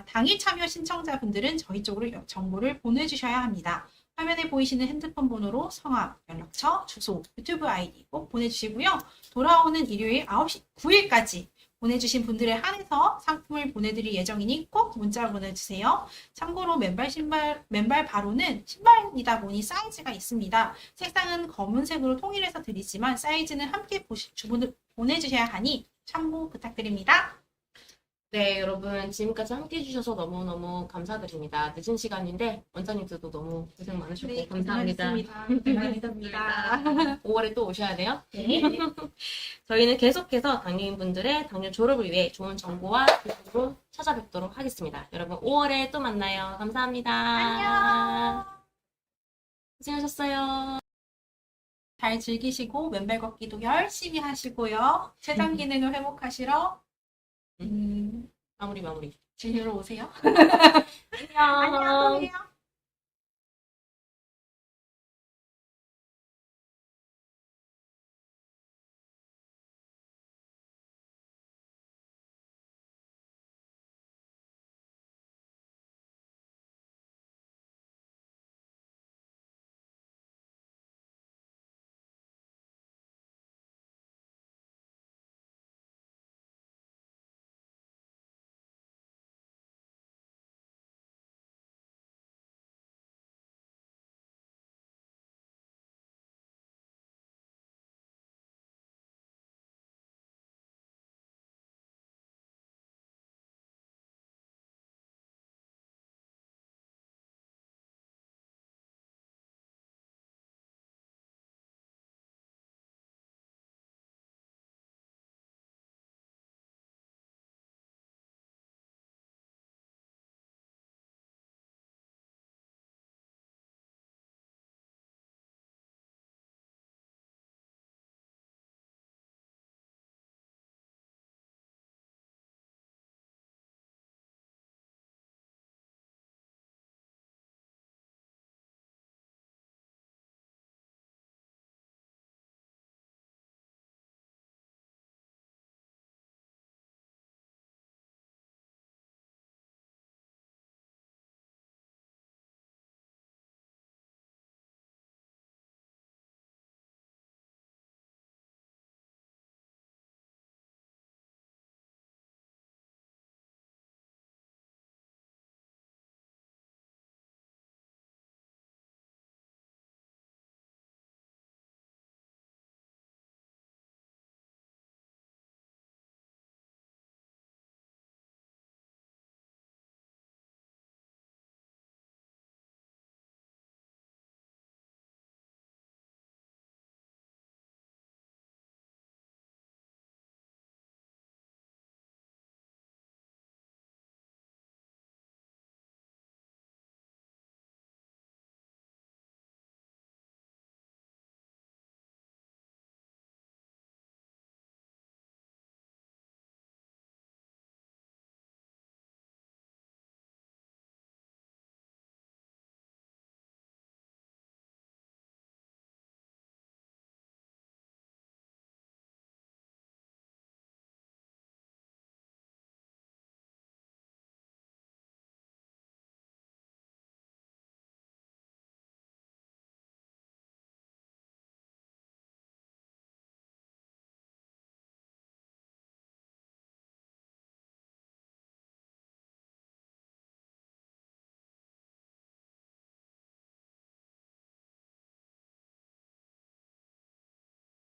당일 참여 신청자분들은 저희 쪽으로 정보를 보내주셔야 합니다. 화면에 보이시는 핸드폰 번호로 성함, 연락처, 주소, 유튜브 아이디 꼭 보내주시고요. 돌아오는 일요일 9시 9일까지 보내주신 분들에 한해서 상품을 보내드릴 예정이니 꼭 문자 보내주세요. 참고로 맨발 바로는 신발이다 보니 사이즈가 있습니다. 색상은 검은색으로 통일해서 드리지만 사이즈는 함께 보내주셔야 하니 참고 부탁드립니다. 네, 여러분 지금까지 함께 해주셔서 너무너무 감사드립니다. 늦은 시간인데 원장님들도 너무 고생 많으셨고 감사합니다. 감사합니다. 5월에 또 오셔야 돼요. 네. 저희는 계속해서 당뇨인분들의 당뇨 졸업을 위해 좋은 정보와 기술로 찾아뵙도록 하겠습니다. 여러분 5월에 또 만나요. 감사합니다. 안녕. 고생하셨어요. 잘 즐기시고 왼발 걷기도 열심히 하시고요. 췌장 기능을 회복하시러 마무리. 진료로 오세요. 안녕. 안녕하세요.